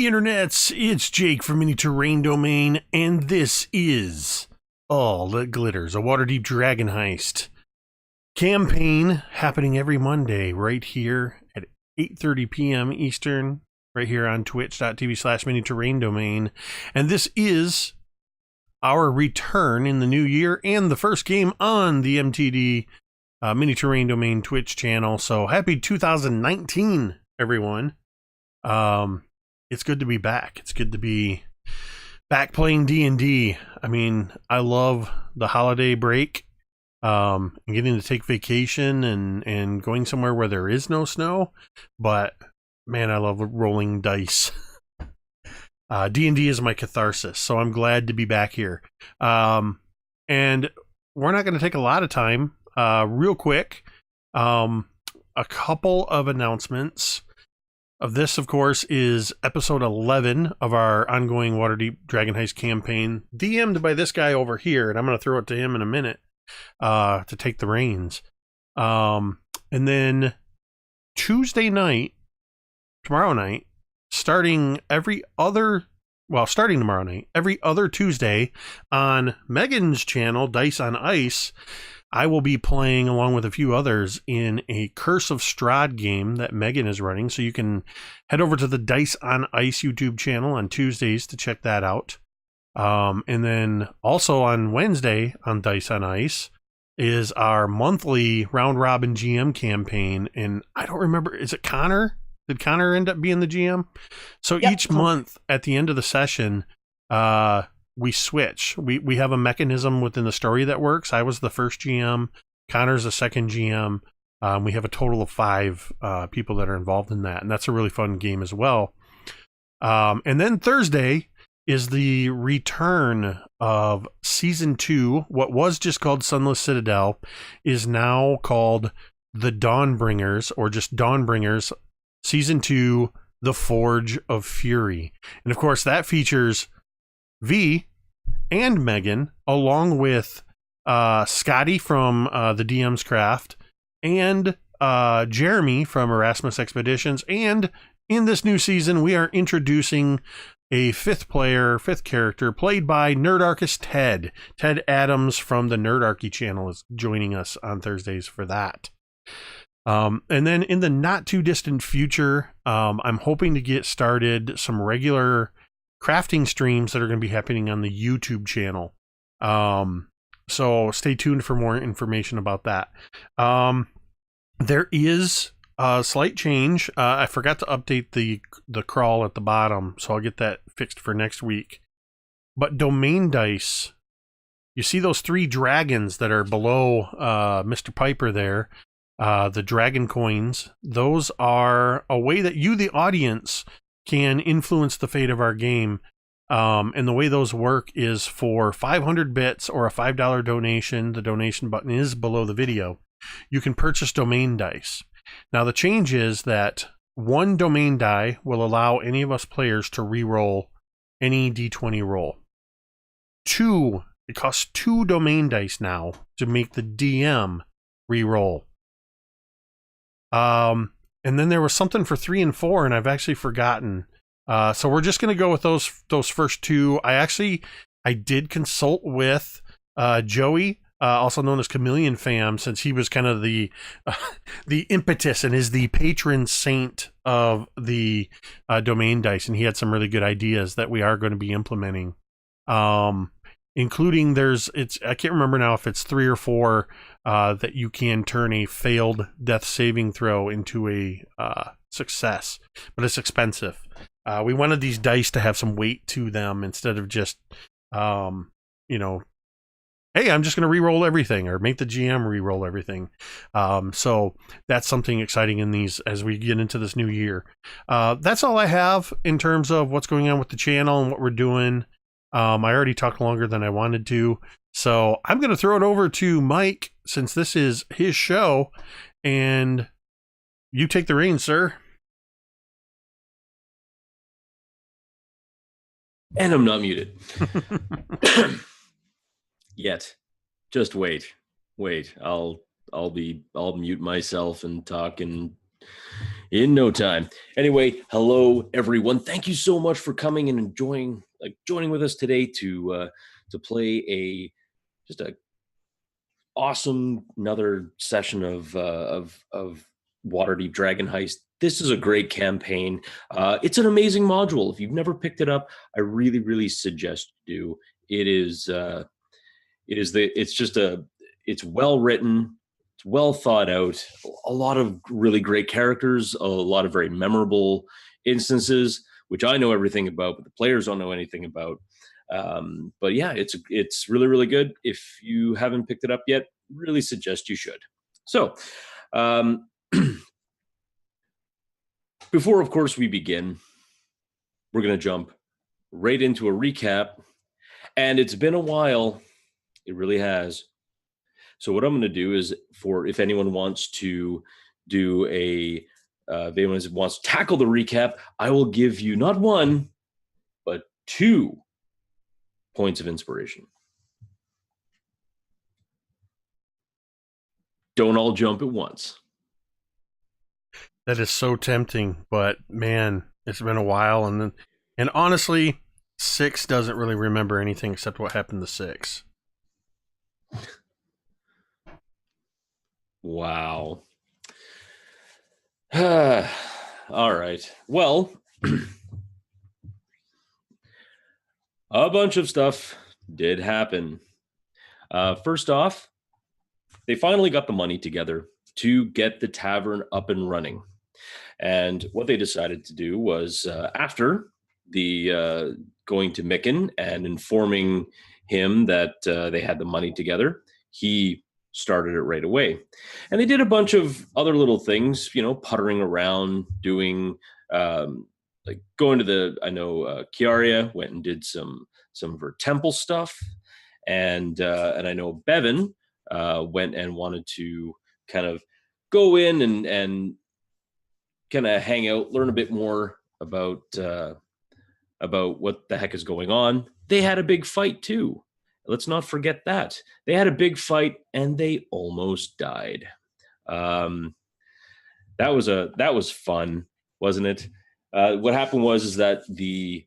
Howdy internets, it's Jake from Mini Terrain Domain, and this is All That Glitters, a Waterdeep Dragon Heist campaign happening every Monday right here at 8:30 p.m. Eastern, right here on twitch.tv/Mini Terrain Domain. And this is our return in the new year and the first game on the MTD Mini Terrain Domain Twitch channel. So happy 2019, everyone. It's good to be back. It's good to be back playing D&D. I mean, I love the holiday break, and getting to take vacation and going somewhere where there is no snow. But man, I love rolling dice. D&D is my catharsis, so I'm glad to be back here. And we're not going to take a lot of time. Real quick, a couple of announcements. Of this, of course, is episode 11 of our ongoing Waterdeep Dragon Heist campaign, DM'd by this guy over here, and I'm going to throw it to him in a minute to take the reins. And then Tuesday night, tomorrow night, starting tomorrow night, every other Tuesday on Megan's channel, Dice on Ice, I will be playing along with a few others in a Curse of Strahd game that Megan is running. So you can head over to the Dice on Ice YouTube channel on Tuesdays to check that out. And then also on Wednesday on Dice on Ice is our monthly round robin GM campaign. And I don't remember, is it Connor? Did Connor end up being the GM? So yep. Each month at the end of the session, we switch. We have a mechanism within the story that works. I was the first GM. Connor's the second GM. We have a total of 5 people that are involved in that, and that's a really fun game as well. And then Thursday is the return of Season 2. What was just called Sunless Citadel is now called The Dawnbringers, or just Dawnbringers, Season 2, The Forge of Fury. And of course, that features V and Megan, along with Scotty from the DM's Craft, and Jeremy from Erasmus Expeditions. And in this new season, we are introducing a 5th character, played by Nerdarchist Ted. Ted Adams from the Nerdarchy channel is joining us on Thursdays for that. And then in the not too distant future, I'm hoping to get started some regular crafting streams that are going to be happening on the YouTube channel. So stay tuned for more information about that. There is a slight change. I forgot to update the crawl at the bottom, so I'll get that fixed for next week. But domain dice, you see those 3 dragons that are below Mr. Piper there, the dragon coins. Those are a way that you, the audience, can influence the fate of our game. And the way those work is for 500 bits or a $5 donation. The donation button is below the video. You can purchase domain dice. Now, the change is that 1 domain die will allow any of us players to re-roll any D20 roll. 2, it costs 2 domain dice now to make the DM re-roll. And then there was something for 3 and 4, and I've actually forgotten. So we're just going to go with those first 2. I did consult with Joey, also known as Chameleon Fam, since he was kind of the impetus and is the patron saint of the domain dice, and he had some really good ideas that we are going to be implementing. Including I can't remember now if it's 3 or 4 that you can turn a failed death saving throw into a success, but it's expensive. We wanted these dice to have some weight to them instead of just, hey, I'm just going to re-roll everything, or make the GM re-roll everything. So that's something exciting in these as we get into this new year. That's all I have in terms of what's going on with the channel and what we're doing. I already talked longer than I wanted to, so I'm going to throw it over to Mike, since this is his show, and you take the reins, sir. And I'm not muted. Yet. Just wait. I'll mute myself and talk in in no time. Anyway, hello everyone. Thank you so much for coming and enjoying, joining with us today to play just a awesome another session of Waterdeep Dragon Heist. This is a great campaign. It's an amazing module. If you've never picked it up, I really, really suggest you do. It's well written, it's well thought out, a lot of really great characters, a lot of very memorable instances, which I know everything about, but the players don't know anything about. But yeah, it's really, really good. If you haven't picked it up yet, really suggest you should. So, before, of course, we begin, we're going to jump right into a recap. And it's been a while. It really has. So what I'm going to do is, if anyone wants to do if anyone wants to tackle the recap, I will give you not one, but 2 points of inspiration. Don't all jump at once. That is so tempting, but man, it's been a while, and honestly, 6 doesn't really remember anything except what happened to 6. Wow. All right. Well, a bunch of stuff did happen. First off, they finally got the money together to get the tavern up and running. And what they decided to do was, after the going to Micken and informing him that they had the money together, he started it right away. And they did a bunch of other little things, puttering around, doing going to Kiara went and did some of her temple stuff, and I know Bevyn went and wanted to kind of go in and kind of hang out, learn a bit more about what the heck is going on. They had a big fight too. Let's not forget that. They had a big fight and they almost died. That was fun, wasn't it? What happened was that the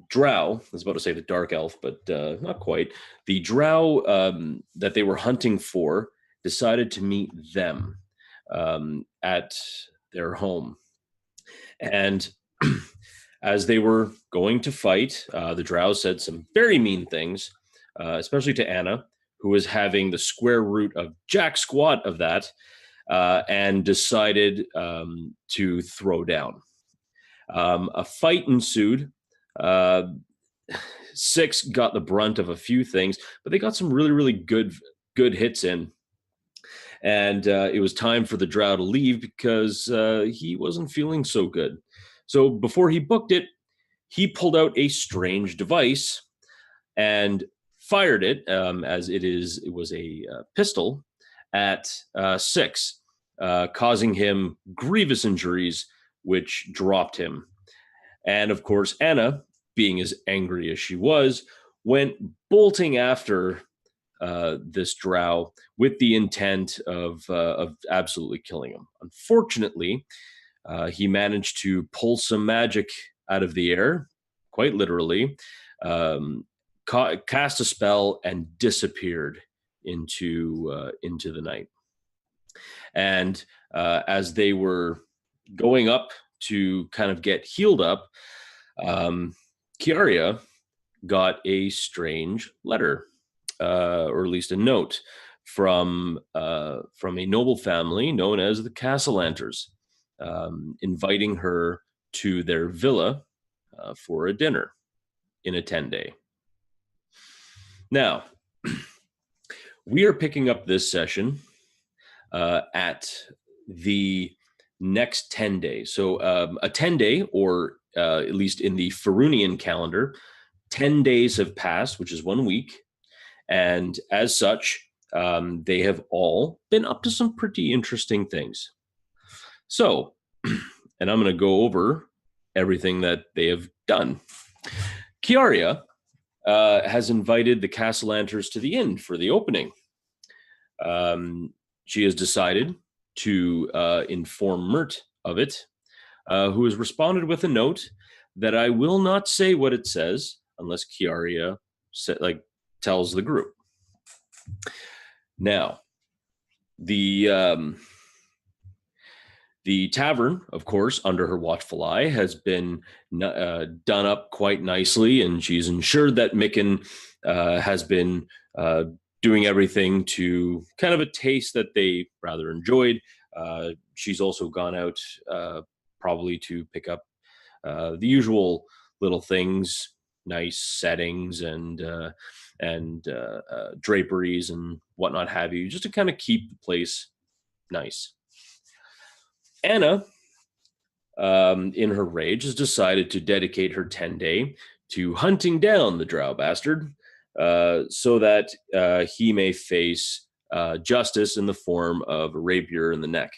drow, I was about to say the dark elf, but not quite. The drow that they were hunting for decided to meet them at their home. And as they were going to fight, the drow said some very mean things, especially to Anna, who was having the square root of jack squat of that, and decided to throw down. A fight ensued. 6 got the brunt of a few things, but they got some really, really good hits in. And it was time for the drow to leave because he wasn't feeling so good. So before he booked it, he pulled out a strange device and fired it, as it was a pistol, at 6, causing him grievous injuries, which dropped him. And of course, Anna, being as angry as she was, went bolting after this drow with the intent of absolutely killing him. Unfortunately, he managed to pull some magic out of the air, quite literally, cast a spell, and disappeared into the night. And as they were going up to kind of get healed up, Kiara got a strange letter, or at least a note from a noble family known as the Castlanters, inviting her to their villa for a dinner in a 10-day. Now, we are picking up this session at the next 10 days. So a 10-day, or at least in the Farunian calendar, 10 days have passed, which is 1 week. And as such, they have all been up to some pretty interesting things. So, and I'm going to go over everything that they have done. Kiara has invited the Castlanters to the inn for the opening. She has decided to inform Mert of it, who has responded with a note that I will not say what it says unless Kiara tells the group. Now, the tavern, of course, under her watchful eye, has been done up quite nicely, and she's ensured that Micken has been doing everything to kind of a taste that they rather enjoyed. She's also gone out probably to pick up the usual little things, nice settings and draperies and whatnot have you, just to kind of keep the place nice. Anna, in her rage, has decided to dedicate her 10-day to hunting down the drow bastard, so that he may face justice in the form of a rapier in the neck.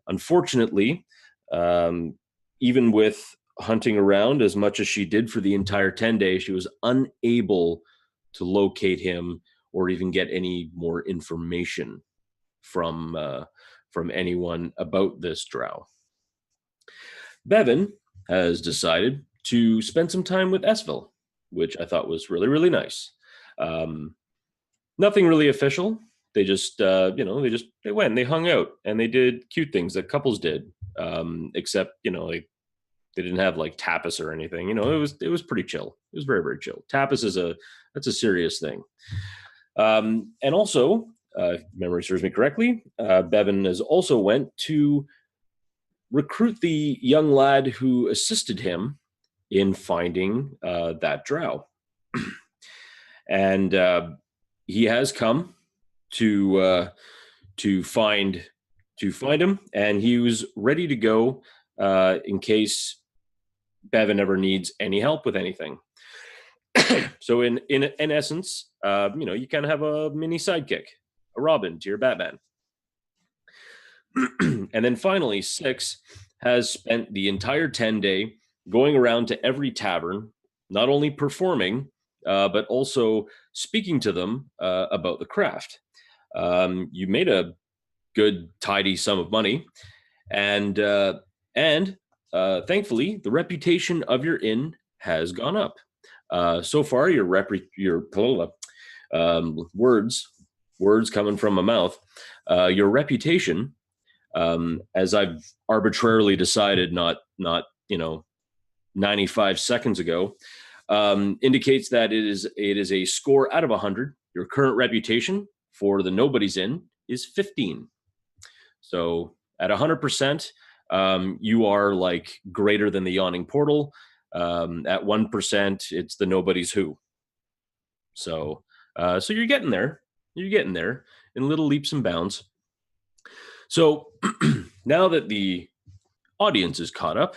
Unfortunately, even with hunting around as much as she did for the entire 10 days, she was unable to locate him or even get any more information from anyone about this drow. Bevyn has decided to spend some time with Esville, which I thought was really, really nice. Nothing really official. They just, they went, they hung out, and they did cute things that couples did. Except, they didn't have like tapas or anything. It was pretty chill. It was very, very chill. Tapas that's a serious thing. And also, if memory serves me correctly, Bevyn has also went to recruit the young lad who assisted him in finding that drow. And he has come to find him, and he was ready to go in case Bevyn ever needs any help with anything. So in essence, you kind of have a mini sidekick, a Robin to your Batman. And then finally, Six has spent the entire 10-day going around to every tavern, not only performing, but also speaking to them about the craft. You made a good, tidy sum of money, and thankfully, the reputation of your inn has gone up. So far, your words coming from my mouth, your reputation, as I've arbitrarily decided not 95 seconds ago, indicates that it is a score out of 100. Your current reputation for the Nobody's Inn is 15. So at 100%, you are like greater than the Yawning Portal. At 1%, it's the Nobody's Who. So you're getting there. You're getting there in little leaps and bounds. So now that the audience is caught up,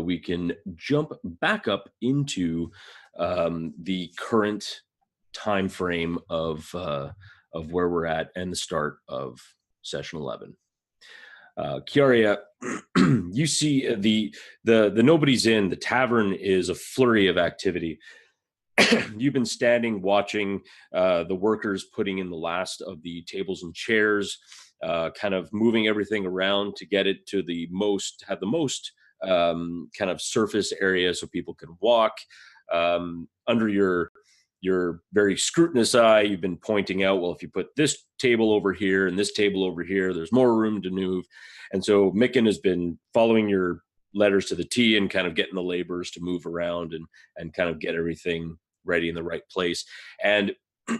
we can jump back up into the current time frame of where we're at and the start of session 11. Kiara, you see the Nobody's Inn, the tavern is a flurry of activity. You've been standing watching the workers putting in the last of the tables and chairs, kind of moving everything around to get it to have the most kind of surface area so people can walk. Under your very scrutinous eye, you've been pointing out, well, if you put this table over here and this table over here, there's more room to move. And so Micken has been following your letters to the T and kind of getting the laborers to move around and kind of get everything ready in the right place. And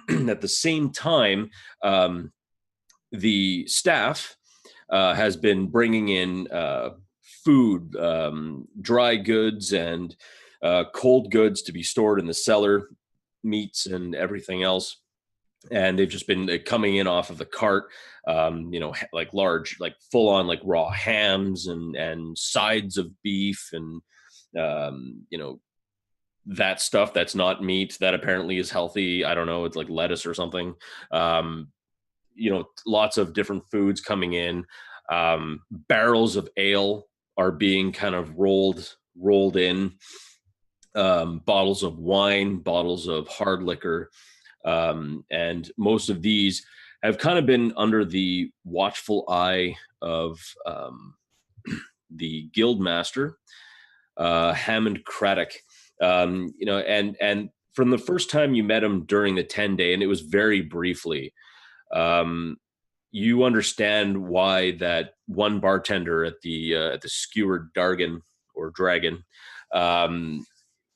at the same time, the staff has been bringing in food, dry goods and cold goods to be stored in the cellar, meats and everything else. And they've just been coming in off of the cart, like large, like full on like raw hams and sides of beef and, that stuff that's not meat that apparently is healthy. I don't know. It's like lettuce or something. Lots of different foods coming in. Barrels of ale are being kind of rolled in. Bottles of wine, bottles of hard liquor. And most of these have kind of been under the watchful eye of the guild master, Hammond Craddock. And from the first time you met him during the 10-day, and it was very briefly, you understand why that one bartender at the Skewered Dargan or Dragon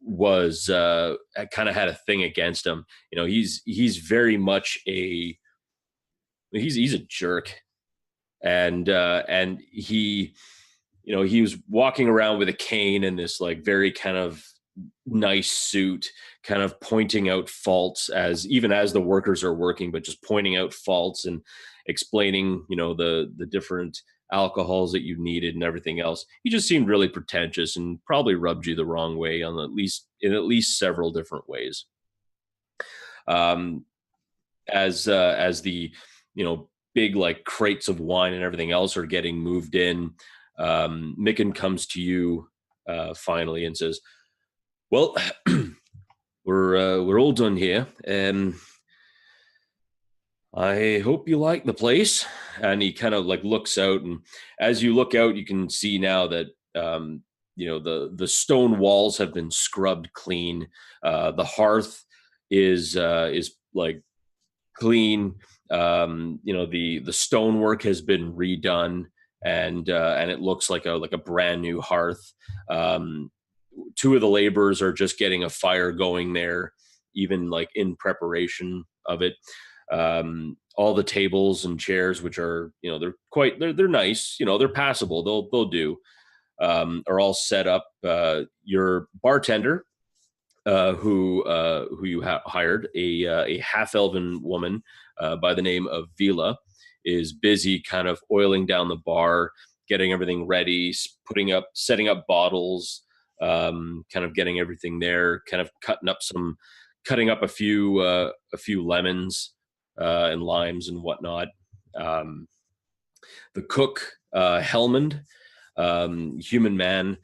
was kind of had a thing against him. He's very much he's a jerk, and he was walking around with a cane and this like very kind of nice suit, kind of pointing out faults as the workers are working, but just pointing out faults and explaining, the different alcohols that you needed and everything else. He just seemed really pretentious and probably rubbed you the wrong way in at least several different ways. As the big like crates of wine and everything else are getting moved in, Micken comes to you finally and says, "Well, we're all done here. I hope you like the place." And he kind of like looks out, and as you look out, you can see now that the stone walls have been scrubbed clean. The hearth is like clean. The stonework has been redone, and it looks like a brand new hearth. Two of the laborers are just getting a fire going there, even like in preparation of it. All the tables and chairs, which are they're nice, they're passable, they'll do, are all set up. Your bartender, who you hired, a half-elven woman by the name of Vila, is busy kind of oiling down the bar, getting everything ready, setting up bottles, kind of getting everything there, kind of cutting up a few lemons and limes and whatnot. The cook, Helmond, human man,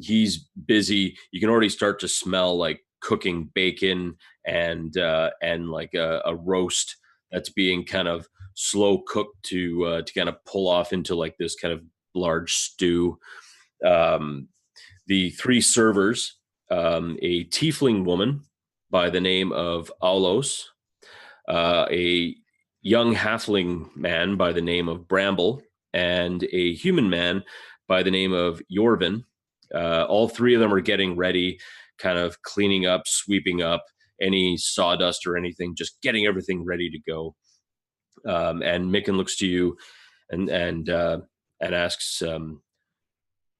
he's busy. You can already start to smell like cooking bacon and like a roast that's being kind of slow cooked to kind of pull off into like this kind of large stew. The three servers, a tiefling woman by the name of Aulos, a young halfling man by the name of Bramble, and a human man by the name of Yorvin. All three of them are getting ready, kind of cleaning up, sweeping up any sawdust or anything, just getting everything ready to go. And Micken looks to you and asks, "Are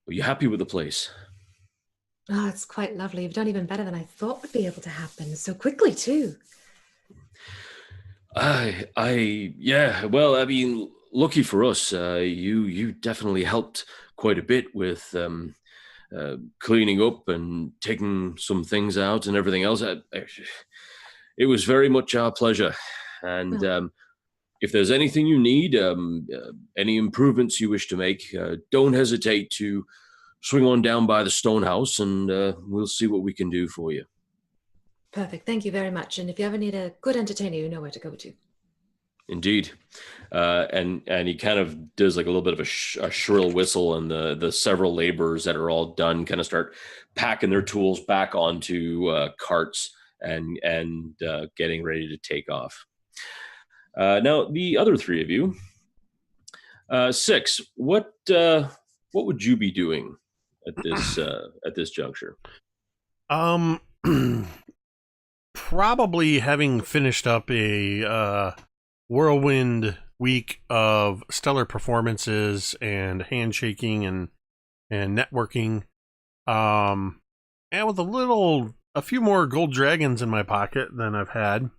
you happy with the place?" Oh, it's quite lovely. You've done even better than I thought would be able to happen. So quickly, too. Yeah. Well, I mean, lucky for us, you definitely helped quite a bit with cleaning up and taking some things out and everything else. It was very much our pleasure. And if there's anything you need, any improvements you wish to make, don't hesitate to swing on down by the stone house, and we'll see what we can do for you. Perfect. Thank you very much. And if you ever need a good entertainer, you know where to go to. Indeed. And he kind of does like a little bit of a shrill whistle, and the several laborers that are all done kind of start packing their tools back onto carts and getting ready to take off. Now, the other three of you, Six, what would you be doing at this juncture? Probably having finished up a whirlwind week of stellar performances and handshaking and networking, and with a few more gold dragons in my pocket than I've had,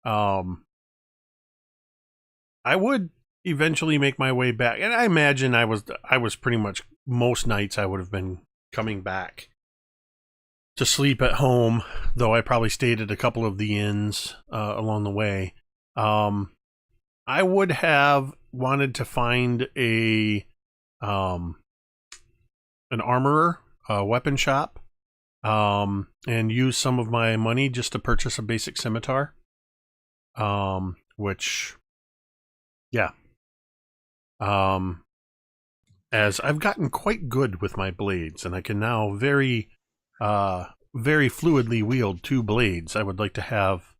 I would eventually make my way back. And I imagine I was pretty much most nights I would have been coming back to sleep at home, though I probably stayed at a couple of the inns along the way. I would have wanted to find an armorer, a weapon shop, and use some of my money just to purchase a basic scimitar, which Yeah. As I've gotten quite good with my blades, and I can now very fluidly wield 2 blades, I would like to have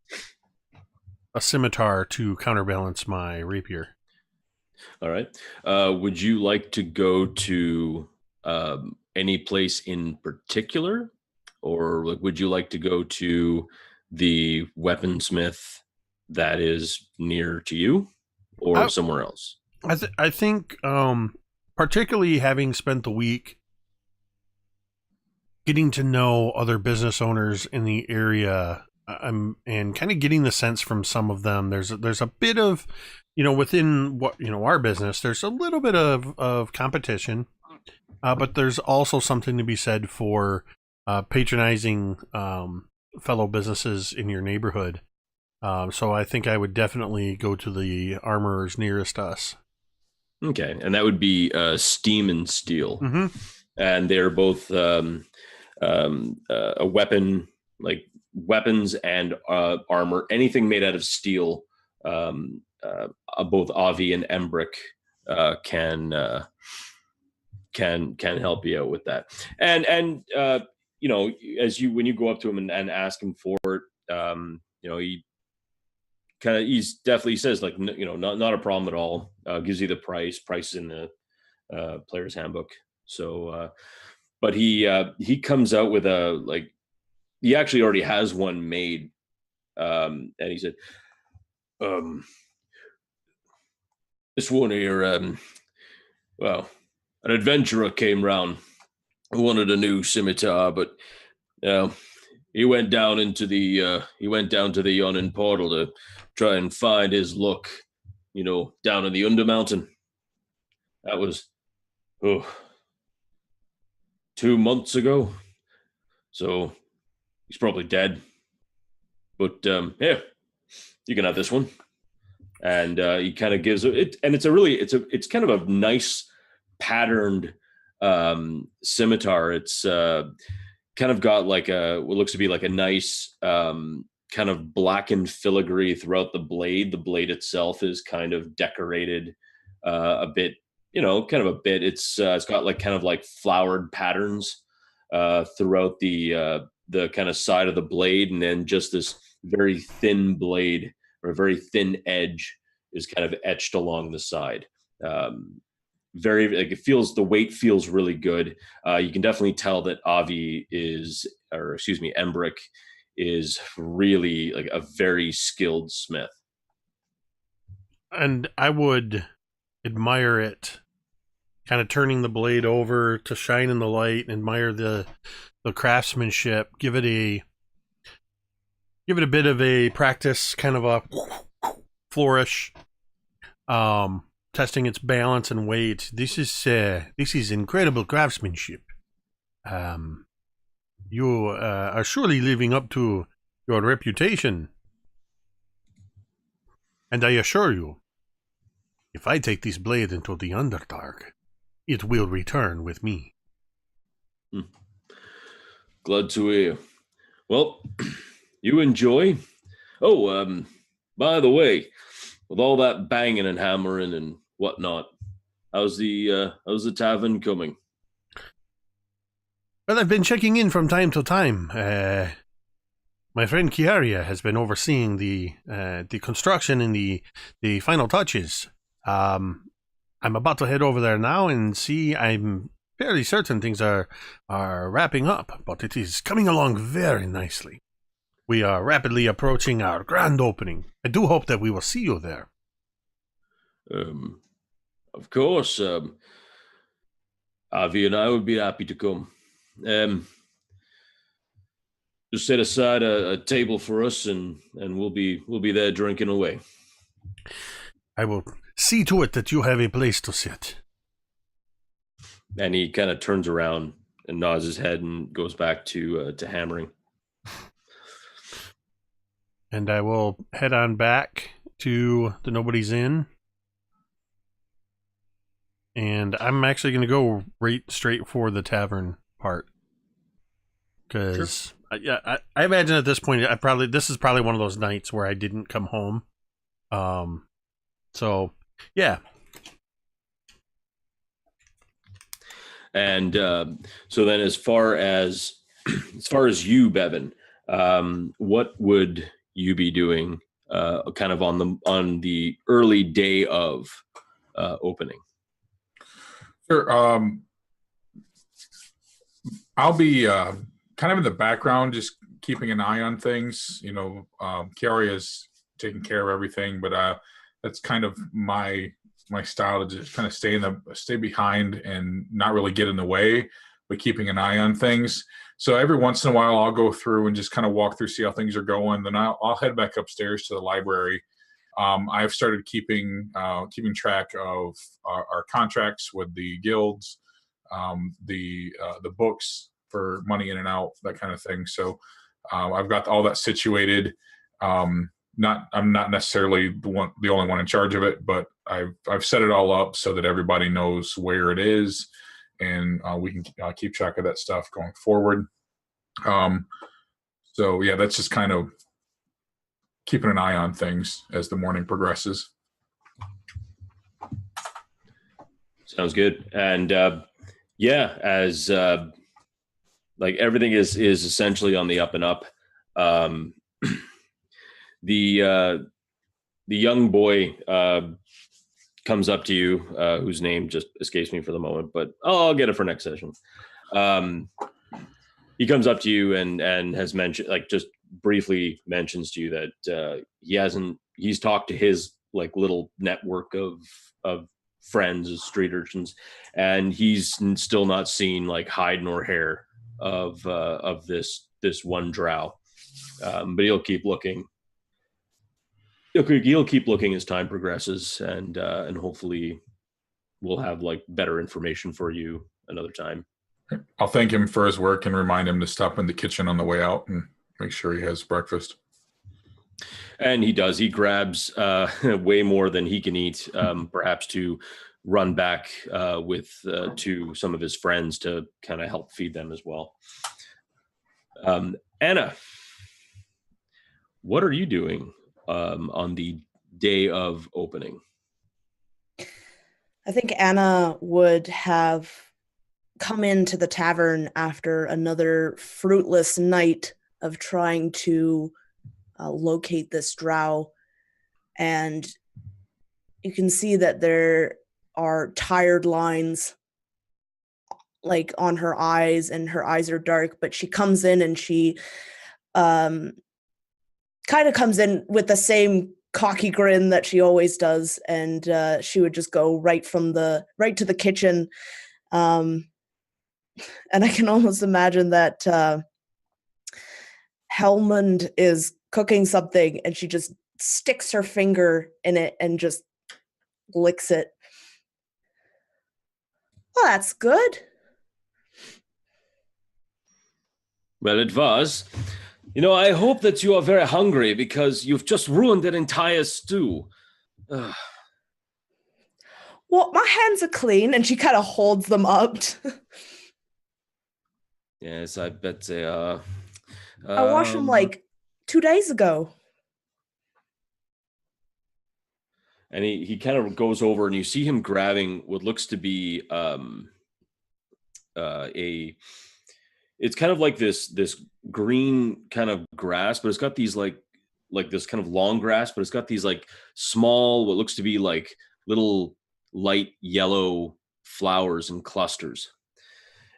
a scimitar to counterbalance my rapier. All right. Would you like to go to any place in particular, or like, would you like to go to the weaponsmith that is near to you, or I, somewhere else? I think, particularly having spent the week getting to know other business owners in the area, and kind of getting the sense from some of them. There's a bit of, within what our business. There's a little bit of competition, but there's also something to be said for patronizing fellow businesses in your neighborhood. So I think I would definitely go to the armorers nearest us. Okay, and that would be Steam and Steel, Mm-hmm. and they're both a weapon, like weapons and armor, anything made out of steel. Both Avi and Embrick can help you out with that. And as when you go up to him and ask him for it, he's definitely says, like, not a problem at all. Gives you the price in the player's handbook. So but he comes out with he actually already has one made, and he said, this one here, well, an adventurer came round who wanted a new scimitar, but he went down to the yawning portal to try and find his luck, down in the Undermountain. That was 2 months ago, so he's probably dead. But yeah, you can have this one. And he kind of gives it, and it's kind of a nice patterned scimitar. It's kind of got like what looks to be like a nice kind of blackened filigree throughout the blade. The blade itself is kind of decorated a bit, kind of a bit. It's got like kind of like flowered patterns throughout the kind of side of the blade, and then just this very thin blade, or a very thin edge, is kind of etched along the side. Very, like, the weight feels really good. You can definitely tell that Embrick is really like a very skilled smith. And I would admire it, kind of turning the blade over to shine in the light, and admire the craftsmanship. Give it a bit of a practice, kind of a flourish, testing its balance and weight. This is incredible craftsmanship. You are surely living up to your reputation. And I assure you, if I take this blade into the Underdark, it will return with me. Glad to hear. Well, you enjoy. Oh, by the way, with all that banging and hammering and whatnot, how's the tavern coming? Well, I've been checking in from time to time. My friend Kiara has been overseeing the construction and the final touches. I'm about to head over there now and see. I'm fairly certain things are wrapping up, but it is coming along very nicely. We are rapidly approaching our grand opening. I do hope that we will see you there. Of course, Avi and I would be happy to come. Just set aside a table for us, and we'll be there drinking away. I will see to it that you have a place to sit. And he kind of turns around and nods his head and goes back to hammering. And I will head on back to the Nobody's Inn. And I'm actually going to go right straight for the part. Because, sure. I imagine at this point, this is probably one of those nights where I didn't come home. So Yeah. And so then, as far as you, Bevyn, what would you be doing, kind of on the early day of opening? Sure. I'll be kind of in the background, just keeping an eye on things. Kiara is taking care of everything, but that's kind of my style, to just kind of stay behind and not really get in the way, but keeping an eye on things. So every once in a while, I'll go through and just kind of walk through, see how things are going. Then I'll head back upstairs to the library. I've started keeping track of our contracts with the guilds, the books for money in and out, that kind of thing. So I've got all that situated. I'm not necessarily the only one in charge of it, but I've set it all up so that everybody knows where it is, and we can keep track of that stuff going forward. So yeah, that's just kind of keeping an eye on things as the morning progresses. Sounds good. And as like everything is essentially on the up and up. The young boy comes up to you, whose name just escapes me for the moment, but I'll get it for next session. He comes up to you and has mentioned, like, just briefly mentions to you that he's talked to his like little network of friends, as street urchins, and he's still not seen like hide nor hair of this one drow. But he'll keep looking. He'll keep looking as time progresses, and hopefully we'll have like better information for you another time. I'll thank him for his work and remind him to stop in the kitchen on the way out and make sure he has breakfast. And he does. He grabs way more than he can eat, perhaps to run back with to some of his friends to kind of help feed them as well. Anna, what are you doing on the day of opening? I think Anna would have come into the tavern after another fruitless night of trying to locate this drow, and you can see that there are tired lines like on her eyes, and her eyes are dark, but she comes in and she kind of comes in with the same cocky grin that she always does, and she would just go right to the kitchen, and I can almost imagine that Helmund is cooking something and she just sticks her finger in it and just licks it. Well, that's good. Well, it was. I hope that you are very hungry because you've just ruined an entire stew. Well, my hands are clean, and she kind of holds them up. Yes, I bet they are. I washed them like 2 days ago. And he kind of goes over, and you see him grabbing what looks to be it's kind of like this green kind of grass, but it's got these like this kind of long grass, but it's got these like small, what looks to be like little light yellow flowers and clusters.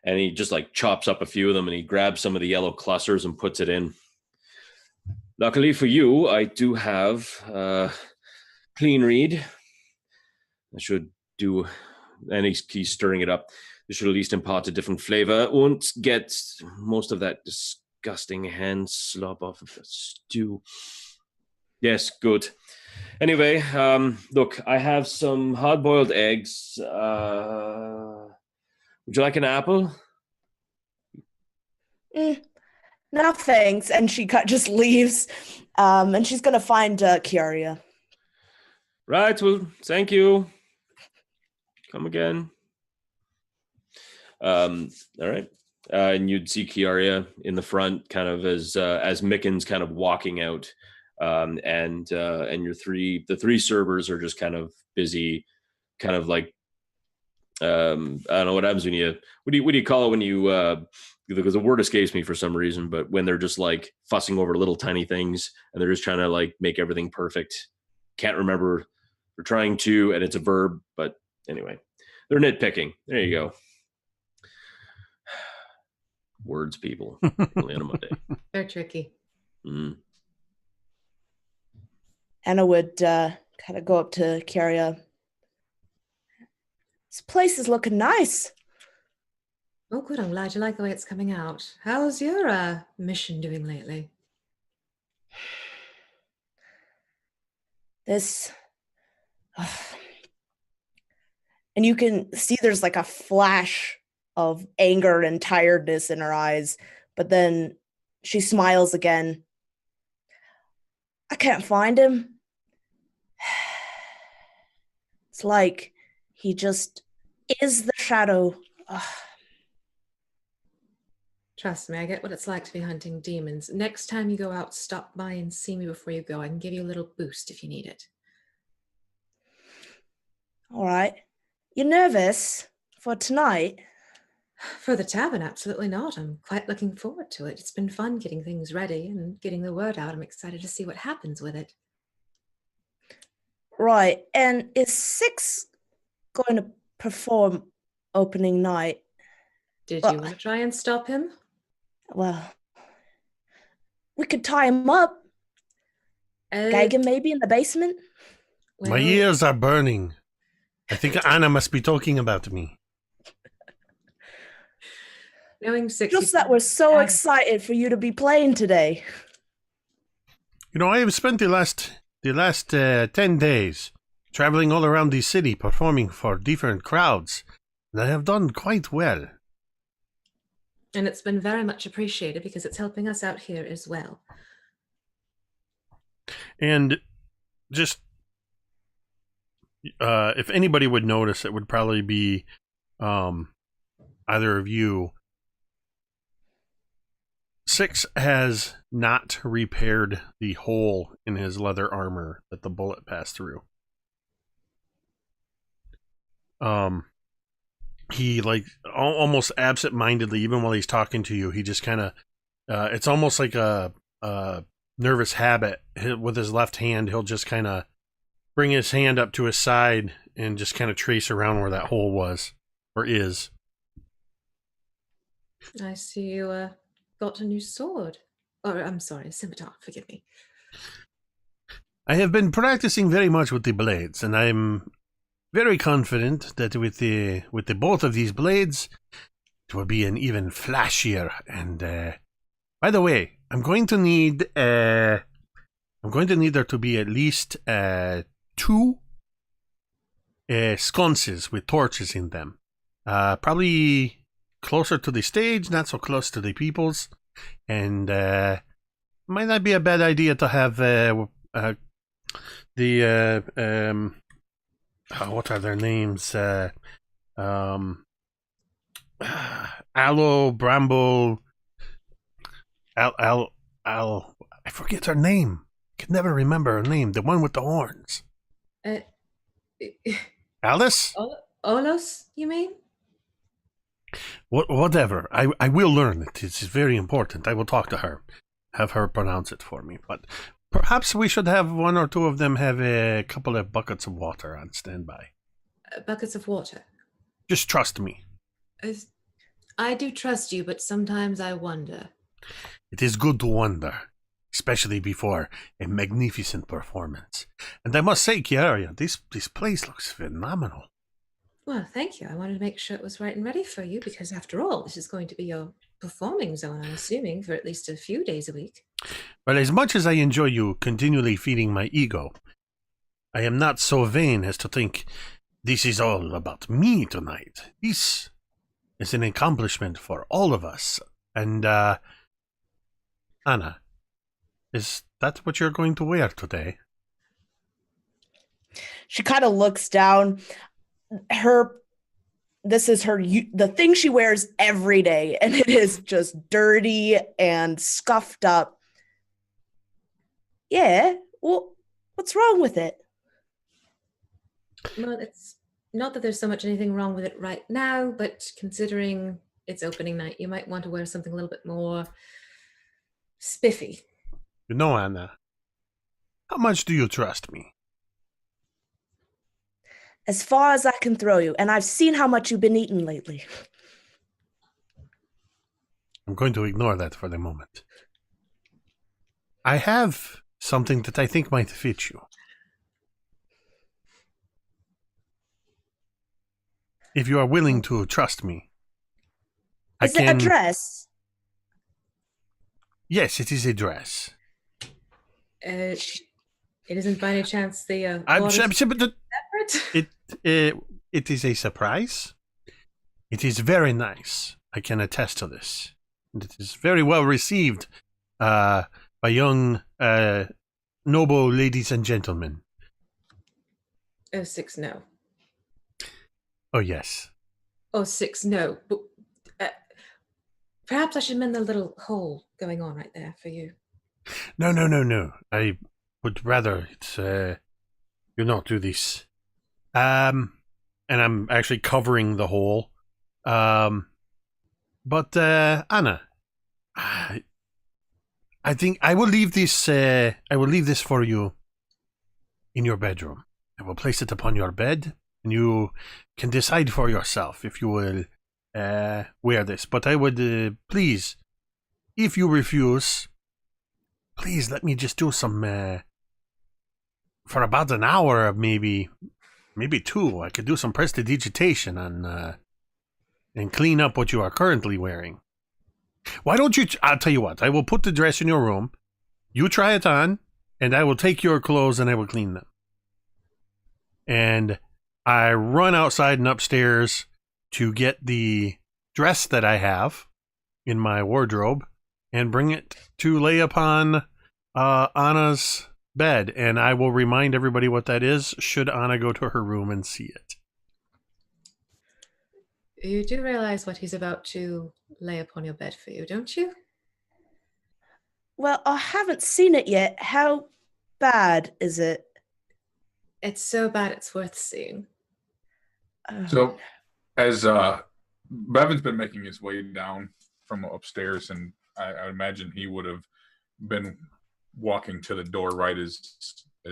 And he just like chops up a few of them, and he grabs some of the yellow clusters and puts it in. Luckily for you, I do have clean read. I should do, and he's stirring it up. This should at least impart a different flavor. Won't get most of that disgusting hand slop off of the stew. Yes, good. Anyway, look, I have some hard-boiled eggs. Would you like an apple? No, thanks. And she just leaves. And she's going to find Kiara. Right, well, thank you. Come again. All right. And you'd see Kiara in the front, kind of as Mickens kind of walking out. and the three servers are just kind of busy, kind of like I don't know what happens when you what do you call it when you because the word escapes me for some reason, but when they're just like fussing over little tiny things and they're just trying to like make everything perfect. Can't remember. We're trying to, and it's a verb, but anyway, they're nitpicking. There you go. Words, people. Only on a Monday. They're tricky. Mm. Anna would kind of go up to Kiara. This place is looking nice. Oh, good. I'm glad you like the way it's coming out. How's your mission doing lately? This... and you can see there's like a flash of anger and tiredness in her eyes, but then she smiles again. I can't find him. It's like he just is the shadow. Ugh. Trust me, I get what it's like to be hunting demons. Next time you go out, stop by and see me before you go. I can give you a little boost if you need it. All right. You nervous for tonight? For the tavern, absolutely not. I'm quite looking forward to it. It's been fun getting things ready and getting the word out. I'm excited to see what happens with it. Right. And is Six going to perform opening night? Did you want to try and stop him? Well, we could tie him up. Gag him maybe in the basement? Well, My ears are burning. I think Anna must be talking about me. knowing Six, Just that we're so excited for you to be playing today. You know, I have spent the last 10 days traveling all around the city performing for different crowds, and I have done quite well. And it's been very much appreciated because it's helping us out here as well. And just, if anybody would notice, it would probably be either of you. Six has not repaired the hole in his leather armor that the bullet passed through. He like almost absent-mindedly, even while he's talking to you, he just kind of it's almost like a nervous habit. With his left hand, he'll just kind of bring his hand up to his side and just kind of trace around where that hole was or is. I see you got a new sword. Or, I'm sorry, a scimitar, forgive me. I have been practicing very much with the blades, and I'm very confident that with the both of these blades, it will be an even flashier. And by the way, I'm going to need there to be at least 2 sconces with torches in them. Probably closer to the stage, not so close to the peoples. And might not be a bad idea to have what are their names? Aloe, Bramble, I forget her name. I can never remember her name. The one with the horns. Alice? Olos, you mean? Whatever. I will learn it. It's very important. I will talk to her. Have her pronounce it for me. But perhaps we should have 1 or 2 of them have a couple of buckets of water on standby. Buckets of water. Just trust me. I do trust you, but sometimes I wonder. It is good to wonder, especially before a magnificent performance. And I must say, Kiara, this place looks phenomenal. Well, thank you. I wanted to make sure it was right and ready for you because, after all, this is going to be your performing zone, I'm assuming, for at least a few days a week. Well, as much as I enjoy you continually feeding my ego, I am not so vain as to think this is all about me tonight. This is an accomplishment for all of us. And, Anna, is that what you're going to wear today? She kind of looks down. This is the thing she wears every day, and it is just dirty and scuffed up. Yeah. Well, what's wrong with it? Well, it's not that there's so much anything wrong with it right now, but considering it's opening night, you might want to wear something a little bit more spiffy. You know, Anna, how much do you trust me? As far as I can throw you, and I've seen how much you've been eating lately. I'm going to ignore that for the moment. I have something that I think might fit you. If you are willing to trust me, Is it a dress? Yes, it is a dress. It isn't by any chance the It is a surprise. It is very nice. I can attest to this. And it is very well received by young noble ladies and gentlemen. 06, no. Oh, yes. 06, no. But, perhaps I should mend the little hole going on right there for you. No. I would rather you not do this. And I'm actually covering the hole. But Anna, I think I will leave this. I will leave this for you in your bedroom. I will place it upon your bed, and you can decide for yourself if you will wear this. But I would please, if you refuse, please let me just do some for about an hour, maybe 2. I could do some prestidigitation and clean up what you are currently wearing. Why don't you? I'll tell you what. I will put the dress in your room. You try it on, and I will take your clothes and I will clean them. And I run outside and upstairs to get the dress that I have in my wardrobe and bring it to lay upon Anna's bed. And I will remind everybody what that is should Anna go to her room and see it. You do realize what he's about to lay upon your bed for you, don't you? Well, I haven't seen it yet. How bad is it? It's so bad it's worth seeing. So, as Bevyn's been making his way down from upstairs, and I imagine he would have been walking to the door right as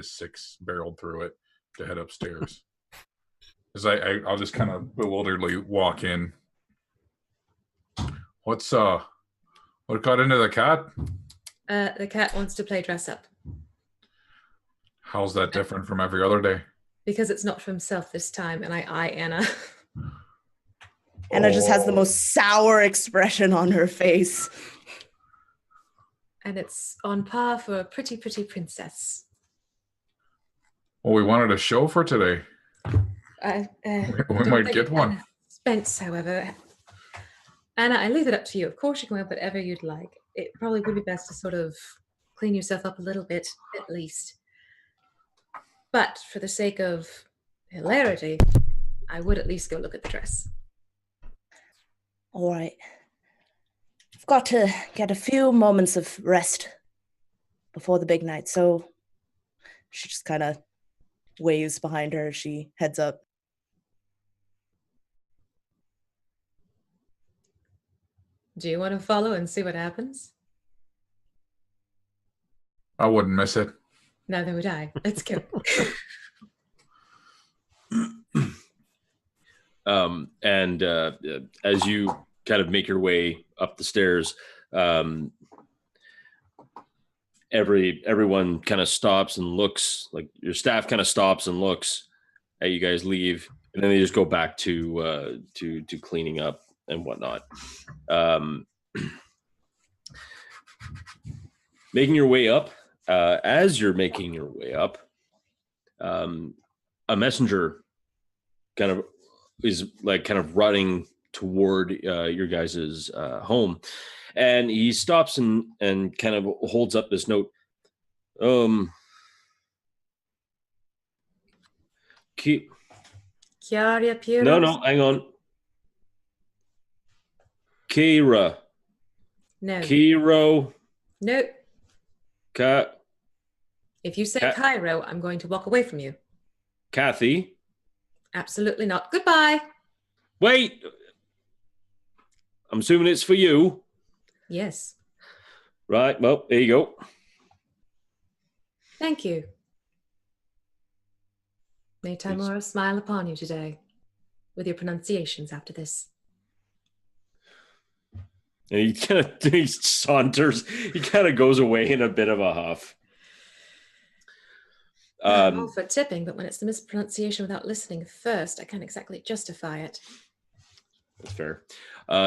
Six barreled through it to head upstairs. As I'll just kind of bewilderedly walk in. What got into the cat? The cat wants to play dress up. How's that different from every other day? Because it's not for himself this time, and I eye Anna. Anna just has the most sour expression on her face. And it's on par for a pretty, pretty princess. Well, we wanted a show for today. We might get one. Spence, however. Anna, I leave it up to you. Of course you can wear whatever you'd like. It probably would be best to sort of clean yourself up a little bit, at least. But for the sake of hilarity, I would at least go look at the dress. All right. I've got to get a few moments of rest before the big night, so she just kind of waves behind her as she heads up. Do you want to follow and see what happens? I wouldn't miss it. Neither would I. Let's go. And as you kind of make your way up the stairs, everyone kind of stops and looks, like your staff kind of stops and looks at you guys leave, and then they just go back to cleaning up and whatnot. Making your way up, as you're making your way up, a messenger kind of is like kind of running toward your guys's home, and he stops and kind of holds up this note. Kiara, Piros? No, hang on. No. Kiro. No. Cat. If you say Ca- Cairo, I'm going to walk away from you. Kathy, Absolutely not. Goodbye. wait. I'm assuming it's for you. Yes. Right, well, there you go. Thank you. May It's- Timora smile upon you today with your pronunciations after this. And he kind of he saunters. He kind of goes away in a bit of a huff. I'm all for tipping, but when it's the mispronunciation without listening first, I can't exactly justify it. That's fair.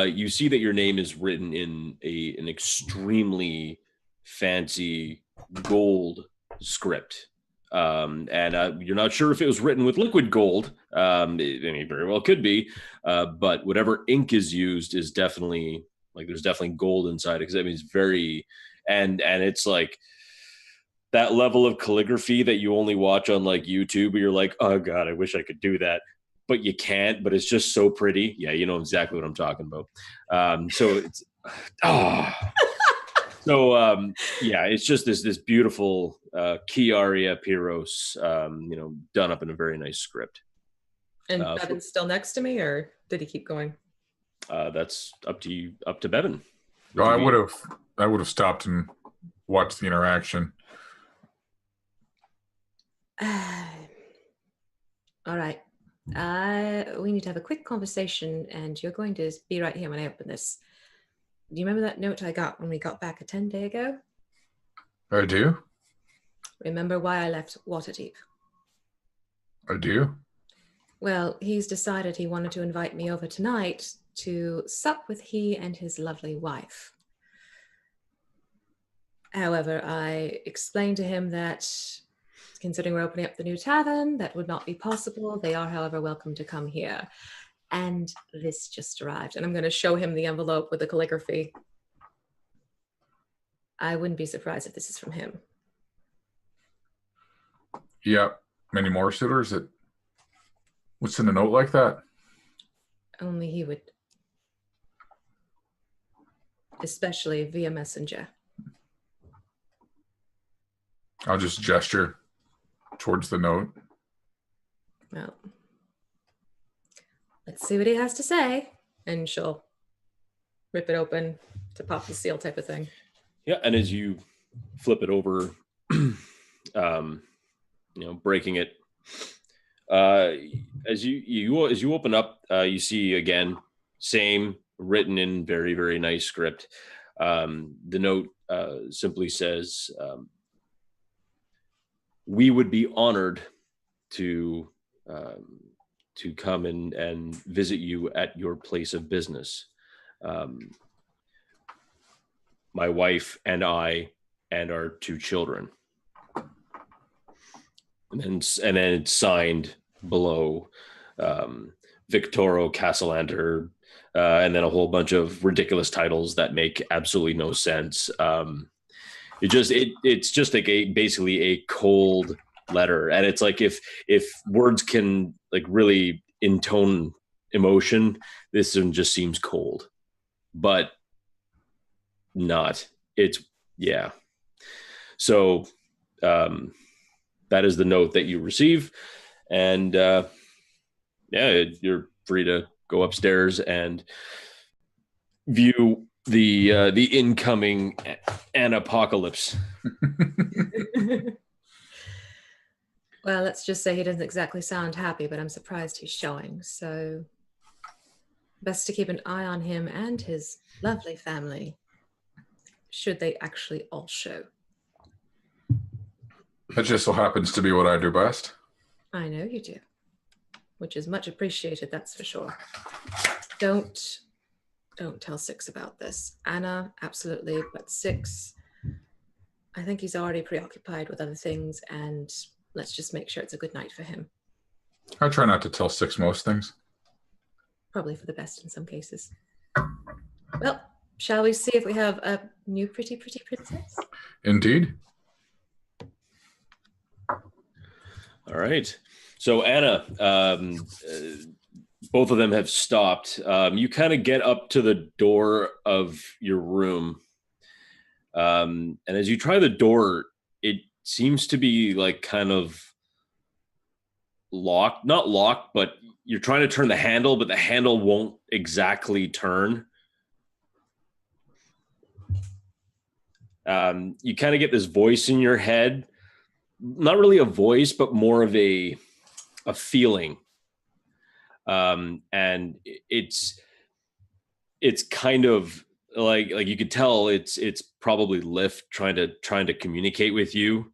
You see that your name is written in an extremely fancy gold script. And you're not sure if it was written with liquid gold. It very well could be. But whatever ink is used is definitely, like, there's definitely gold inside it, because I mean, it's very, and it's like that level of calligraphy that you only watch on like YouTube, where you're like, oh God, I wish I could do that. But you can't, but it's just so pretty. Yeah, you know exactly what I'm talking about. So it's, yeah, it's just this beautiful Kiara Piros, done up in a very nice script. And Bevyn's still next to me, or did he keep going? That's up to you, up to Bevyn. Oh, I would have stopped and watched the interaction. All right. We need to have a quick conversation, and you're going to be right here when I open this. Do you remember that note I got when we got back a 10-day ago? I do. Remember why I left Waterdeep? I do. Well, he's decided he wanted to invite me over tonight to sup with he and his lovely wife. However, I explained to him that, considering we're opening up the new tavern, that would not be possible. They are, however, welcome to come here. And this just arrived. And I'm going to show him the envelope with the calligraphy. I wouldn't be surprised if this is from him. Yeah. Many more suitors that would send a note like that? Only he would. Especially via messenger. I'll just gesture towards the note. Well, let's see what he has to say. And she'll rip it open to pop the seal type of thing. Yeah, and as you flip it over, breaking it, as you open up, you see again, same, written in very, very nice script. The note simply says, "We would be honored to come and visit you at your place of business. My wife and I and our 2 children." And then it's signed below, Victoro Castellander, and then a whole bunch of ridiculous titles that make absolutely no sense. It's just like basically a cold letter, and it's like if words can like really intone emotion, this one just seems cold, but not. It's yeah. So that is the note that you receive, and you're free to go upstairs and view the incoming apocalypse. Well, let's just say he doesn't exactly sound happy, but I'm surprised he's showing. So best to keep an eye on him and his lovely family, should they actually all show. That just so happens to be what I do best. I know you do, which is much appreciated, that's for sure. Don't tell Six about this. Anna, absolutely, but Six, I think he's already preoccupied with other things, and let's just make sure it's a good night for him. I try not to tell Six most things. Probably for the best in some cases. Well, shall we see if we have a new pretty princess? Indeed. All right. So Anna, both of them have stopped. You kind of get up to the door of your room. And as you try the door, seems to be like kind of locked, not locked, but you're trying to turn the handle, but the handle won't exactly turn. You kind of get this voice in your head, not really a voice, but more of a feeling. And it's kind of like you could tell it's probably Lift trying to communicate with you.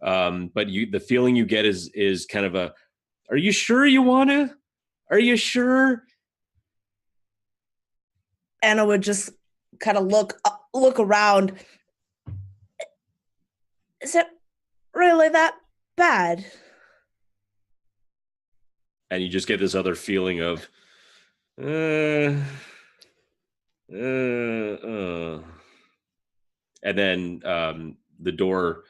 But the feeling you get is kind of a, are you sure you want to? Are you sure? Anna would just kind of look around. Is it really that bad? And you just get this other feeling of, and then the door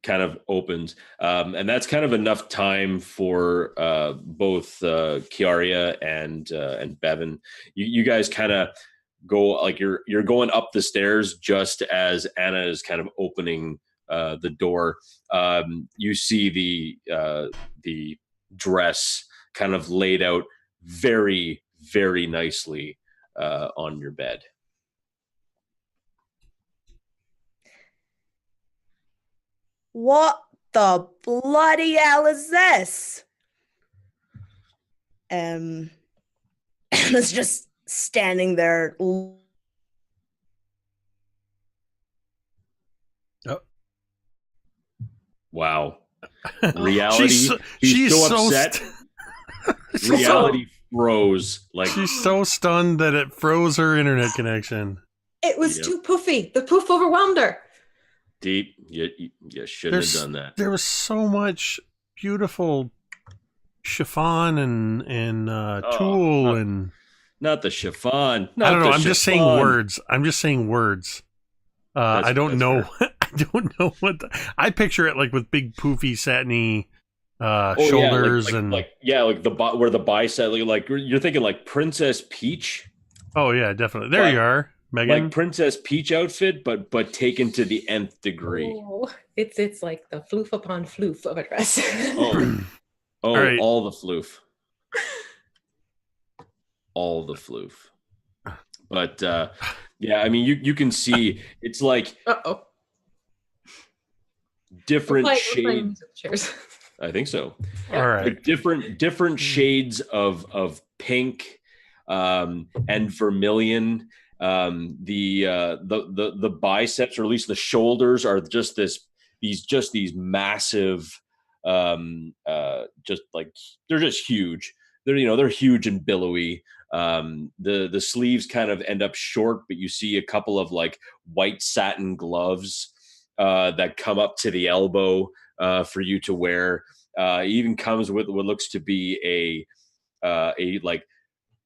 kind of opens, and that's kind of enough time for both Kiara and Bevyn. You guys kind of go, like you're going up the stairs just as Anna is kind of opening the door. You see the dress kind of laid out very, very nicely on your bed. What the bloody hell is this? Anna's just standing there. Wow. Reality. she's so upset. Reality froze. Like, she's so stunned that it froze her internet connection. It was too puffy. The poof overwhelmed her. Deep. You shouldn't have done that. There was so much beautiful chiffon and tulle and not the chiffon. I don't know. I'm just saying words. I don't know. I don't know what I picture it like, with big poofy satiny shoulders like the where the bicep, like you're thinking like Princess Peach. Oh yeah, definitely. There you are, Megan. Like Princess Peach outfit, but taken to the nth degree. Oh, it's like the floof upon floof of a dress. Right. All the floof. All the floof. But yeah, I mean, you can see it's like different shades. I think so. All right. Like different shades of pink and vermilion. The biceps, or at least the shoulders, are just these massive, just like, they're just huge. They're huge and billowy. The sleeves kind of end up short, but you see a couple of like white satin gloves that come up to the elbow for you to wear. It even comes with what looks to be a like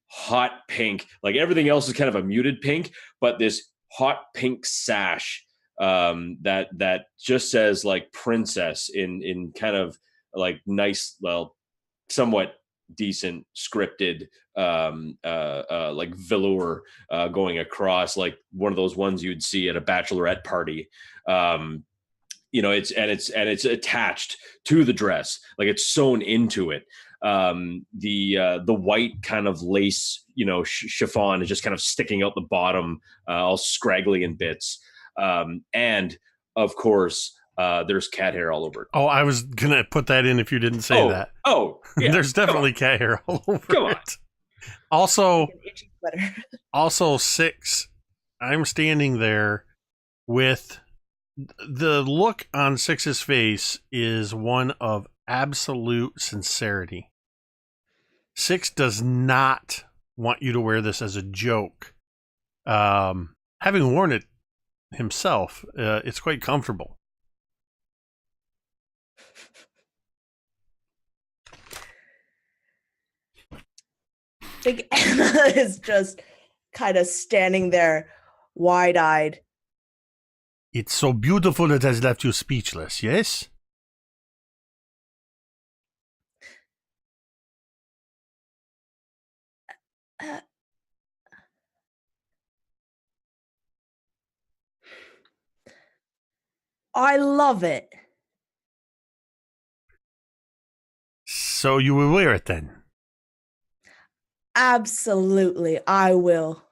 hot pink. Like everything else is kind of a muted pink, but this hot pink sash that just says like princess in kind of like nice, well, somewhat decent scripted like velour going across, like one of those ones you'd see at a bachelorette party. It's attached to the dress, like it's sewn into it. The white kind of lace, chiffon is just kind of sticking out the bottom, all scraggly in bits. And of course, there's cat hair all over it. Oh, I was gonna put that in if you didn't say that. Oh, yeah. There's definitely cat hair all over Come on. it. Also, Six, I'm standing there with the look on Six's face is one of absolute sincerity. Six does not want you to wear this as a joke. Having worn it himself, it's quite comfortable. I think Anna is just kind of standing there, wide-eyed. It's so beautiful it has left you speechless, yes? I love it. So you will wear it then? Absolutely, I will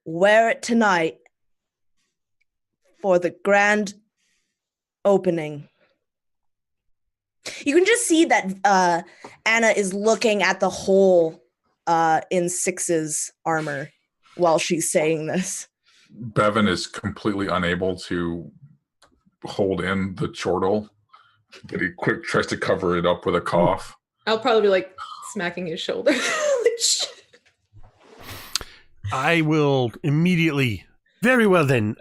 wear it tonight for the grand opening. You can just see that Anna is looking at the hole in Six's armor while she's saying this. Bevyn is completely unable to hold in the chortle, but he quick tries to cover it up with a cough. I'll probably be like smacking his shoulder. I will immediately. Very well then.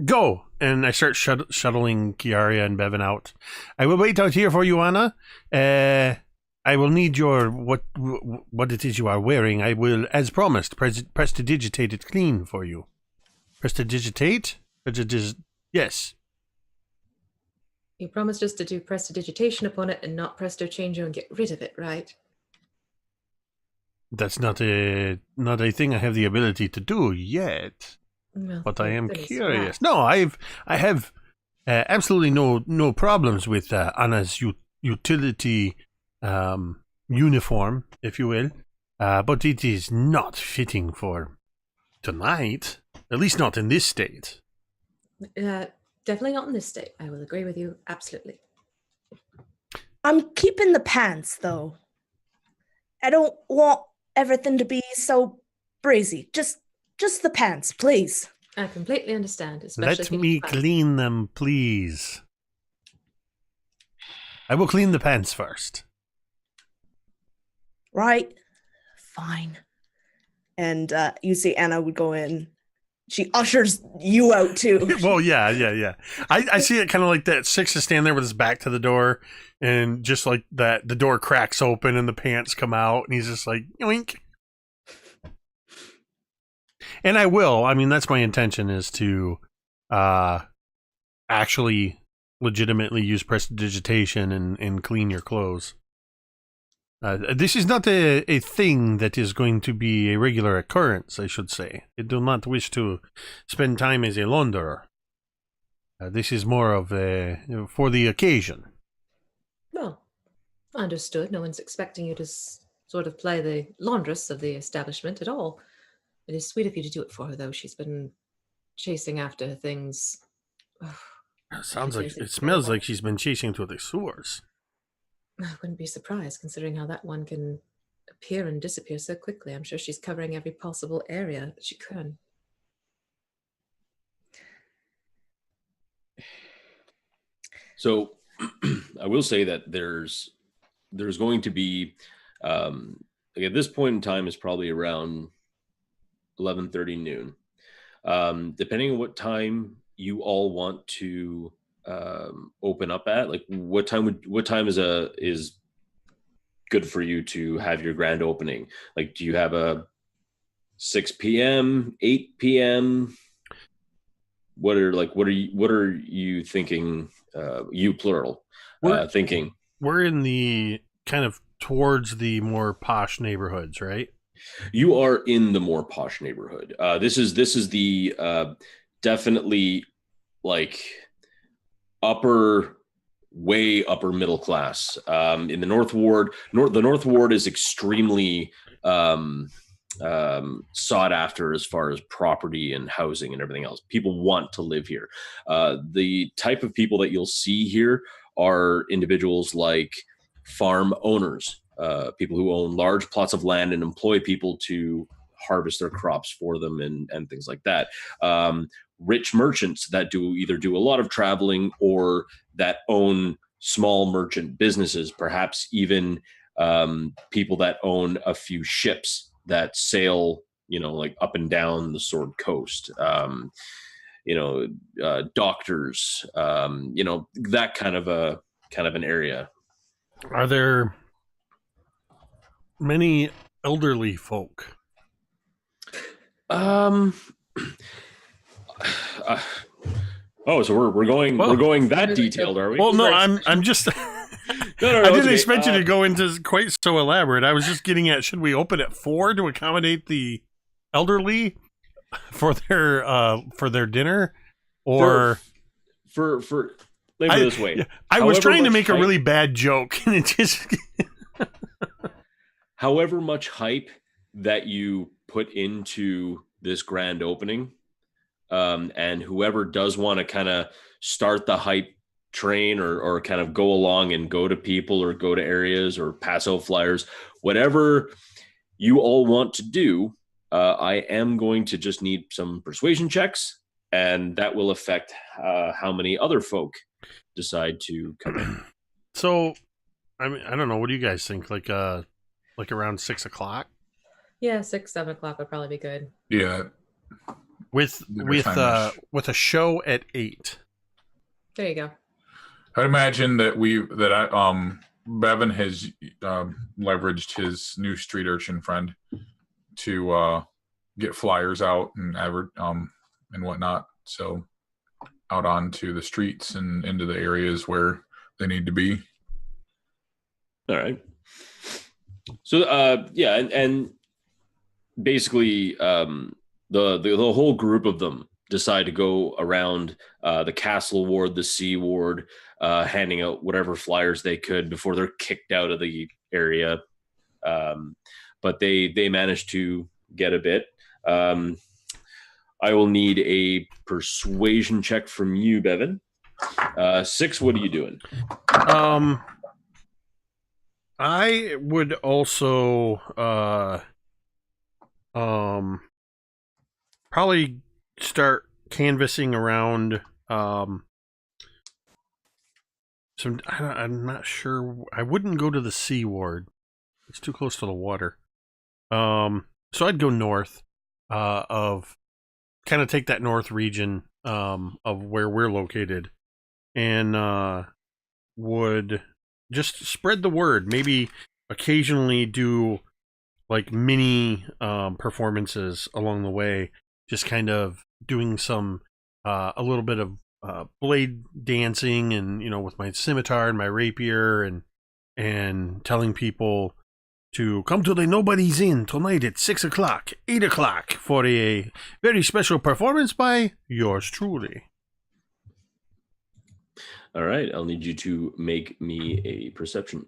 Go. And I start shuttling Kiara and Bevyn out. I will wait out here for you, Anna. I will need your what it is you are wearing. I will, as promised, prestidigitate it clean for you. Prestidigitate? Yes. You promised us to do prestidigitation upon it and not presto changeo and get rid of it, right? That's not a thing I have the ability to do yet. Well, But I am goodness, curious. right. No, I have absolutely no problems with Anna's utility uniform, if you will. But it is not fitting for tonight. At least not in this state. Definitely not in this state. I will agree with you. Absolutely. I'm keeping the pants, though. I don't want everything to be so breezy. Just the pants, please. I completely understand. Especially Let me clean them, please. I will clean the pants first. Right? Fine. And you see Anna would go in. She ushers you out, too. Well, yeah. I see it kind of like that. Six is standing there with his back to the door, and just like that, the door cracks open and the pants come out, and he's just like, yoink. And I will. I mean, that's my intention, is to actually legitimately use prestidigitation and clean your clothes. This is not a thing that is going to be a regular occurrence, I should say. I do not wish to spend time as a launderer. This is more of for the occasion. Well, understood. No one's expecting you to sort of play the laundress of the establishment at all. It is sweet of you to do it for her, though. She's been chasing after things. It smells like she's been chasing through the sewers. I wouldn't be surprised, considering how that one can appear and disappear so quickly. I'm sure she's covering every possible area that she can. So I will say that there's going to be, like at this point in time is probably around 11:30 noon. Depending on what time you all want to open up at, like what time is good for you to have your grand opening? Like, do you have a 6 p.m., 8 p.m.? What are you thinking? You plural thinking. We're in the kind of towards the more posh neighborhoods, right? You are in the more posh neighborhood. This is the definitely like way upper middle class. In the North Ward, the North Ward is extremely sought after as far as property and housing and everything else. People want to live here. The type of people that you'll see here are individuals like farm owners, people who own large plots of land and employ people to harvest their crops for them and things like that. Rich merchants that either do a lot of traveling or that own small merchant businesses, perhaps even people that own a few ships that sail, like up and down the Sword Coast, doctors, that kind of an area. Are there many elderly folk? So we're going that detailed, are we? Well, no, I'm just. No, I didn't expect you to go into quite so elaborate. I was just getting at, should we open at 4 to accommodate the elderly for their dinner, or for Let me put it this way. I was However trying to much make a hype- really bad joke, and it just However much hype that you put into this grand opening, and whoever does want to kind of start the hype train or kind of go along and go to people or go to areas or pass out flyers, whatever you all want to do, I am going to just need some persuasion checks, and that will affect how many other folk decide to come in. so. I mean, I don't know. What do you guys think? Like around 6 o'clock Yeah, 6, 7 o'clock would probably be good. Yeah. with a show at 8. There you go. I'd imagine that Bevyn has leveraged his new street urchin friend to get flyers out and and whatnot. So out onto the streets and into the areas where they need to be. All right. So and basically the whole group of them decide to go around the castle ward, the sea ward, handing out whatever flyers they could before they're kicked out of the area. But they managed to get a bit. I will need a persuasion check from you, Bevyn. 6, what are you doing? I would also probably start canvassing around I'm not sure. I wouldn't go to the sea ward. It's too close to the water. So I'd go north of kind of take that north region of where we're located and would just spread the word. Maybe occasionally do like mini performances along the way, just kind of doing some a little bit of blade dancing and with my scimitar and my rapier and telling people to come to the Nobody's Inn tonight at 6 o'clock, 8 o'clock for a very special performance by yours truly. All right, I'll need you to make me a persuasion.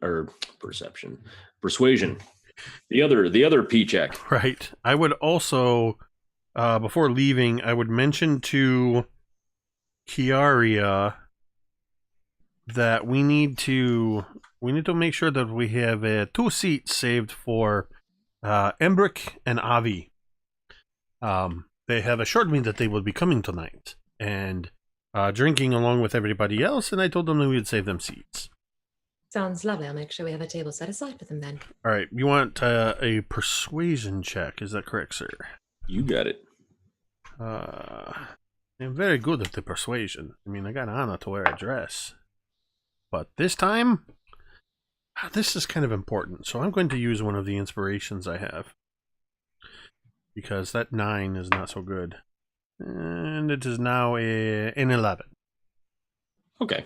The other P check. Right. I would also, before leaving, I would mention to Kiara that we need to make sure that we have 2 seats saved for Embrick and Avi. They have assured me that they will be coming tonight and drinking along with everybody else, and I told them that we would save them seats. Sounds lovely. I'll make sure we have a table set aside for them then. All right. You want a persuasion check? Is that correct, sir? You got it. I'm very good at the persuasion. I mean, I got Anna to wear a dress. But this time, this is kind of important. So I'm going to use one of the inspirations I have. Because that 9 is not so good. And it is now an 11. Okay.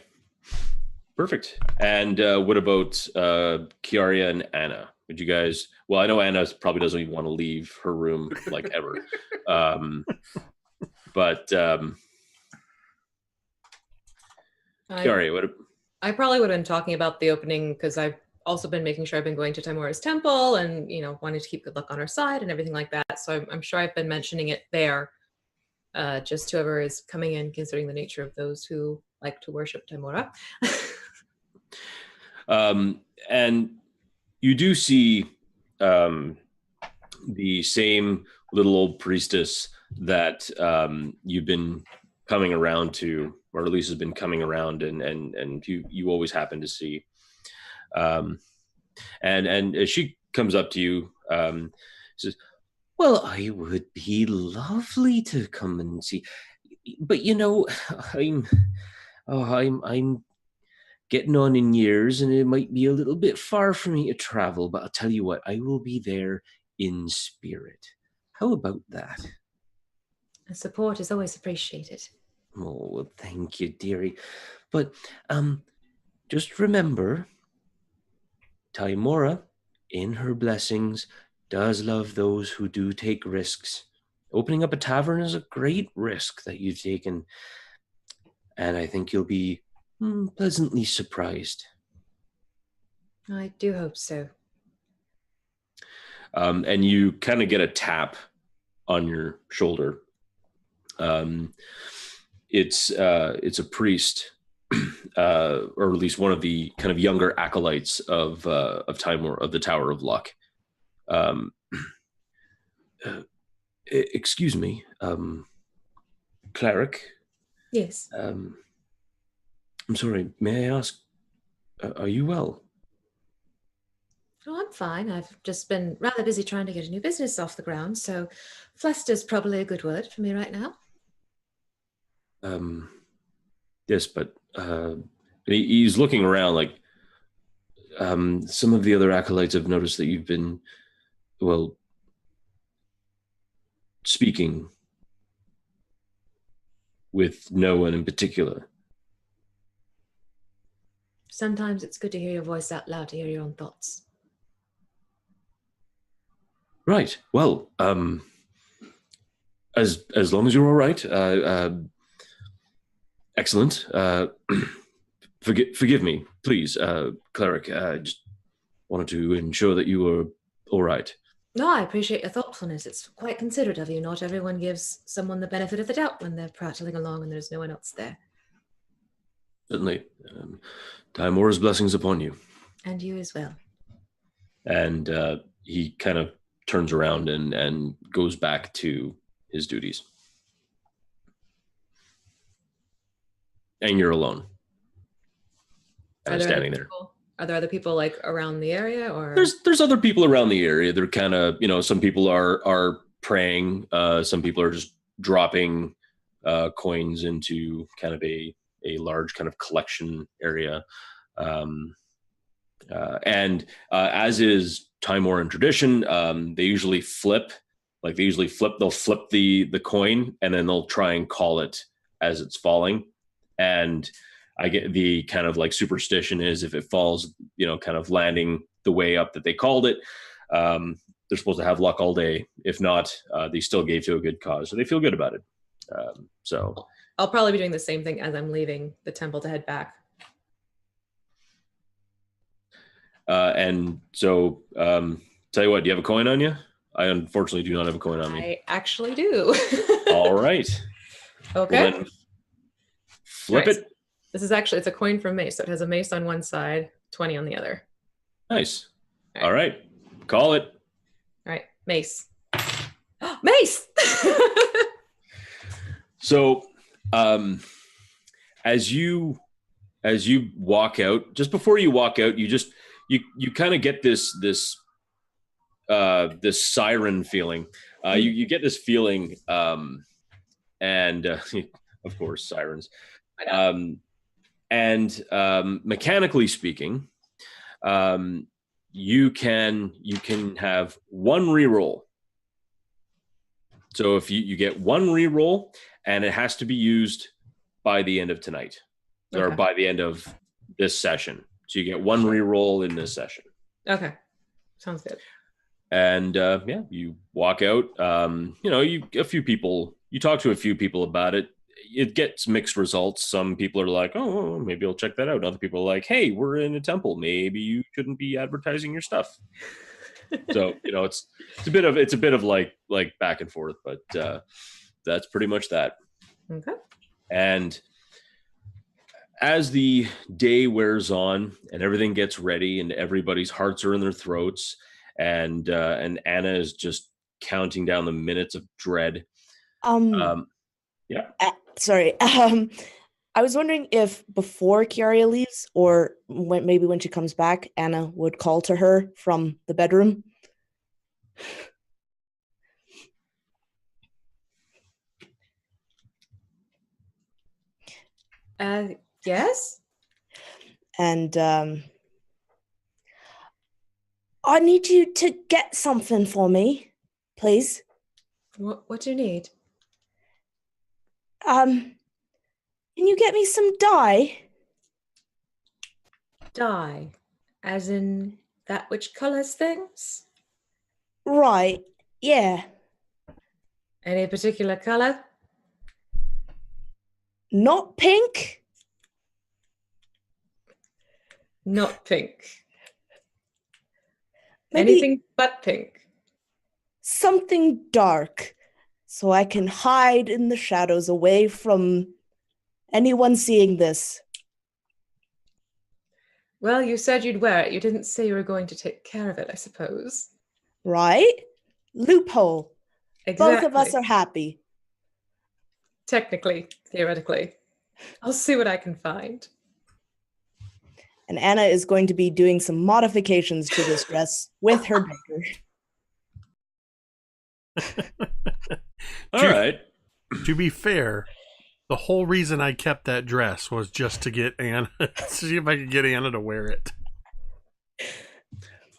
Perfect. And what about Kiara and Anna? Would you guys... Well, I know Anna probably doesn't even want to leave her room, like, ever. But Kiara, what... I probably would have been talking about the opening because I've also been making sure I've been going to Timora's temple and, wanting to keep good luck on our side and everything like that. So I'm sure I've been mentioning it there. Just whoever is coming in, considering the nature of those who like to worship Timora. And you do see the same little old priestess that you've been coming around to, or at least has been coming around, and you always happen to see. And as she comes up to you, says, "Well, I would be lovely to come and see, but I'm getting on in years, and it might be a little bit far for me to travel. But I'll tell you what, I will be there in spirit. How about that?" The support is always appreciated. Oh, well, thank you, dearie. But just remember, Timora, in her blessings, does love those who do take risks. Opening up a tavern is a great risk that you've taken, and I think you'll be pleasantly surprised. I do hope so. And you kind of get a tap on your shoulder. It's a priest, or at least one of the kind of younger acolytes of Timor, of the Tower of Luck. Excuse me, cleric. Yes. I'm sorry. May I ask? Are you well? Oh, I'm fine. I've just been rather busy trying to get a new business off the ground, so fluster's probably a good word for me right now. Yes, but he's looking around like some of the other acolytes have noticed that you've been, well, speaking with no one in particular. Sometimes it's good to hear your voice out loud, to hear your own thoughts. Right. Well, as long as you're all right, excellent. Forgive me, please, cleric. I just wanted to ensure that you were all right. No, I appreciate your thoughtfulness. It's quite considerate of you. Not everyone gives someone the benefit of the doubt when they're prattling along and there's no one else there. Certainly. Timor's blessings upon you. And you as well. And he kind of turns around and goes back to his duties. And you're alone. Standing there. Are there other people like around the area, or there's other people around the area? They're kind of, some people are praying, some people are just dropping coins into kind of a large kind of collection area. And as is Timor and tradition, they'll flip the coin and then they'll try and call it as it's falling. And I get the kind of like superstition is if it falls, kind of landing the way up that they called it, they're supposed to have luck all day. If not, they still gave to a good cause. So they feel good about it. So I'll probably be doing the same thing as I'm leaving the temple to head back. And so, tell you what, do you have a coin on you? I unfortunately do not have a coin on me. I actually do. All right. Okay. Well, then flip it. This is it's a coin from Mace. So it has a mace on one side, 20 on the other. Nice. All right. Call it. All right. Mace. Mace! So, as you walk out, just before you walk out, you kind of get this siren feeling. You get this feeling, and of course sirens. And mechanically speaking, you can have one reroll. So if you get one reroll, and it has to be used by the end of tonight, or by the end of this session. So you get one reroll in this session. Okay, sounds good. And you walk out. You talk to a few people about it. It gets mixed results. Some people are like, "Oh, maybe I'll check that out." Other people are like, "Hey, we're in a temple. Maybe you shouldn't be advertising your stuff." So it's a bit of like back and forth, but that's pretty much that. Okay. And as the day wears on and everything gets ready and everybody's hearts are in their throats, and Anna is just counting down the minutes of dread. Sorry. I was wondering if before Kiara leaves, or maybe when she comes back, Anna would call to her from the bedroom. Yes. And I need you to get something for me, please. What do you need? Can you get me some dye? Dye, as in that which colors things? Right, yeah. Any particular color? Not pink? Not pink. Maybe Anything but pink. something dark, so I can hide in the shadows away from anyone seeing this. Well, you said you'd wear it. You didn't say you were going to take care of it, I suppose. Right? Loophole. Exactly. Both of us are happy. Technically, theoretically. I'll see what I can find. And Anna is going to be doing some modifications to this dress with her baker. All right. To be fair, the whole reason I kept that dress was just to get Anna, see if I could get Anna to wear it.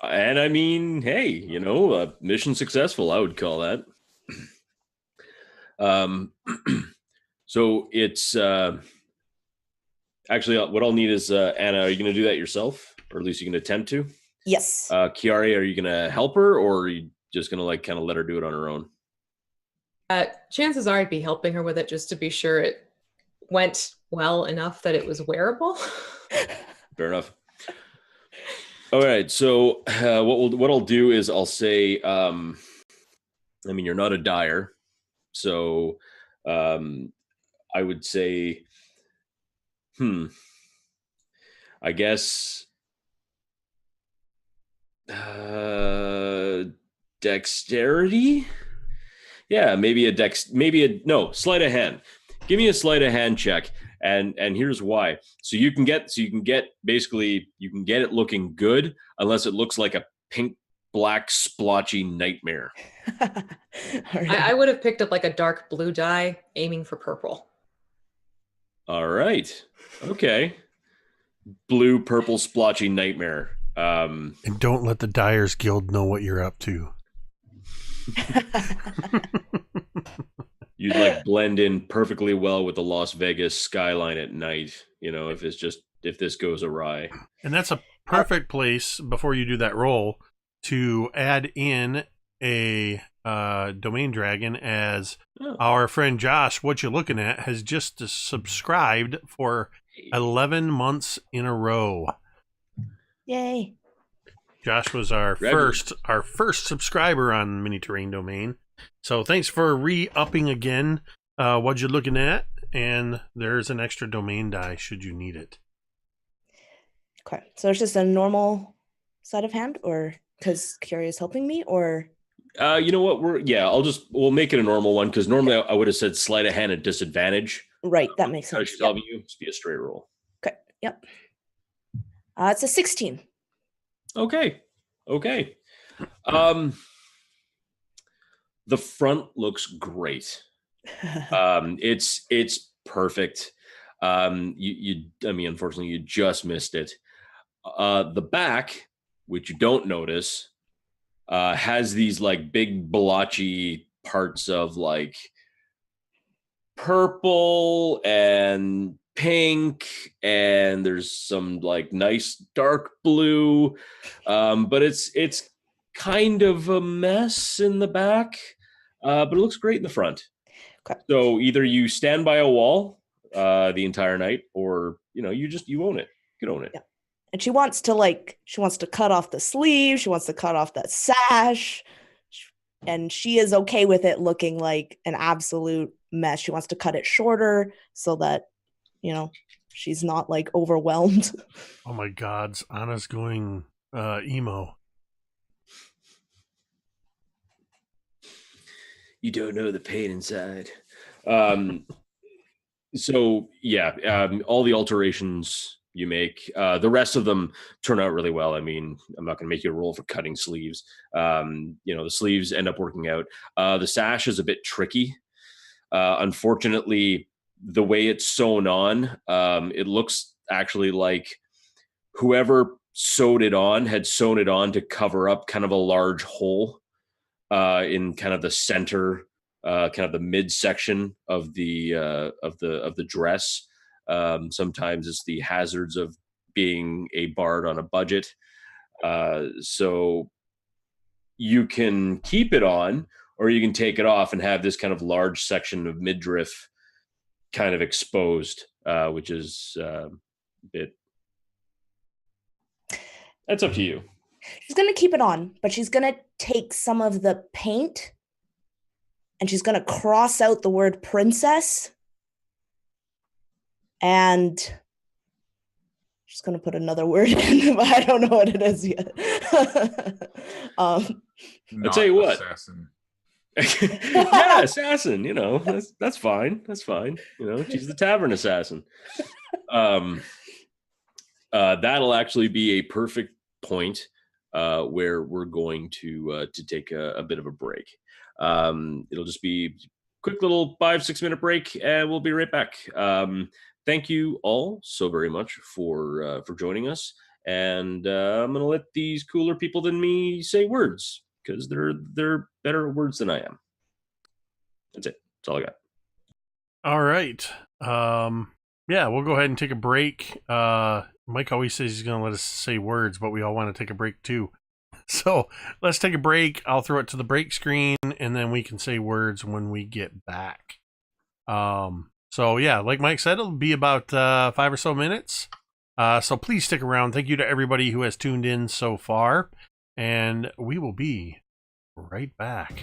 And I mean, hey, mission successful, I would call that. So it's actually what I'll need is Anna, are you going to do that yourself, or at least you can attempt to? Yes. Kiara, are you going to help her, or are you just going to like kind of let her do it on her own? Chances are I'd be helping her with it just to be sure it went well enough that it was wearable. Fair enough. All right. So what I'll do is I'll say, I mean, you're not a dyer, so I would say, I guess dexterity. Yeah, sleight of hand. Give me a sleight of hand check, and here's why. So you can get it looking good, unless it looks like a pink, black, splotchy nightmare. Right. I would have picked up like a dark blue dye, aiming for purple. All right. Okay. Blue, purple, splotchy nightmare. And don't let the Dyers Guild know what you're up to. You'd like blend in perfectly well with the Las Vegas skyline at night, if this goes awry. And that's a perfect place, before you do that roll, to add in a domain dragon, as our friend Josh, what you're looking at, has just subscribed for 11 months in a row. Yay. Josh was our first subscriber on Mini Terrain Domain. So thanks for re-upping again what you're looking at. And there's an extra domain die should you need it. Okay. So it's just a normal sleight of hand, or because Kiara is helping me, or? You know what? We'll make it a normal one, because normally I would have said sleight of hand at disadvantage. Right. That makes sense. She's helping you. Just be a straight roll. Okay. Yep. It's a 16. Okay. The front looks great. It's perfect. Unfortunately, you just missed it. The back, which you don't notice, has these like big blotchy parts of like purple and pink, and there's some like nice dark blue, but it's kind of a mess in the back, but it looks great in the front. Okay. So either you stand by a wall the entire night, or you own it. You can own it. Yeah. And she wants to cut off the sleeve, she wants to cut off that sash, and she is okay with it looking like an absolute mess. She wants to cut it shorter so that she's not like overwhelmed. Oh my God, Anna's going emo. You don't know the pain inside. So yeah, all the alterations you make, the rest of them turn out really well. I mean, I'm not going to make you a roll for cutting sleeves. The sleeves end up working out. The sash is a bit tricky. Unfortunately, the way it's sewn on, it looks actually like whoever sewed it on had sewn it on to cover up kind of a large hole in kind of the center, kind of the midsection of the dress. Sometimes it's the hazards of being a bard on a budget. So you can keep it on, or you can take it off and have this kind of large section of midriff kind of exposed, which is a bit That's up to you. She's going to keep it on, but she's going to take some of the paint and she's going to cross out the word princess. And she's going to put another word in, but I don't know what it is yet. I'll tell you what. Assassin. Yeah, assassin. You know, that's fine. That's fine. You know, she's the tavern assassin. That'll actually be a perfect point where we're going to take a bit of a break. It'll just be a quick little 5-6 minute break, and we'll be right back. Thank you all so very much for joining us, and I'm gonna let these cooler people than me say words because they're better at words than I am. That's it. That's all I got. All right. Yeah, we'll go ahead and take a break. Mike always says he's going to let us say words, but we all want to take a break too. So let's take a break. I'll throw it to the break screen, and then we can say words when we get back. So yeah, like Mike said, it'll be about 5 or so minutes. So please stick around. Thank you to everybody who has tuned in so far, and we will be right back.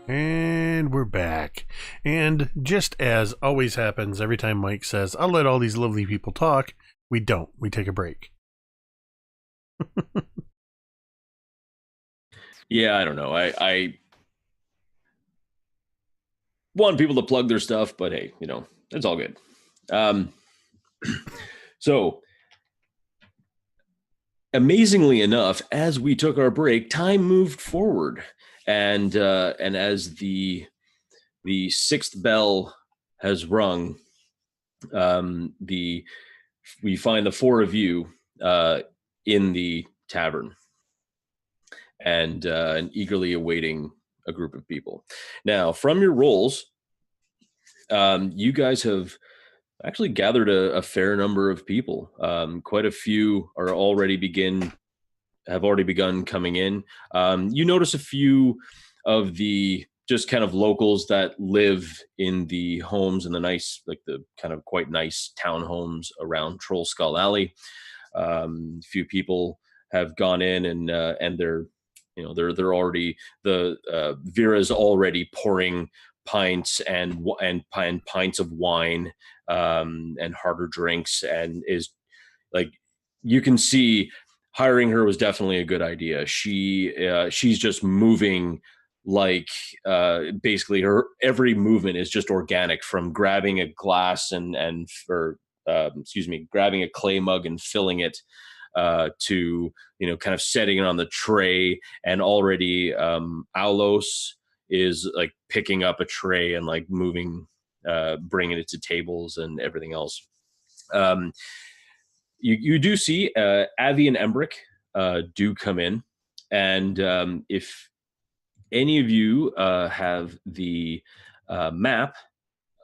And we're back. And just as always happens every time Mike says, I'll let all these lovely people talk, we don't. We take a break. Yeah, I don't know. I want people to plug their stuff, but hey, it's all good. So, amazingly enough, as we took our break, time moved forward. And as the sixth bell has rung, we find the four of you in the tavern and eagerly awaiting a group of people. Now, from your rolls, you guys have actually gathered a fair number of people. Quite a few are have already begun coming in. You notice a few of the just kind of locals that live in the homes and the kind of quite nice townhomes around Troll Skull Alley. A few people have gone in and they're already Vera's already pouring pints and pints of wine and harder drinks, and is like, you can see hiring her was definitely a good idea. She's just moving like basically her every movement is just organic, from grabbing a glass grabbing a clay mug and filling it to kind of setting it on the tray, and already Aulos is like picking up a tray and like moving, bringing it to tables and everything else. You do see Avi and Embrick do come in, and if any of you have the map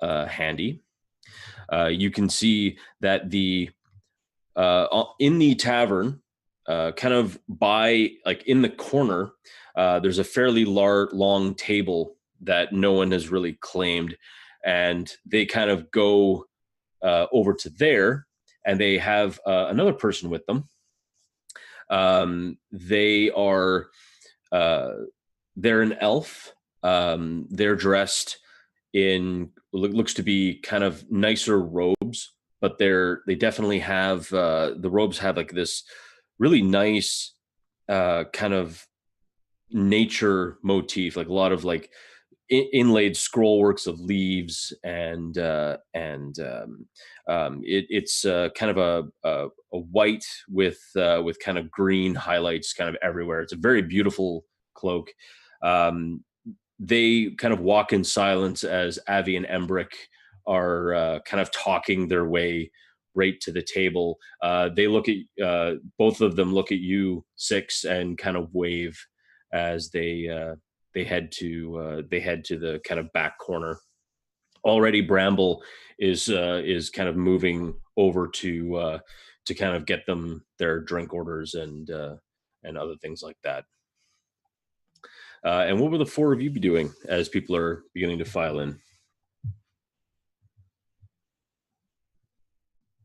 handy, you can see that in the tavern, kind of by like in the corner, there's a fairly long table that no one has really claimed, and they kind of go over to there, and they have another person with them. They're an elf. They're dressed in looks to be kind of nicer robes, but they definitely have the robes have like this really nice kind of nature motif, like a lot of like inlaid scroll works of leaves, and it's kind of a white with kind of green highlights kind of everywhere. It's a very beautiful cloak. They kind of walk in silence as Avi and Embrick are kind of talking their way right to the table. They look at both of them look at you, Six, and kind of wave as they head to the kind of back corner. Already, Bramble is kind of moving over to kind of get them their drink orders and other things like that. And what will the four of you be doing as people are beginning to file in?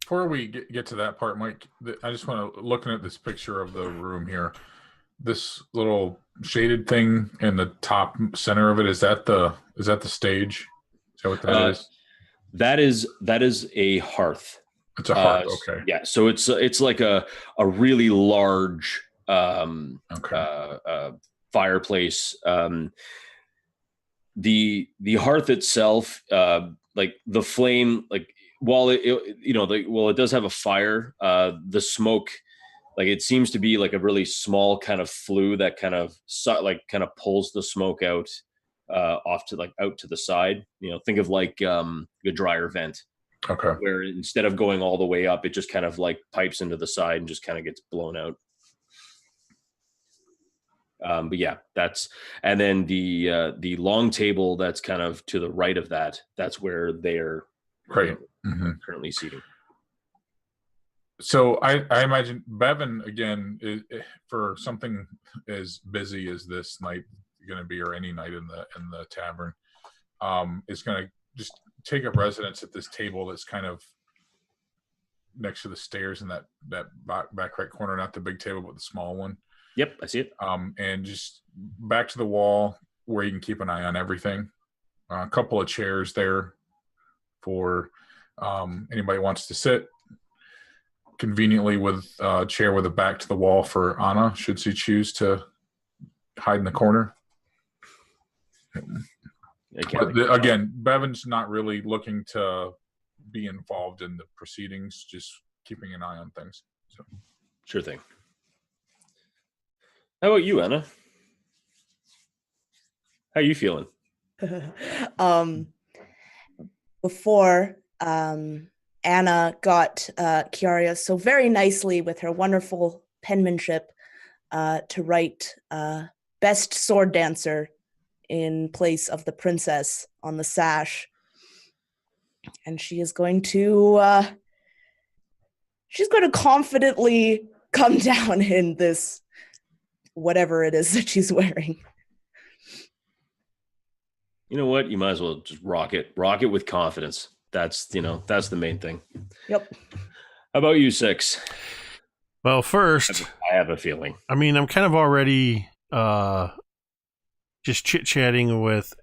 Before we get to that part, Mike, I just want to, looking at this picture of the room here, this little shaded thing in the top center of it, is that the stage? Is that what that is? That is a hearth. It's a hearth. Okay. Yeah. So it's like a really large fireplace. The hearth itself, like the flame, like while it does have a fire, the smoke, like it seems to be like a really small kind of flue that kind of pulls the smoke out off to out to the side. Think of like a dryer vent. Okay. Where instead of going all the way up, it just kind of like pipes into the side and just kind of gets blown out. But yeah, and then the long table that's kind of to the right of that, that's where they're currently seating. So I imagine Bevyn, again, for something as busy as this night going to be, or any night in the tavern, is going to just take up residence at this table that's kind of next to the stairs in that back right corner, not the big table, but the small one. Yep, I see it. And just back to the wall, where you can keep an eye on everything. A couple of chairs there for anybody who wants to sit. Conveniently with a chair with a back to the wall for Anna, should she choose to hide in the corner. Again, Bevyn's not really looking to be involved in the proceedings, just keeping an eye on things. So. Sure thing. How about you, Anna? How are you feeling? Before Anna got Kiara so very nicely with her wonderful penmanship to write best sword dancer in place of the princess on the sash. And she is going to confidently come down in this whatever it is that she's wearing. You know what? You might as well just rock it with confidence. That's the main thing. Yep. How about you, Six? Well, first, I have a feeling. I mean, I'm kind of already just chit-chatting with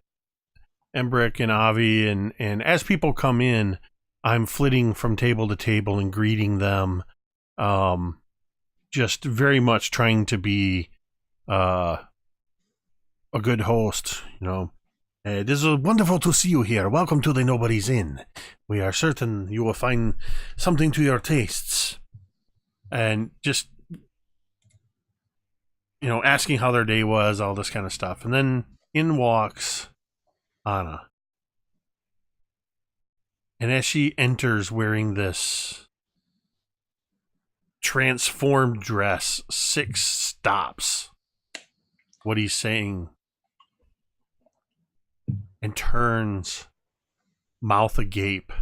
Embrick and Avi, and as people come in, I'm flitting from table to table and greeting them, just very much trying to be a good host, This is wonderful to see you here. Welcome to the Nobody's Inn. We are certain you will find something to your tastes. And just, asking how their day was, all this kind of stuff. And then in walks Anna. And as she enters wearing this transformed dress, Six stops what he's saying and turns, mouth agape,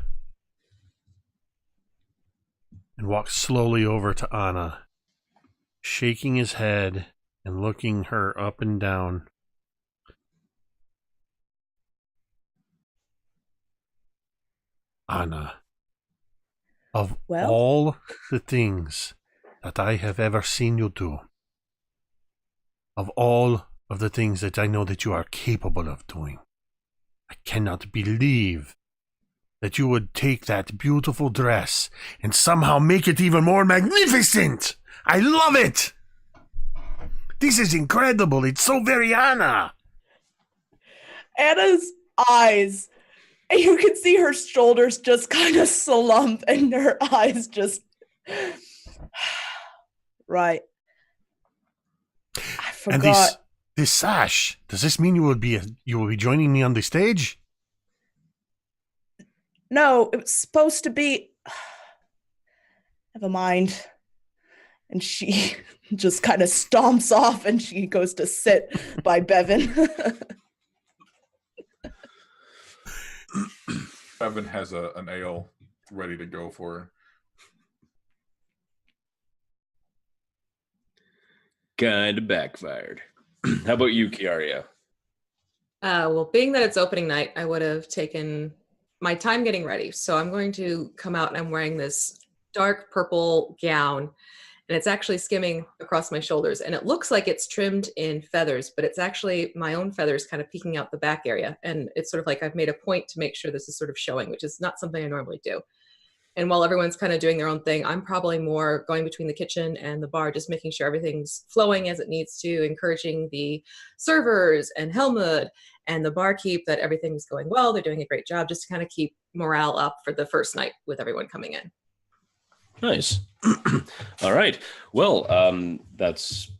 and walks slowly over to Anna, shaking his head and looking her up and down. Anna, of all the things that I have ever seen you do, of all of the things that I know that you are capable of doing, I cannot believe that you would take that beautiful dress and somehow make it even more magnificent. I love it. This is incredible. It's so very Anna. Anna's eyes, and you can see her shoulders just kind of slump and her eyes just... Right. I forgot. And this sash, does this mean you will be joining me on the stage? No, it was supposed to be... Never mind. And she just kind of stomps off and she goes to sit by Bevyn. Bevyn has an ale ready to go for her. Kind of backfired. How about you, Kiara? Well, being that it's opening night, I would have taken my time getting ready. So I'm going to come out and I'm wearing this dark purple gown, and it's actually skimming across my shoulders. And it looks like it's trimmed in feathers, but it's actually my own feathers kind of peeking out the back area. And it's sort of like I've made a point to make sure this is sort of showing, which is not something I normally do. And while everyone's kind of doing their own thing, I'm probably more going between the kitchen and the bar, just making sure everything's flowing as it needs to, encouraging the servers and Helmut and the barkeep that everything's going well. They're doing a great job, just to kind of keep morale up for the first night with everyone coming in. Nice. All right. Well, that's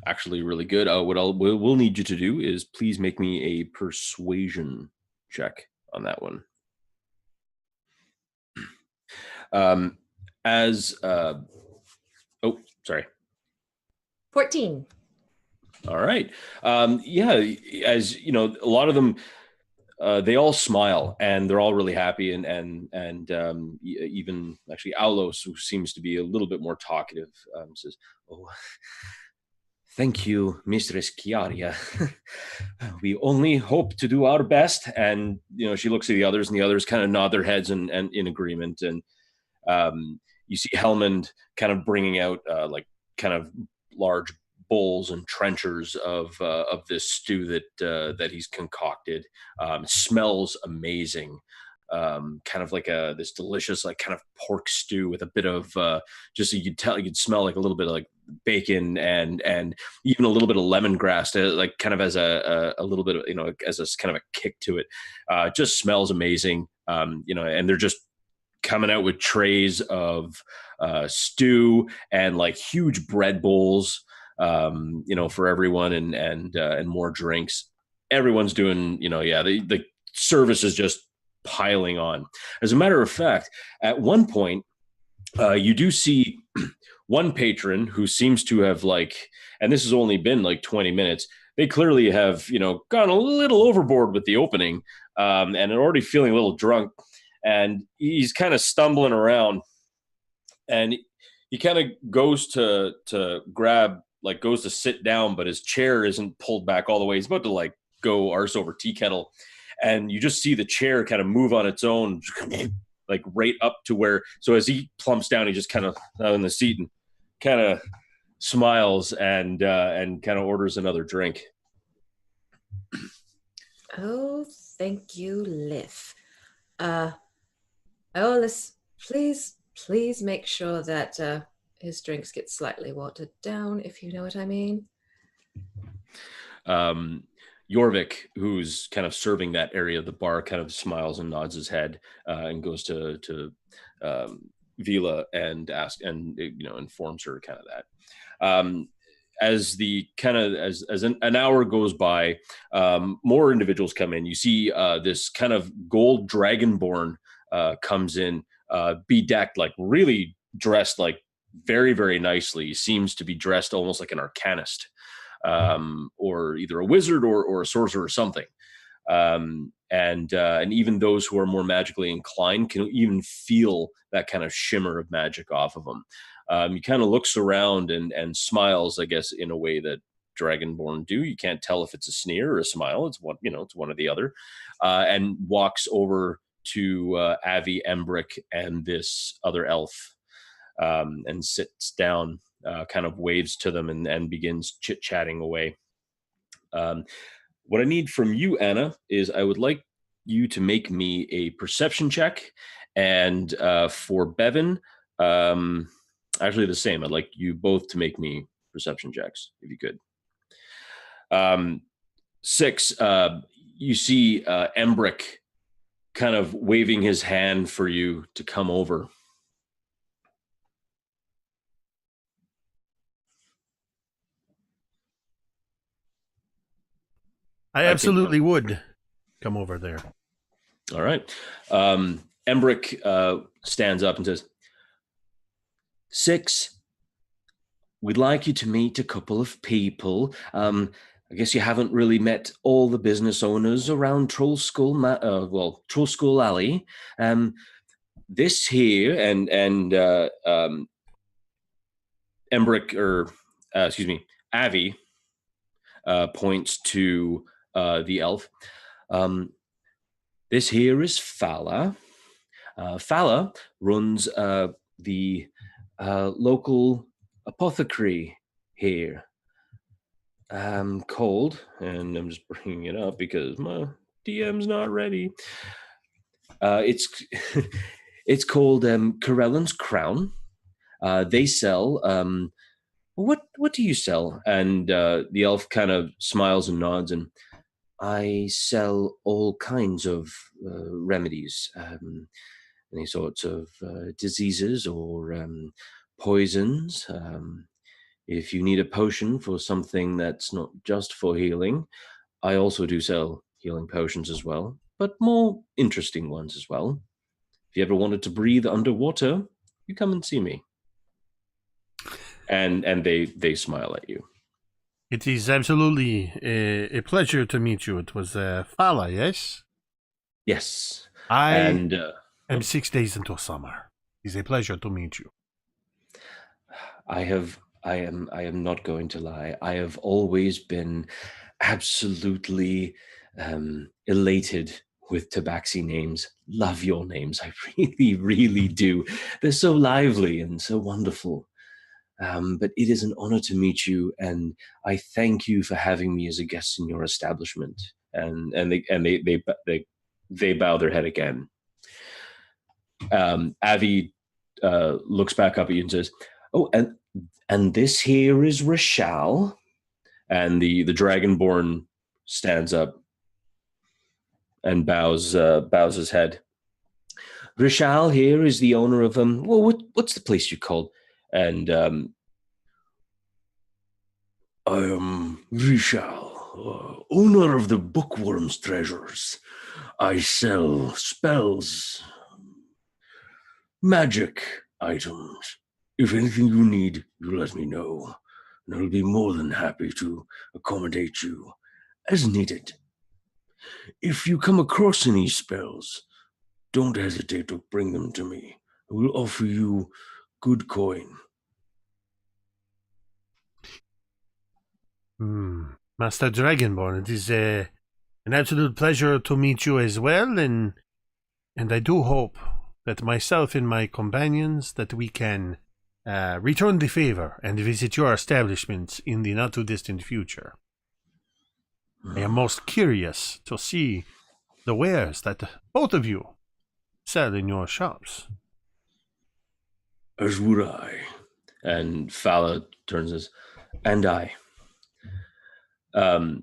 actually really good. What we'll need you to do is please make me a persuasion check on that one. Sorry. 14. All right. Yeah, as you know, a lot of them, they all smile and they're all really happy, and even actually Aulos, who seems to be a little bit more talkative, says, "Oh, thank you, Mistress Kiara. We only hope to do our best." And she looks at the others, and the others kind of nod their heads and in agreement. And you see Helmut kind of bringing out like kind of large bowls and trenchers of this stew that he's concocted. Smells amazing. Kind of like this delicious, like kind of pork stew with a bit of just you could smell like a little bit of like bacon and even a little bit of lemongrass, like kind of as a little bit of, as a kind of a kick to it. Just smells amazing. And they're just coming out with trays of stew and like huge bread bowls, for everyone, and more drinks. Everyone's doing, the service is just piling on. As a matter of fact, at one point, you do see one patron who seems to have and this has only been like 20 minutes. They clearly have, gone a little overboard with the opening, and are already feeling a little drunk, and he's kind of stumbling around, and he kind of goes to sit down, but his chair isn't pulled back all the way. He's about to go arse over tea kettle. And you just see the chair kind of move on its own, like right up to where. So as he plumps down, he just kind of in the seat and kind of smiles and kind of orders another drink. Oh, thank you, Liv. Eolus, please make sure that his drinks get slightly watered down, if you know what I mean. Jorvik, who's kind of serving that area of the bar, kind of smiles and nods his head, and goes to Vila and asks, and informs her kind of that. As an hour goes by, more individuals come in. You see this kind of gold dragonborn comes in, bedecked, like really dressed like very, very nicely. He seems to be dressed almost like an arcanist. Or either a wizard or a sorcerer or something. And even those who are more magically inclined can even feel that kind of shimmer of magic off of them. He kind of looks around and smiles, I guess, in a way that Dragonborn do. You can't tell if it's a sneer or a smile. It's one, it's one or the other. And walks over to Avi, Embrick, and this other elf, and sits down. Kind of waves to them and begins chit-chatting away. What I need from you, Anna, is I would like you to make me a perception check. And for Bevyn, actually the same. I'd like you both to make me perception checks, if you could. 6, you see Embrick kind of waving his hand for you to come over. I absolutely would come over there. All right. Embrick stands up and says, 6, we'd like you to meet a couple of people. I guess you haven't really met all the business owners around Troll Skull, Troll Skull Alley. This here, and Embrick, Avi, points to the elf. This here is Fala. Fala runs the local apothecary here, called, and I'm just bringing it up because my DM's not ready. It's it's called Corellan's Crown. They sell. What do you sell? And the elf kind of smiles and nods, and I sell all kinds of remedies, any sorts of diseases or poisons. If you need a potion for something that's not just for healing, I also do sell healing potions as well, but more interesting ones as well. If you ever wanted to breathe underwater, you come and see me. And they smile at you. It is absolutely a pleasure to meet you. It was Fala, yes? Yes. I am 6 days into summer. It's a pleasure to meet you. I am not going to lie. I have always been absolutely elated with Tabaxi names. Love your names. I really, really do. They're so lively and so wonderful. But it is an honor to meet you, and I thank you for having me as a guest in your establishment. And they bow their head again. Avi looks back up at you and says, "Oh, and this here is Rashal." And the Dragonborn stands up and bows his head. Rashal here is the owner of what's the place you called? And I am Rishal, owner of the Bookworm's Treasures. I sell spells, magic items. If anything you need, you let me know, and I'll be more than happy to accommodate you as needed. If you come across any spells, don't hesitate to bring them to me. I will offer you good coin. Master Dragonborn, it is an absolute pleasure to meet you as well, and I do hope that myself and my companions, that we can return the favor and visit your establishments in the not-too-distant future. I am most curious to see the wares that both of you sell in your shops. As would I. And Fala turns his, and I. Anna,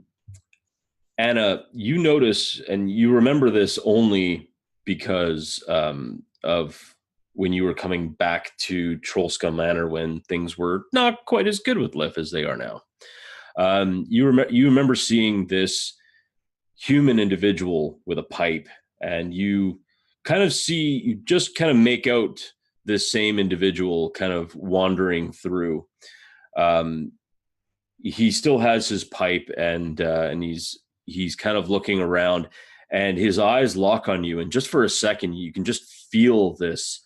you notice, and you remember this only because of when you were coming back to Trollskull Manor when things were not quite as good with Lif as they are now. You remember seeing this human individual with a pipe, and you just kind of make out this same individual kind of wandering through. He still has his pipe, and he's kind of looking around, and his eyes lock on you. And just for a second, you can just feel this,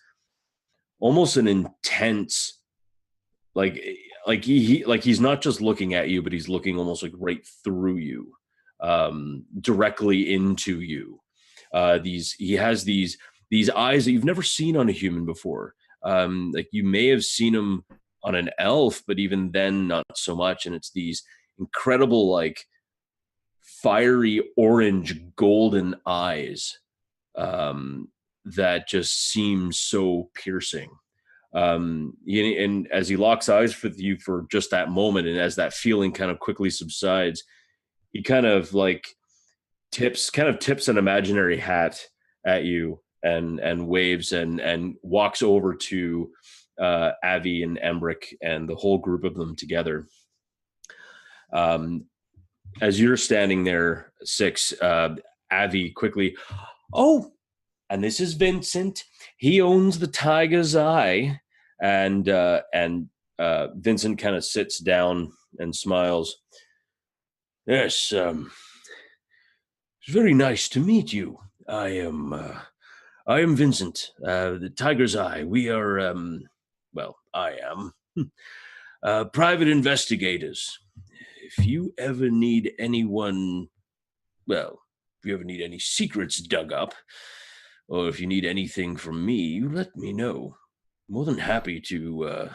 almost an intense, like he's not just looking at you, but he's looking almost like right through you, directly into you. He has these eyes that you've never seen on a human before. Like you may have seen him on an elf, but even then not so much. And it's these incredible, like fiery orange golden eyes that just seem so piercing. And as he locks eyes with you for just that moment, and as that feeling kind of quickly subsides, he kind of like tips an imaginary hat at you and waves and walks over to Avi and Embrick and the whole group of them together. As you're standing there, Six, Avi quickly, "Oh, and this is Vincent. He owns the Tiger's Eye." And Vincent kind of sits down and smiles. "Yes, it's very nice to meet you. I am Vincent, the Tiger's Eye. We are, I am private investigators. If you ever need anyone, if you ever need any secrets dug up, or if you need anything from me, you let me know. More than happy to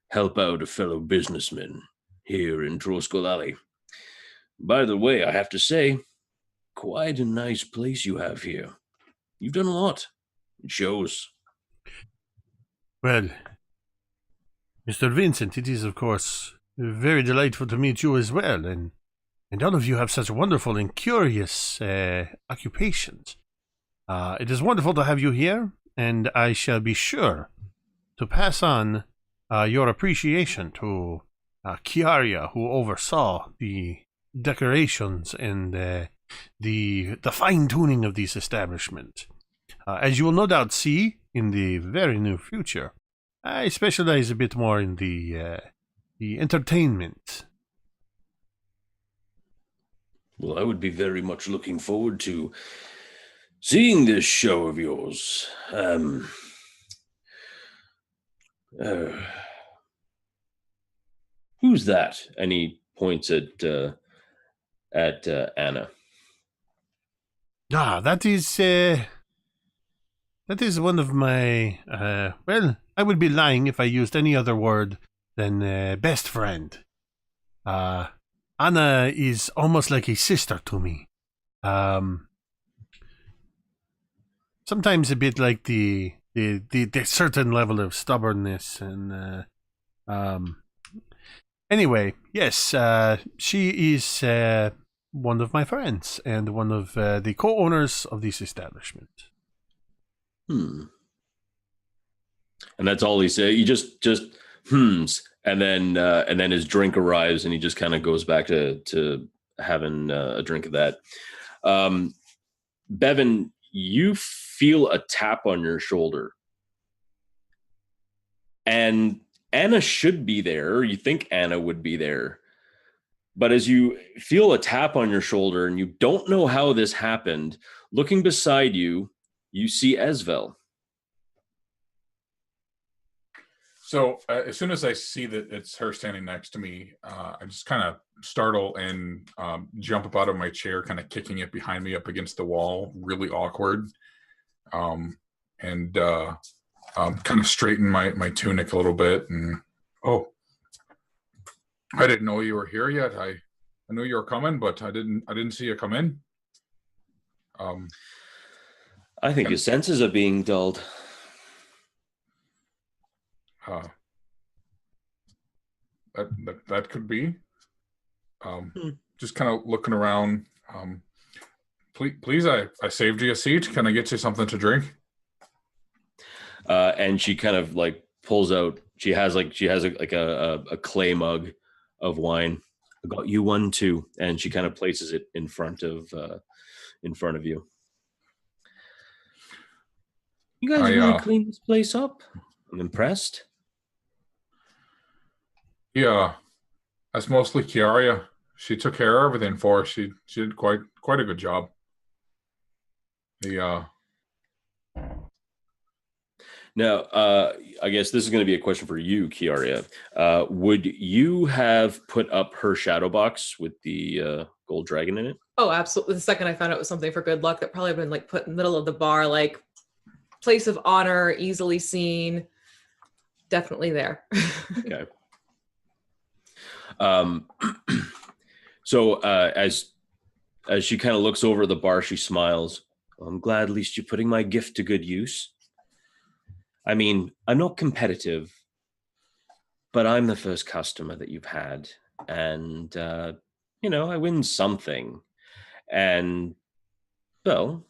help out a fellow businessman here in Trollskull Alley. By the way, I have to say, quite a nice place you have here. You've done a lot. It shows." Well, Mr. Vincent, it is, of course, very delightful to meet you as well, and all of you have such wonderful and curious occupations. It is wonderful to have you here, and I shall be sure to pass on your appreciation to Kiara, who oversaw the decorations and the fine-tuning of this establishment. As you will no doubt see in the very near future, I specialize a bit more in the entertainment. Well, I would be very much looking forward to seeing this show of yours. Who's that? And he points at Anna. That is one of my, I would be lying if I used any other word than best friend. Anna is almost like a sister to me. Sometimes a bit like the certain level of stubbornness and anyway, yes, she is one of my friends and one of the co-owners of this establishment. And that's all he said. He just hms, and then his drink arrives, and he just kind of goes back to having a drink of that. Bevyn, you feel a tap on your shoulder, and Anna should be there, or you think Anna would be there. But as you feel a tap on your shoulder and you don't know how this happened, looking beside you, you see Esvel. So as soon as I see that it's her standing next to me, I just kind of startle and jump up out of my chair, kind of kicking it behind me up against the wall, really awkward. And kind of straighten my tunic a little bit. And, oh, I didn't know you were here yet. I knew you were coming, but I didn't see you come in. I think your senses are being dulled. That could be. Just kind of looking around. Please, I saved you a seat. Can I get you something to drink? And she kind of like pulls out. She has a clay mug of wine. I got you one too, and she kind of places it in front of you. You guys really clean this place up. I'm impressed. Yeah, that's mostly Kiara. She took care of everything for us. She did quite a good job. Now, I guess this is going to be a question for you, Kiara. Would you have put up her shadow box with the gold dragon in it? Oh, absolutely. The second I found out it was something for good luck, that probably been like put in the middle of the bar, like place of honor, easily seen. Definitely there. Okay. So as she kind of looks over the bar, she smiles. I'm glad at least you're putting my gift to good use. I mean, I'm not competitive, but I'm the first customer that you've had. And, I win something. And, well,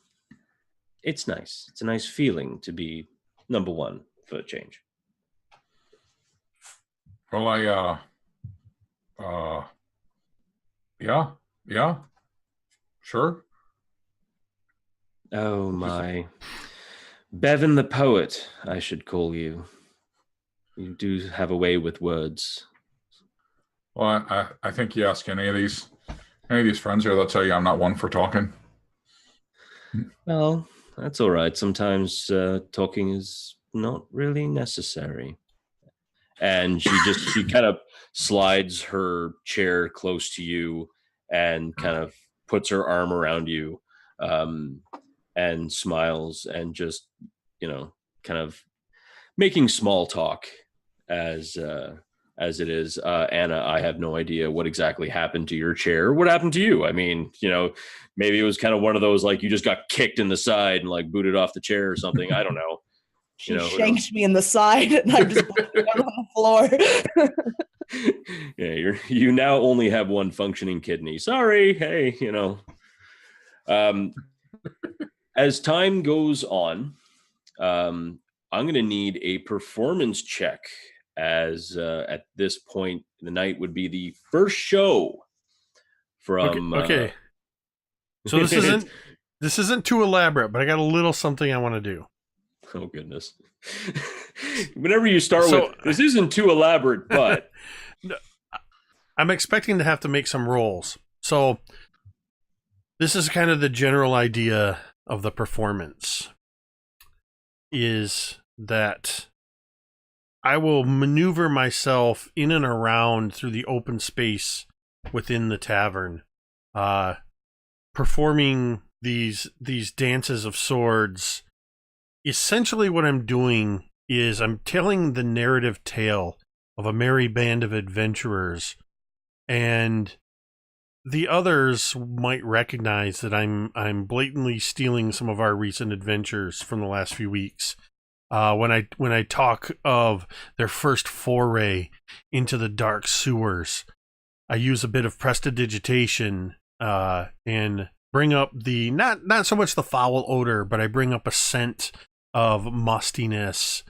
it's nice. It's a nice feeling to be number one for a change. Well, yeah, sure. Oh, my. Bevyn the poet, I should call you. You do have a way with words. Well, I think you ask any of these friends here, they'll tell you I'm not one for talking. Well, that's all right. Sometimes talking is not really necessary. And she kind of slides her chair close to you and kind of puts her arm around you and smiles and just, kind of making small talk as it is. Anna, I have no idea what exactly happened to your chair. What happened to you? I mean, maybe it was kind of one of those, like, you just got kicked in the side and like booted off the chair or something. I don't know. She shanked me in the side and I just on the floor. Yeah, you now only have one functioning kidney. Sorry. Hey, as time goes on, I'm going to need a performance check, as at this point in the night would be the first show from. Okay. So this isn't too elaborate, but I got a little something I want to do. Oh goodness! Whenever you start with this isn't too elaborate, but I'm expecting to have to make some rolls. So this is kind of the general idea of the performance, is that I will maneuver myself in and around through the open space within the tavern, performing these dances of swords. Essentially what I'm doing is I'm telling the narrative tale of a merry band of adventurers, and the others might recognize that I'm blatantly stealing some of our recent adventures from the last few weeks. When I talk of their first foray into the dark sewers, I use a bit of prestidigitation and bring up the not so much the foul odor, but I bring up a scent of mustiness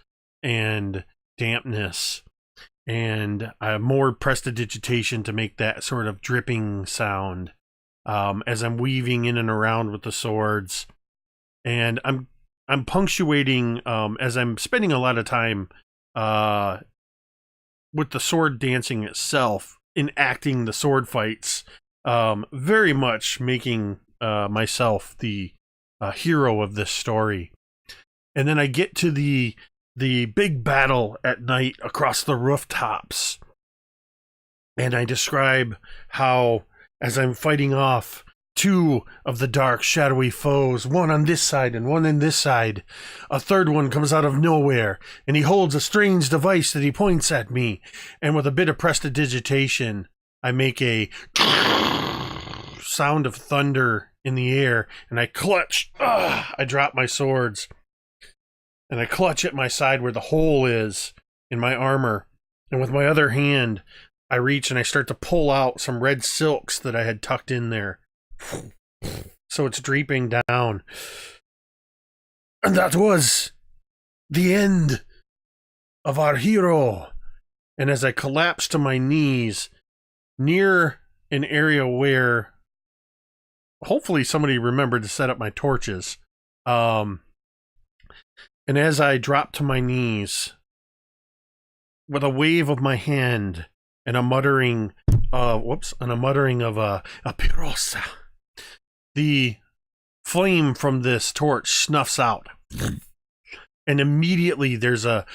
and dampness, and more prestidigitation to make that sort of dripping sound as I'm weaving in and around with the swords, and I'm punctuating as I'm spending a lot of time with the sword dancing itself, enacting the sword fights, very much making myself the hero of this story. And then I get to the big battle at night across the rooftops, and I describe how, as I'm fighting off two of the dark, shadowy foes, one on this side and one on this side, a third one comes out of nowhere, and he holds a strange device that he points at me, and with a bit of prestidigitation, I make a sound of thunder in the air, and I clutch. I drop my swords, and I clutch at my side where the hole is in my armor, and with my other hand, I reach and I start to pull out some red silks that I had tucked in there. So it's draping down. And that was the end of our hero. And as I collapse to my knees near an area where hopefully somebody remembered to set up my torches, and as I drop to my knees with a wave of my hand and a muttering of a Piros, the flame from this torch snuffs out, and immediately there's a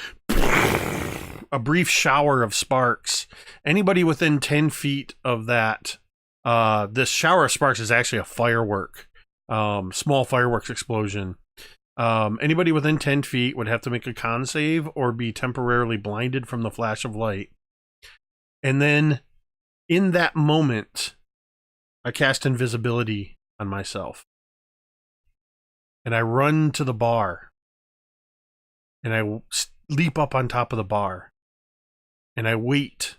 brief shower of sparks. Anybody within 10 feet of that, this shower of sparks is actually a firework, small fireworks explosion. Anybody within 10 feet would have to make a con save or be temporarily blinded from the flash of light. And then in that moment, I cast invisibility on myself, and I run to the bar, and I leap up on top of the bar, and I wait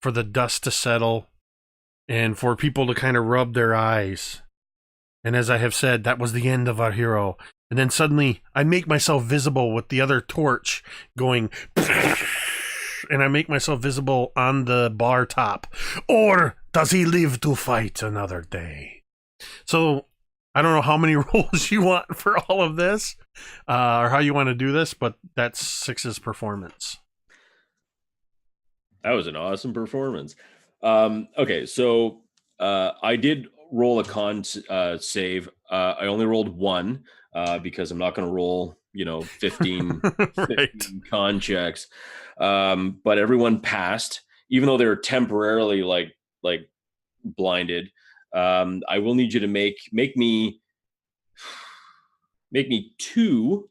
for the dust to settle and for people to kind of rub their eyes. And as I have said, that was the end of our hero. And then suddenly I make myself visible with the other torch going, and I make myself visible on the bar top. Or does he live to fight another day? So I don't know how many rolls you want for all of this, or how you want to do this, but that's Six's performance. That was an awesome performance. Okay, so I did roll a con save. I only rolled one because I'm not going to roll, 15, Right. 15 con checks. But everyone passed, even though they were temporarily like blinded. I will need you to make me two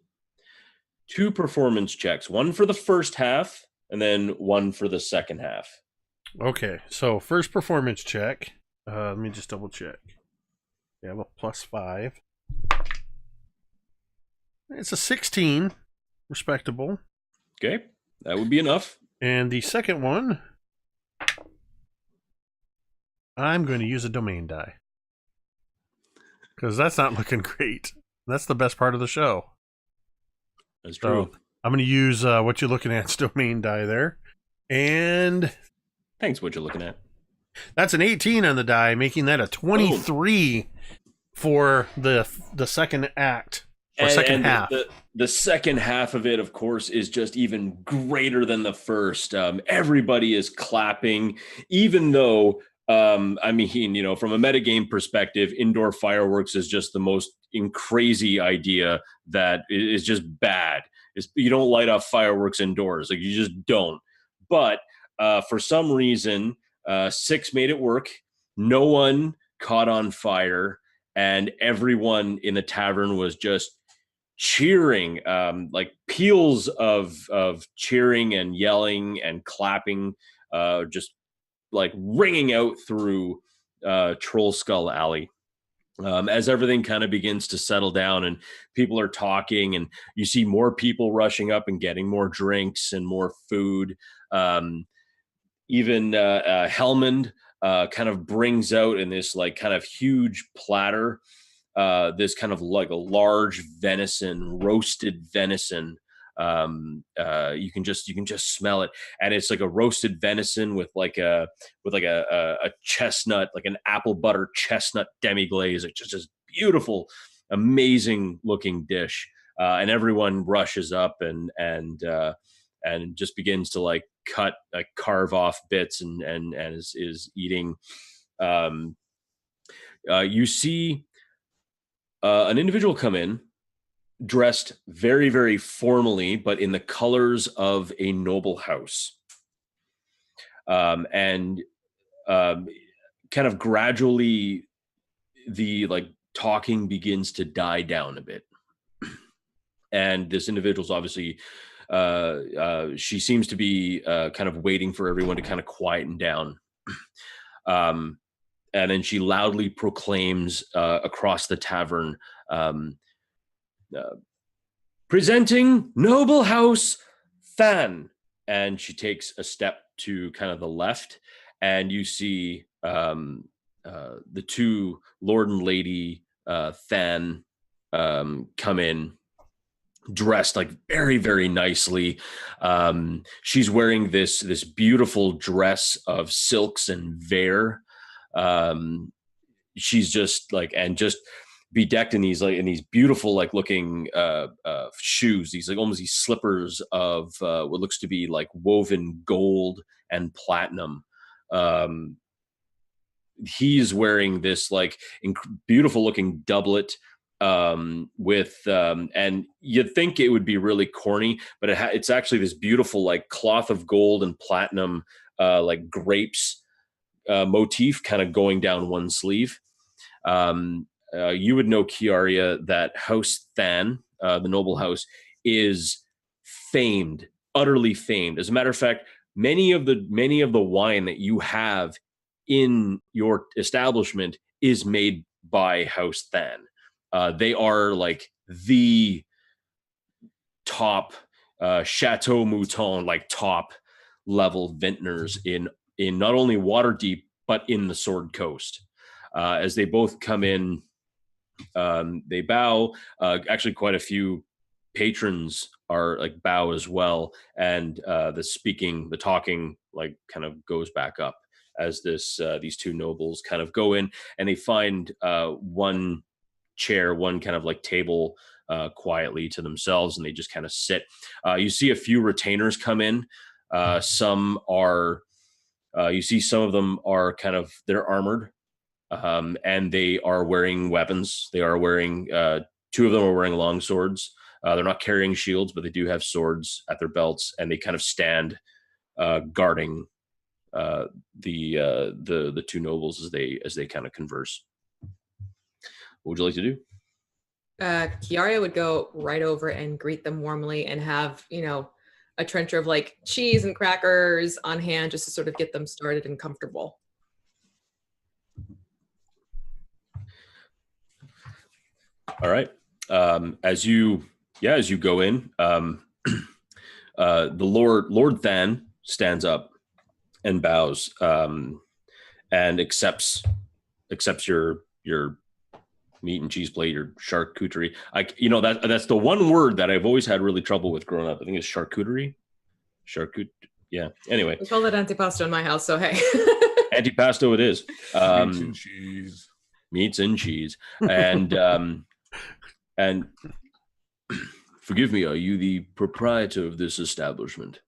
performance checks, one for the first half and then one for the second half. Okay, so first performance check. Let me just double check. We have a +5. It's a 16. Respectable. Okay, that would be enough. And the second one, I'm going to use a domain die, because that's not looking great. That's the best part of the show. That's true. So I'm going to use what you're looking at's domain die there. And Thanks, what you're looking at. that's an 18 on the die, making that a 23 for the second act. Or second half. The second half of it, of course, is just even greater than the first. Everybody is clapping, even though, from a metagame perspective, indoor fireworks is just the most crazy idea that is just bad. You don't light off fireworks indoors. Like, you just don't. But for some reason, Six made it work. No one caught on fire, and everyone in the tavern was just cheering, like peals of cheering and yelling and clapping, just like ringing out through Troll Skull Alley. As everything kind of begins to settle down and people are talking, and you see more people rushing up and getting more drinks and more food. Even Helmond kind of brings out in this like kind of huge platter, this kind of like a large venison, roasted venison. You can just smell it, and it's like a roasted venison with a chestnut, like an apple butter chestnut demi glaze. It's just beautiful, amazing looking dish, and everyone rushes up and just begins to like carve off bits and is eating. You see an individual come in, dressed very, very formally, but in the colors of a noble house. And kind of gradually the like talking begins to die down a bit. And this individual's obviously, she seems to be kind of waiting for everyone to kind of quieten down. And then she loudly proclaims across the tavern, presenting Noble House Than. And she takes a step to kind of the left, and you see the two Lord and Lady Than come in, dressed like very, very nicely. She's wearing this beautiful dress of silks and vair. She's just like, and just bedecked in these beautiful like looking shoes, these like almost these slippers of what looks to be like woven gold and platinum. He's wearing this like beautiful looking doublet with and you'd think it would be really corny, but it's actually this beautiful like cloth of gold and platinum like grapes motif kind of going down one sleeve. You would know, Kiara, that House Than, the noble house, is famed, utterly famed. As a matter of fact, many of the wine that you have in your establishment is made by House Than. They are like the top Chateau Mouton, like top level vintners in not only Waterdeep but in the Sword Coast. As they both come in, they bow. Actually, quite a few patrons are like bow as well, and the talking like kind of goes back up as these two nobles kind of go in, and they find one chair, one kind of like table quietly to themselves, and they just kind of sit. You see a few retainers come in. Some are, you see some of them are kind of, they're armored. And they are wearing weapons. They are wearing, two of them are wearing long swords. They're not carrying shields, but they do have swords at their belts, and they kind of stand guarding the two nobles as they kind of converse. What would you like to do? Kiara would go right over and greet them warmly and have, a trencher of like cheese and crackers on hand just to sort of get them started and comfortable. All right. As you go in, the Lord Than stands up and bows, and accepts your meat and cheese plate, your charcuterie. That's the one word that I've always had really trouble with growing up. I think it's charcuterie. Yeah. Anyway, we call it antipasto in my house, so hey. Antipasto it is. Meats and cheese. Meats and cheese. And forgive me, are you the proprietor of this establishment?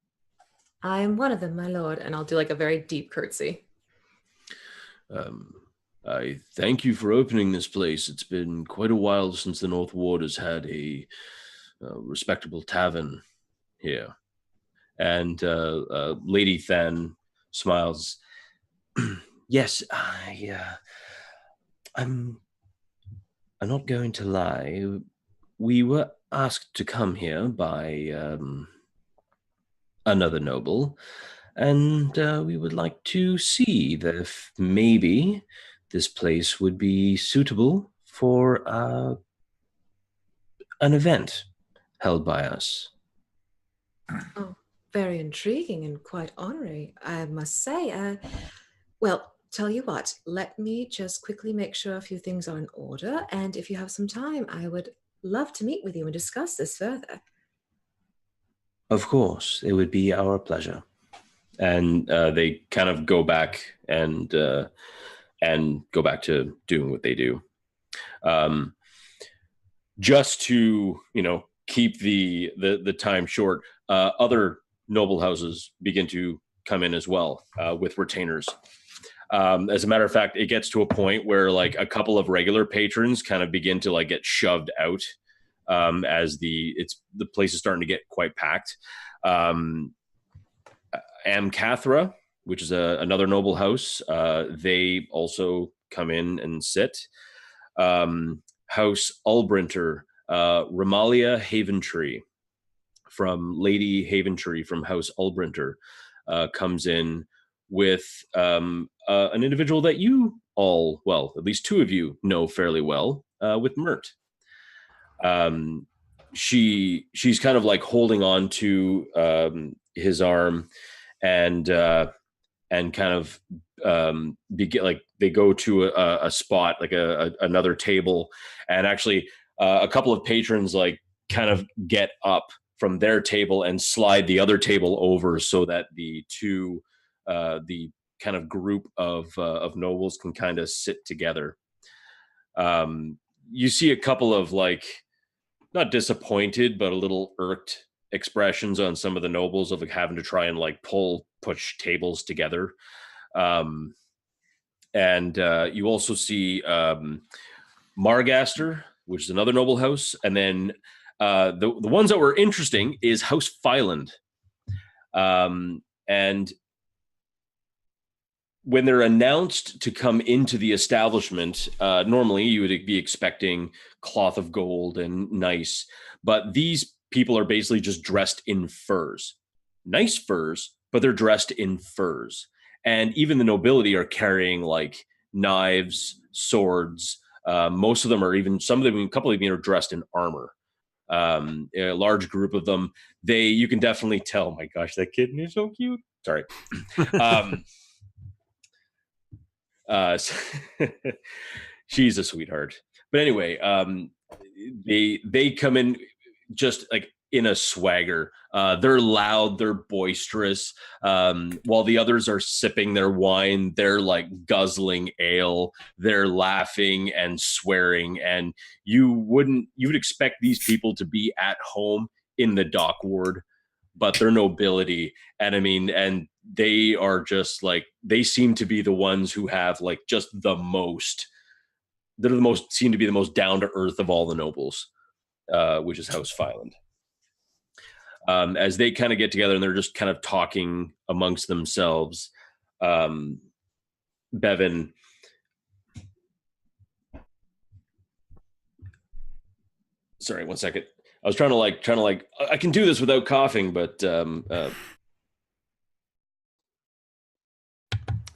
I'm one of them, my lord, and I'll do like a very deep curtsy. I thank you for opening this place. It's been quite a while since the North Ward has had a respectable tavern here. And Lady Than smiles. Yes, I'm not going to lie. We were asked to come here by another noble, and we would like to see that if maybe this place would be suitable for an event held by us. Oh, very intriguing and quite honorary, I must say. Well, tell you what, let me just quickly make sure a few things are in order, and if you have some time, I would love to meet with you and discuss this further. Of course, it would be our pleasure. And they kind of go back and go back to doing what they do. Just to keep the time short, other noble houses begin to come in as well with retainers. As a matter of fact, it gets to a point where like a couple of regular patrons kind of begin to like get shoved out as the place is starting to get quite packed. Amcathra, which is another noble house, they also come in and sit. House Ulbrinter, Ramalia Haventree from Lady Haventree from House Ulbrinter comes in with an individual that you all, well, at least two of you know fairly well, with Mert. She's kind of like holding on to his arm and kind of they go to a spot like another table, and actually a couple of patrons like kind of get up from their table and slide the other table over so that the kind of group of nobles can kind of sit together. You see a couple of like not disappointed but a little irked expressions on some of the nobles of like having to try and like push tables together. And you also see Margaster, which is another noble house, and then the ones that were interesting is House Fyland. And when they're announced to come into the establishment, normally you would be expecting cloth of gold and nice, but these people are basically just dressed in furs. Nice furs, but they're dressed in furs. And even the nobility are carrying like knives, swords. Most of them are even, some of them, a couple of them are dressed in armor. A large group of them, you can definitely tell, oh my gosh, that kitten is so cute. Sorry. She's a sweetheart. But anyway, they come in just like in a swagger. They're loud, they're boisterous. While the others are sipping their wine, they're like guzzling ale. They're laughing and swearing, and you would expect these people to be at home in the dock ward, but they're nobility. And I mean, and they are just like, they seem to be the ones who have like just seem to be the most down to earth of all the nobles, which is House Fyland. As they kind of get together and they're just kind of talking amongst themselves, Bevyn, sorry, 1 second. I was trying to I can do this without coughing, but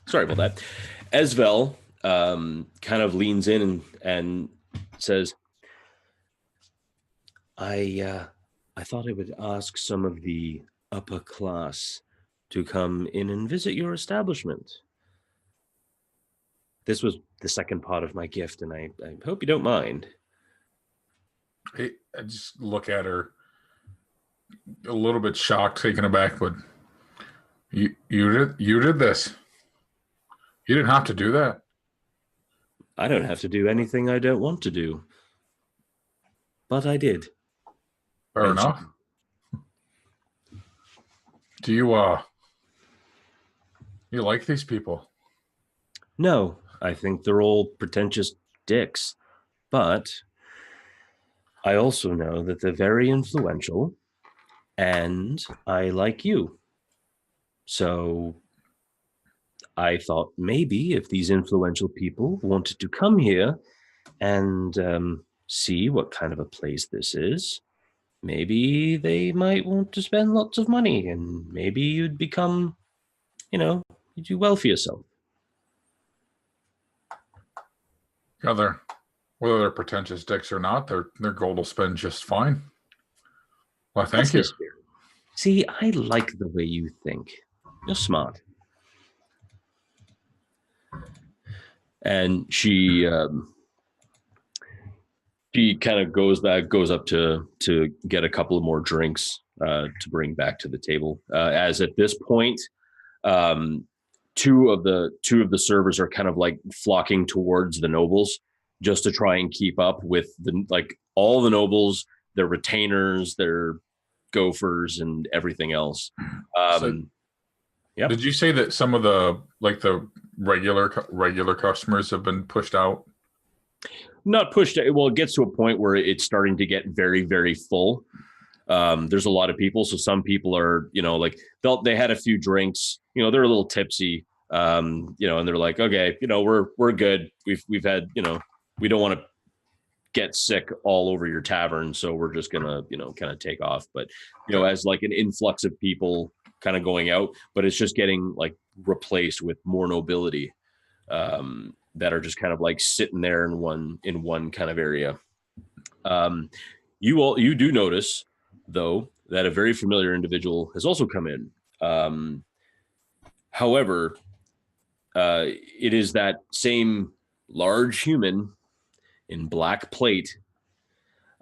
sorry about that. Esvel kind of leans in and says, I thought I would ask some of the upper class to come in and visit your establishment. This was the second part of my gift, and I hope you don't mind. I just look at her a little bit shocked, taken aback, but you did this. You didn't have to do that. I don't have to do anything I don't want to do. But I did. Fair enough. Do you like these people? No, I think they're all pretentious dicks. But I also know that they're very influential, and I like you. So I thought maybe if these influential people wanted to come here and see what kind of a place this is, maybe they might want to spend lots of money, and maybe you'd become, you do well for yourself. Yeah, whether they're pretentious dicks or not, their gold will spend just fine. Well, thank That's you. the spirit. See, I like the way you think. You're smart. And she kind of goes up to get a couple of more drinks to bring back to the table. As at this point, two of the servers are kind of like flocking towards the nobles just to try and keep up with all the nobles, their retainers, their gophers, and everything else. Yep. Did you say that some of the regular customers have been pushed out? Not pushed. Well, it gets to a point where it's starting to get very, very full. There's a lot of people, so some people are, they had a few drinks, they're a little tipsy, and they're like, okay, we're good. We've had, we don't want to get sick all over your tavern, so we're just gonna, kind of take off. But as like an influx of people kind of going out, but it's just getting like replaced with more nobility that are just kind of like sitting there in one kind of area. You do notice, though, that a very familiar individual has also come in. However, it is that same large human in black plate,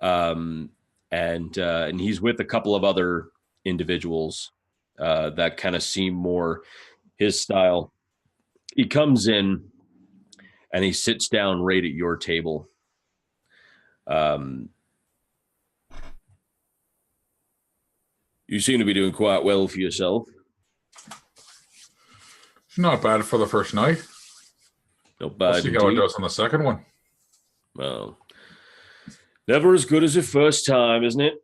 and he's with a couple of other individuals that kind of seem more his style. He comes in and he sits down right at your table. You seem to be doing quite well for yourself. Not bad for the first night. Not bad. We'll see how it goes on the second one. Well, never as good as your first time, isn't it?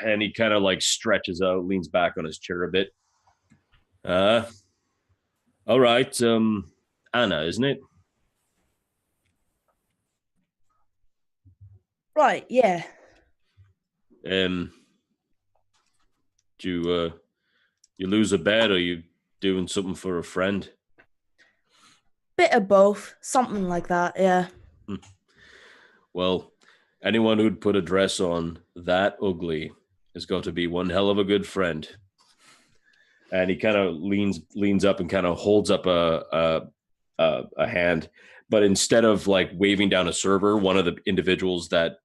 And he kind of like stretches out, leans back on his chair a bit. All right. Anna, isn't it? Right, yeah. Do you lose a bet, or you doing something for a friend? Bit of both. Something like that, yeah. Well, anyone who'd put a dress on that ugly has got to be one hell of a good friend. And he kind of leans up and kind of holds up a hand, but instead of like waving down a server, one of the individuals that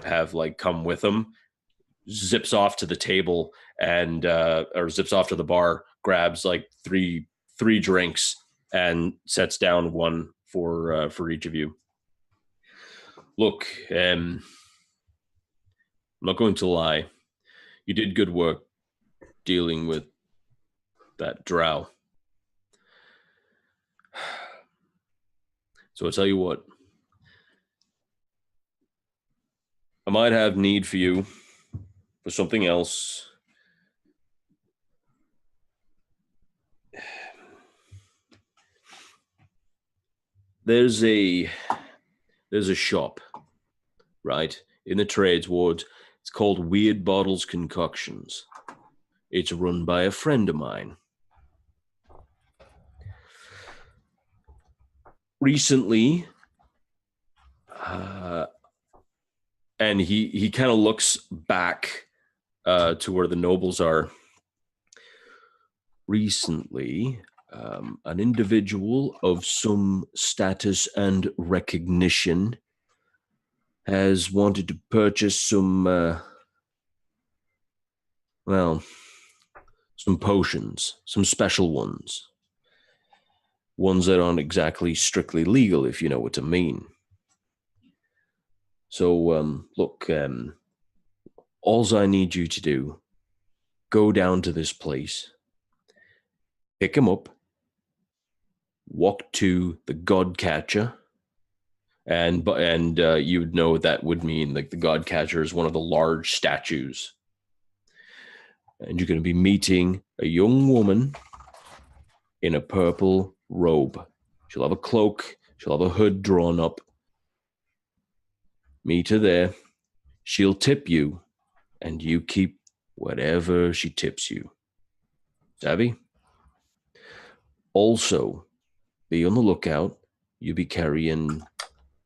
have like come with him zips off to the table and or zips off to the bar, grabs like three drinks and sets down one for each of you. Look, I'm not going to lie. You did good work dealing with that drow. So I'll tell you what. I might have need for you for something else. There's a shop, right, in the trades ward. It's called Weird Bottles Concoctions. It's run by a friend of mine. Recently, and he kind of looks back to where the nobles are. Recently, an individual of some status and recognition has wanted to purchase some potions, some special ones that aren't exactly strictly legal, if you know what I mean. So, look, alls I need you to do, go down to this place, pick him up, walk to the God Catcher, and you would know what that would mean. Like, the God Catcher is one of the large statues. And you're going to be meeting a young woman in a purple robe. She'll have a cloak. She'll have a hood drawn up. Meet her there. She'll tip you and you keep whatever she tips you. Savvy? Also, be on the lookout. You be carrying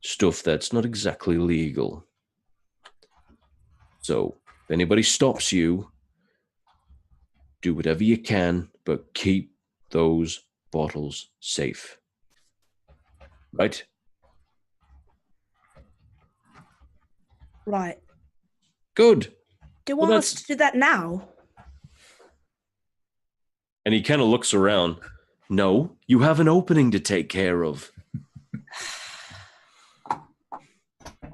stuff that's not exactly legal. So, if anybody stops you, do whatever you can, but keep those bottles safe. Right? Right. Good. Do you Well, want us to do that now? And he kind of looks around. No, you have an opening to take care of.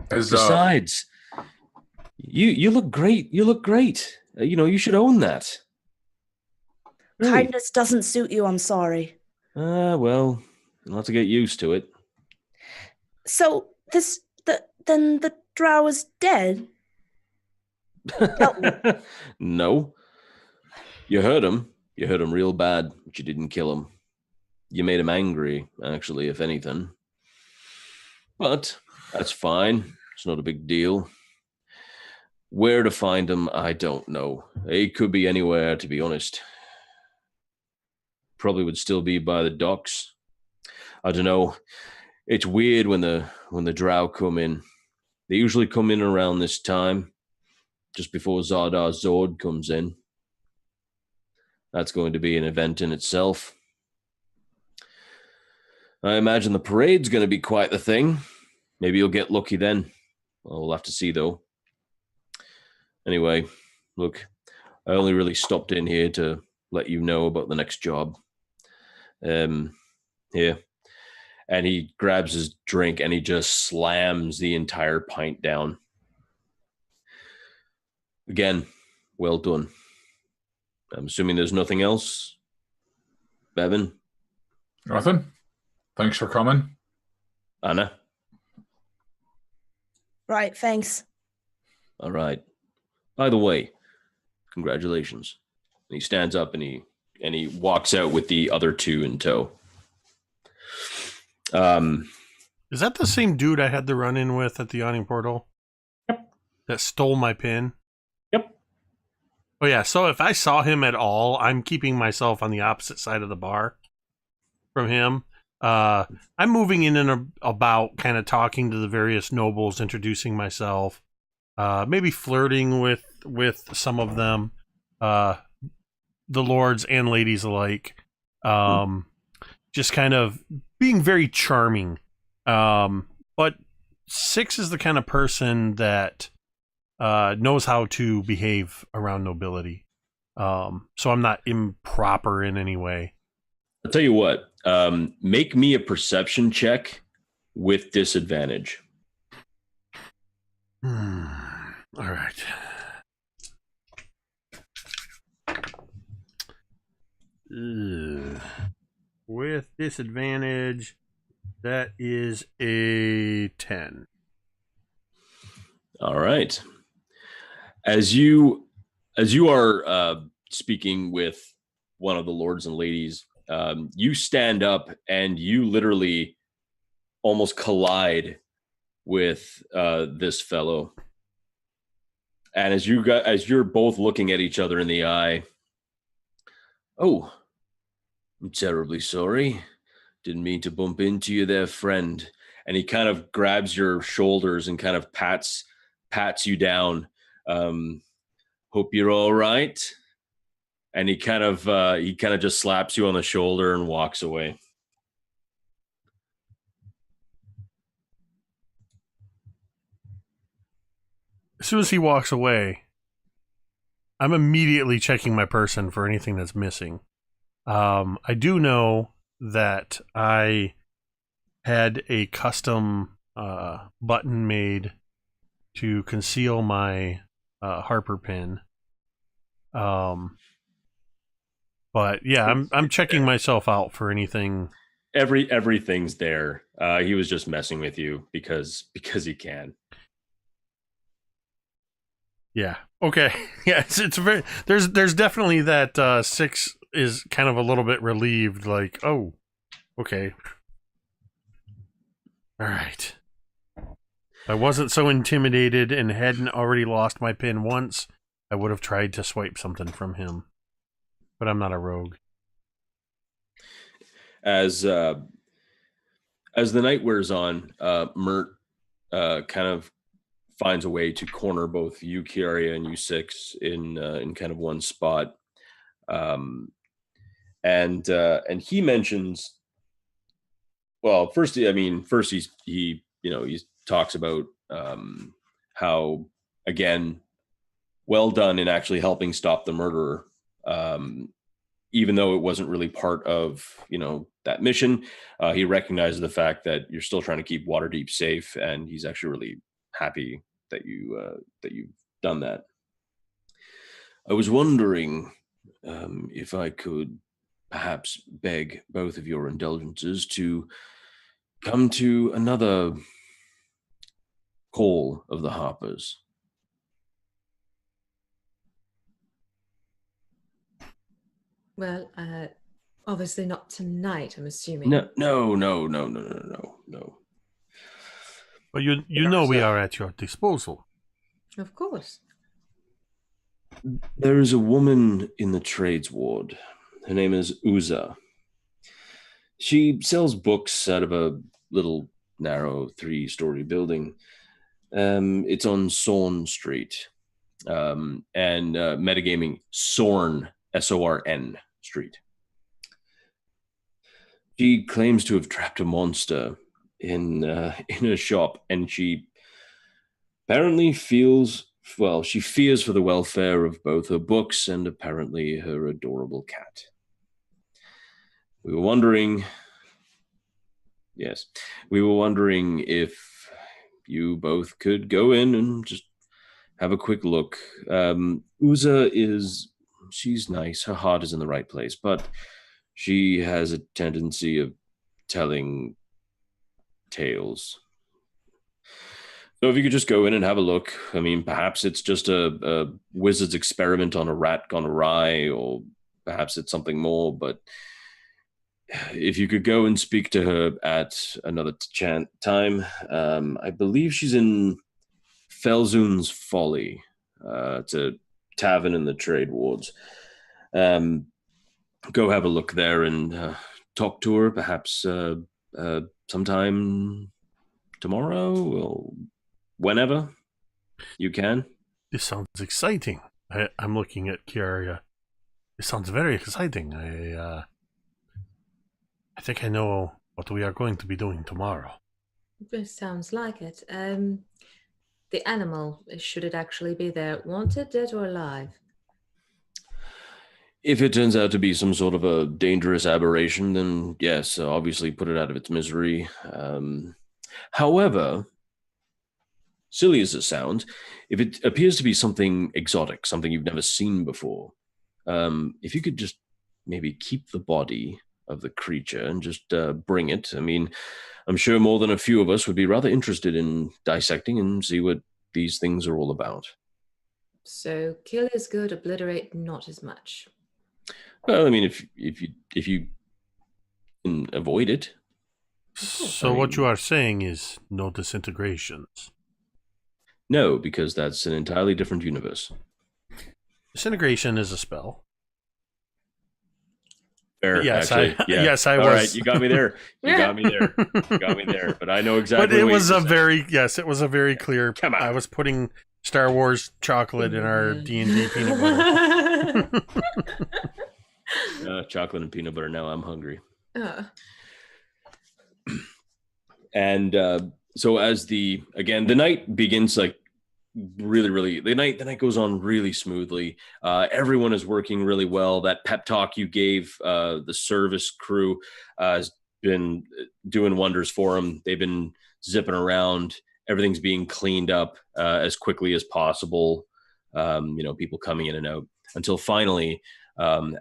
Besides, you look great. You look great. You should own that. Really? Kindness doesn't suit you, I'm sorry. Well, you'll have to get used to it. So, then the drow is dead? No. You hurt him. You hurt him real bad, but you didn't kill him. You made him angry, actually, if anything. But that's fine. It's not a big deal. Where to find him, I don't know. He could be anywhere, to be honest. Probably would still be by the docks. I don't know. It's weird when the drow come in. They usually come in around this time, just before Zardar Zord comes in. That's going to be an event in itself. I imagine the parade's going to be quite the thing. Maybe you'll get lucky then. Well, we'll have to see, though. Anyway, look, I only really stopped in here to let you know about the next job. Here. And he grabs his drink and he just slams the entire pint down. Again, well done. I'm assuming there's nothing else. Bevyn? Nothing. Thanks for coming. Anna? Right, thanks. All right. By the way, congratulations. And he stands up and he walks out with the other two in tow. Is that the same dude I had the run-in with at the awning portal? Yep. That stole my pin? Yep. Oh yeah, so if I saw him at all, I'm keeping myself on the opposite side of the bar from him. I'm moving in and about, kind of talking to the various nobles, introducing myself, maybe flirting with some of them, the lords and ladies alike. Just kind of being very charming. But Six is the kind of person that knows how to behave around nobility. So I'm not improper in any way. I'll tell you what, make me a perception check with disadvantage. All right. With disadvantage, that is a 10. All right. As you are speaking with one of the lords and ladies, you stand up and you literally almost collide with this fellow. And as you're both looking at each other in the eye, oh, I'm terribly sorry. Didn't mean to bump into you there, friend. And he kind of grabs your shoulders and kind of pats you down. Hope you're all right. And he kind of just slaps you on the shoulder and walks away. As soon as he walks away, I'm immediately checking my person for anything that's missing. I do know that I had a custom button made to conceal my Harper pin. But yeah, I'm checking myself out for anything. Everything's there. He was just messing with you because he can. Yeah. Okay. Yeah. It's very. There's definitely that Six is kind of a little bit relieved. Like, oh, okay. All right. I wasn't so intimidated and hadn't already lost my pin once. I would have tried to swipe something from him, but I'm not a rogue. As the night wears on, Mert kind of finds a way to corner both you, Kiara, and you six in kind of one spot. And he mentions, well, first he talks about how, again, well done in actually helping stop the murderer, even though it wasn't really part of that mission. He recognizes the fact that you're still trying to keep Waterdeep safe, and he's actually really happy that you've done that. I was wondering if I could perhaps beg both of your indulgences to come to another call of the Harpers. Well, obviously not tonight, I'm assuming. No. But you know we are at your disposal. Of course. There is a woman in the trades ward. Her name is Uza. She sells books out of a little narrow 3-story building. It's on Sorn Street. And metagaming Sorn, Sorn Street. She claims to have trapped a monster in a shop, and she apparently fears for the welfare of both her books and apparently her adorable cat. We were wondering if you both could go in and just have a quick look. Uza she's nice. Her heart is in the right place, but she has a tendency of telling tales. So if you could just go in and have a look. I mean, perhaps it's just a wizard's experiment on a rat gone awry, or perhaps it's something more, but if you could go and speak to her at another time. I believe she's in Felzun's Folly. It's a tavern in the trade wards. Go have a look there and talk to her, perhaps sometime tomorrow or whenever you can. This sounds exciting. I'm looking at Kiara. This sounds very exciting. I think I know what we are going to be doing tomorrow. This sounds like it. The animal, should it actually be there, wanted, dead or alive? If it turns out to be some sort of a dangerous aberration, then yes, obviously put it out of its misery. However, silly as it sounds, if it appears to be something exotic, something you've never seen before, if you could just maybe keep the body of the creature and just bring it. I mean, I'm sure more than a few of us would be rather interested in dissecting and see what these things are all about. So kill is good, obliterate not as much. Well, I mean, if you can avoid it. So what you are saying is no disintegrations. No, because that's an entirely different universe. Disintegration is a spell. Fair, yes, actually. Yes, I All was. right, you got me there. You got me there. But I know exactly. But it what was you're a saying. it was a very clear. Come on. I was putting Star Wars chocolate in our D&D peanut butter. Chocolate and peanut butter. Now I'm hungry. And so as the night begins, like really the night goes on really smoothly. Everyone is working really well. That pep talk you gave the service crew has been doing wonders for them. They've been zipping around. Everything's being cleaned up as quickly as possible. People coming in and out until finally,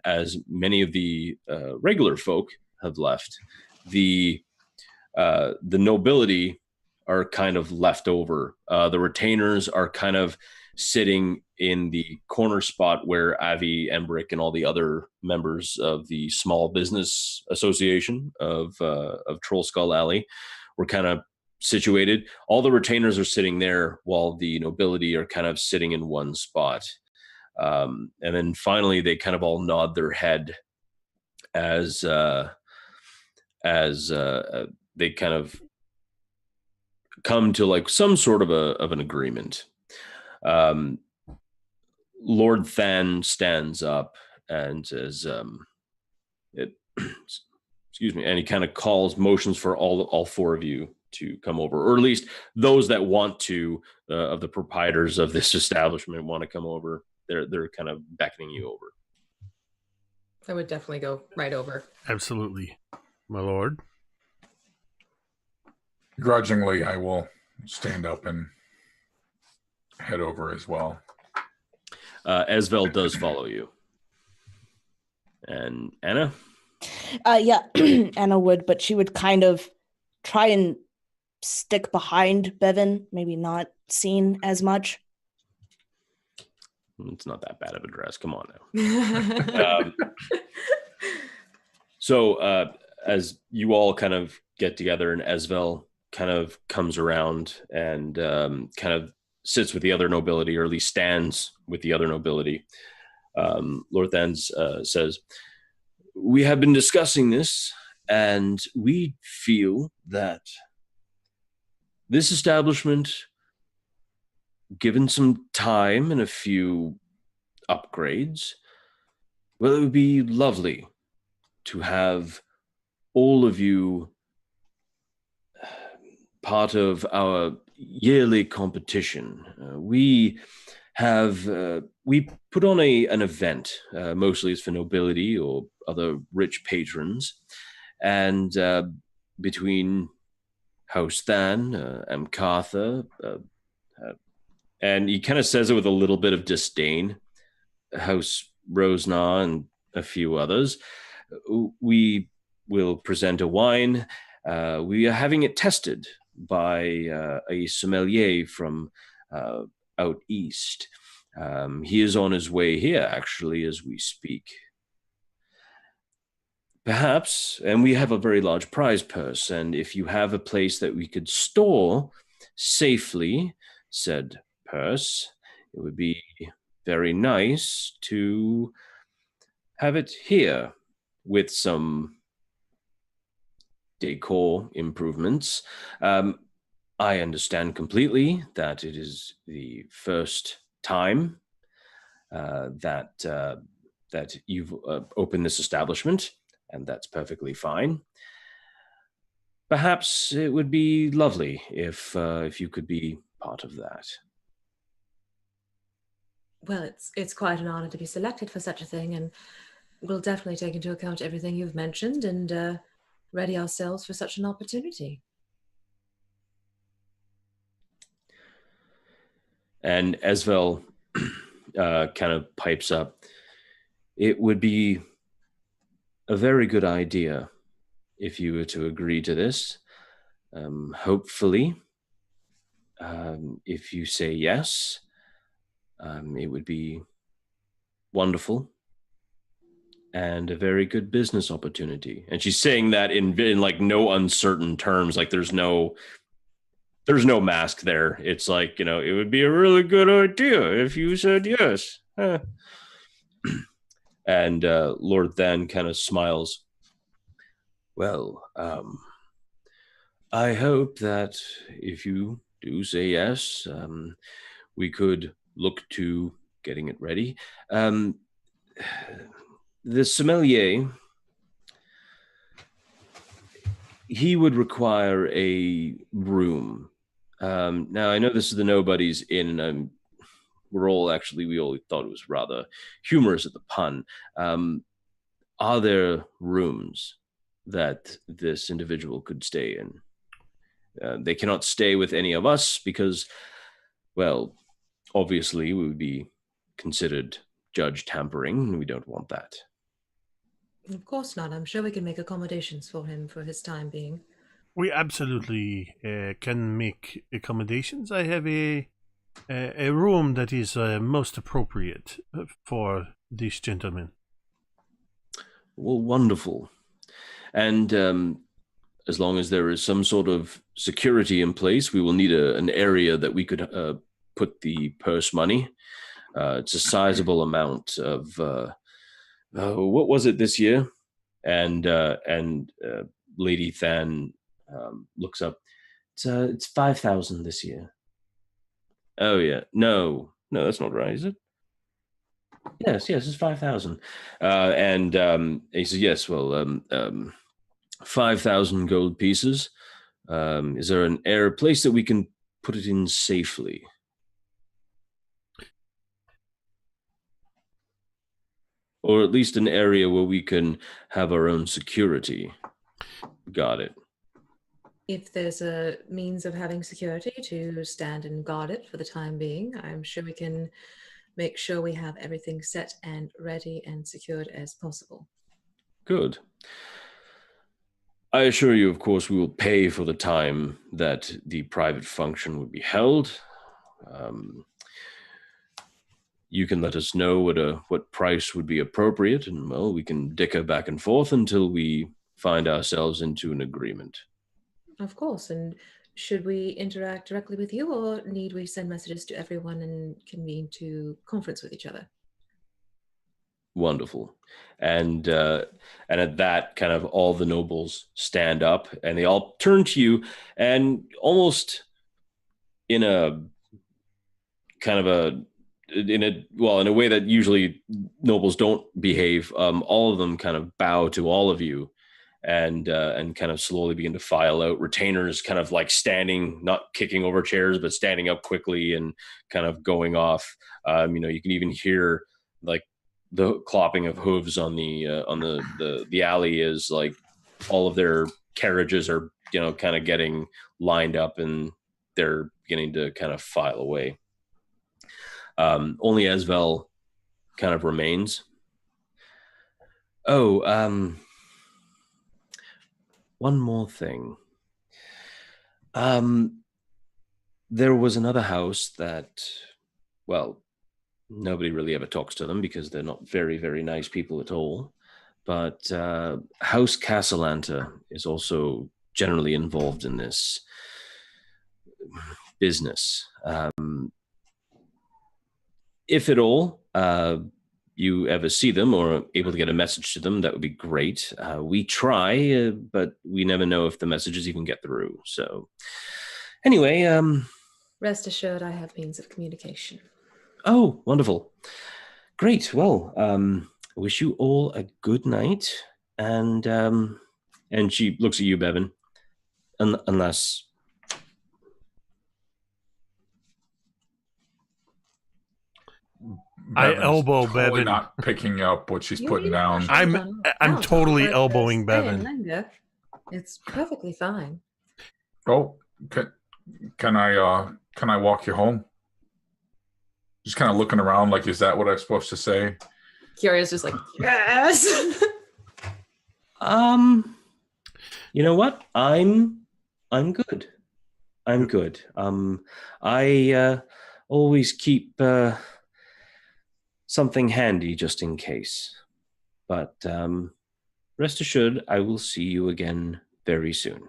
as many of the regular folk have left, the nobility are kind of left over. The retainers are kind of sitting in the corner spot where Avi, Embrick, and all the other members of the small business association of Troll Skull Alley were kind of situated. All the retainers are sitting there while the nobility are kind of sitting in one spot. And then finally, they kind of all nod their head as they kind of come to like some sort of an agreement. Lord Than stands up and says, excuse me, and he kind of motions for all four of you to come over, or at least those that want to, of the proprietors of this establishment want to come over. They're kind of beckoning you over. I would definitely go right over. Absolutely, my lord. Grudgingly, I will stand up and head over as well. Esvel does follow you. And Anna? Yeah, Anna would, but she would kind of try and stick behind Bevyn, maybe not seen as much. It's not that bad of a dress. Come on now. So as you all kind of get together, and Esvel kind of comes around and kind of sits with the other nobility, or at least stands with the other nobility, Lord Thans says, "We have been discussing this, and we feel that this establishment, given some time and a few upgrades, well, it would be lovely to have all of you part of our yearly competition. We put on an event, mostly it's for nobility or other rich patrons, and between House Than, Amkartha, and he kind of says it with a little bit of disdain, House Rosnar, and a few others, we will present a wine. We are having it tested by a sommelier from out east. He is on his way here, actually, as we speak. Perhaps, and we have a very large prize purse, and if you have a place that we could store safely said purse, it would be very nice to have it here with some decor improvements. I understand completely that it is the first time that you've opened this establishment, and that's perfectly fine. Perhaps it would be lovely if you could be part of that. Well, it's quite an honor to be selected for such a thing, and we'll definitely take into account everything you've mentioned and ready ourselves for such an opportunity. And Esvel kind of pipes up, it would be a very good idea if you were to agree to this. Hopefully, if you say yes, it would be wonderful and a very good business opportunity. And she's saying that in like no uncertain terms, like there's no mask there. It's like, it would be a really good idea if you said yes. And Lord Than kind of smiles. Well, I hope that if you do say yes, we could look to getting it ready. The sommelier, he would require a room. Now, I know this is the Nobody's Inn, and we all thought it was rather humorous at the pun. Are there rooms that this individual could stay in? They cannot stay with any of us because, well, obviously we would be considered judge tampering, and we don't want that. Of course not. I'm sure we can make accommodations for him for his time being. We absolutely can make accommodations. I have a room that is most appropriate for this gentleman. Well, wonderful. And as long as there is some sort of security in place, we will need an area that we could put the purse money. It's a sizable amount of what was it this year? And Lady Than looks up. It's 5,000 this year. Oh yeah, no, that's not right, is it? Yes, it's 5,000. And he says, yes, well, 5,000 gold pieces. Is there a place that we can put it in safely? Or at least an area where we can have our own security. Got it. If there's a means of having security to stand and guard it for the time being, I'm sure we can make sure we have everything set and ready and secured as possible. Good. I assure you, of course, we will pay for the time that the private function would be held. You can let us know what price would be appropriate, and, well, we can dicker back and forth until we find ourselves into an agreement. Of course. And should we interact directly with you, or need we send messages to everyone and convene to conference with each other? Wonderful. And at that, kind of all the nobles stand up and they all turn to you, and almost in a kind of in a way that usually nobles don't behave, all of them kind of bow to all of you, and kind of slowly begin to file out. Retainers kind of like standing, not kicking over chairs, but standing up quickly and kind of going off. You can even hear like the clopping of hooves on the alley, is like all of their carriages are kind of getting lined up, and they're beginning to kind of file away. Only Esvel kind of remains. One more thing. There was another house that, well, nobody really ever talks to them because they're not very, very nice people at all. But House Castellanta is also generally involved in this business. If at all you ever see them or are able to get a message to them, that would be great. We try, but we never know if the messages even get through. So anyway. Rest assured, I have means of communication. Oh, wonderful. Great. Well, I wish you all a good night. And she looks at you, Bevyn. Unless... I elbow totally Bevyn. Not picking up what she's putting down. I'm totally elbowing Bevyn. It's perfectly fine. Oh, can I walk you home? Just kind of looking around, like, is that what I'm supposed to say? Kiara's just like, yes. You know what? I'm good. I'm good. I always keep something handy just in case. But rest assured, I will see you again very soon.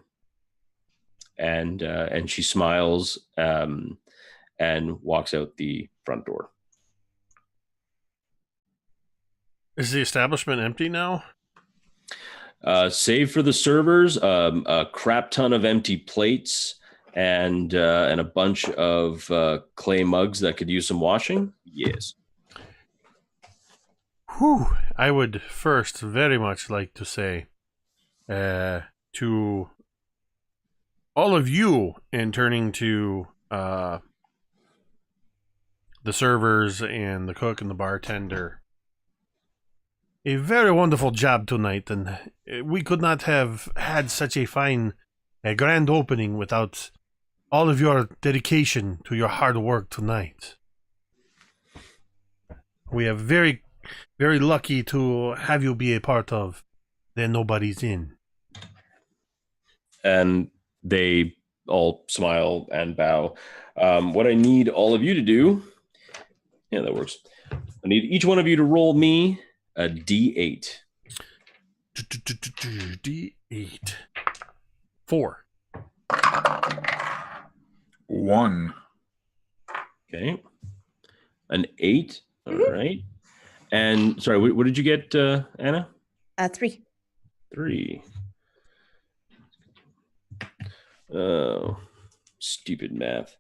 And she smiles and walks out the front door. Is the establishment empty now? Save for the servers, a crap ton of empty plates, and a bunch of clay mugs that could use some washing. Yes. Whew. I would first very much like to say to all of you, in turning to the servers and the cook and the bartender, a very wonderful job tonight, and we could not have had such a fine, grand opening without all of your dedication to your hard work tonight. We are very, very lucky to have you be a part of the Nobody's Inn. And they all smile and bow. What I need all of you to do, yeah, that works. I need each one of you to roll me a D8. D8. 4. 1. Okay. An 8. All Mhm. right. And sorry, what did you get, Anna? 3. 3. Oh, stupid math.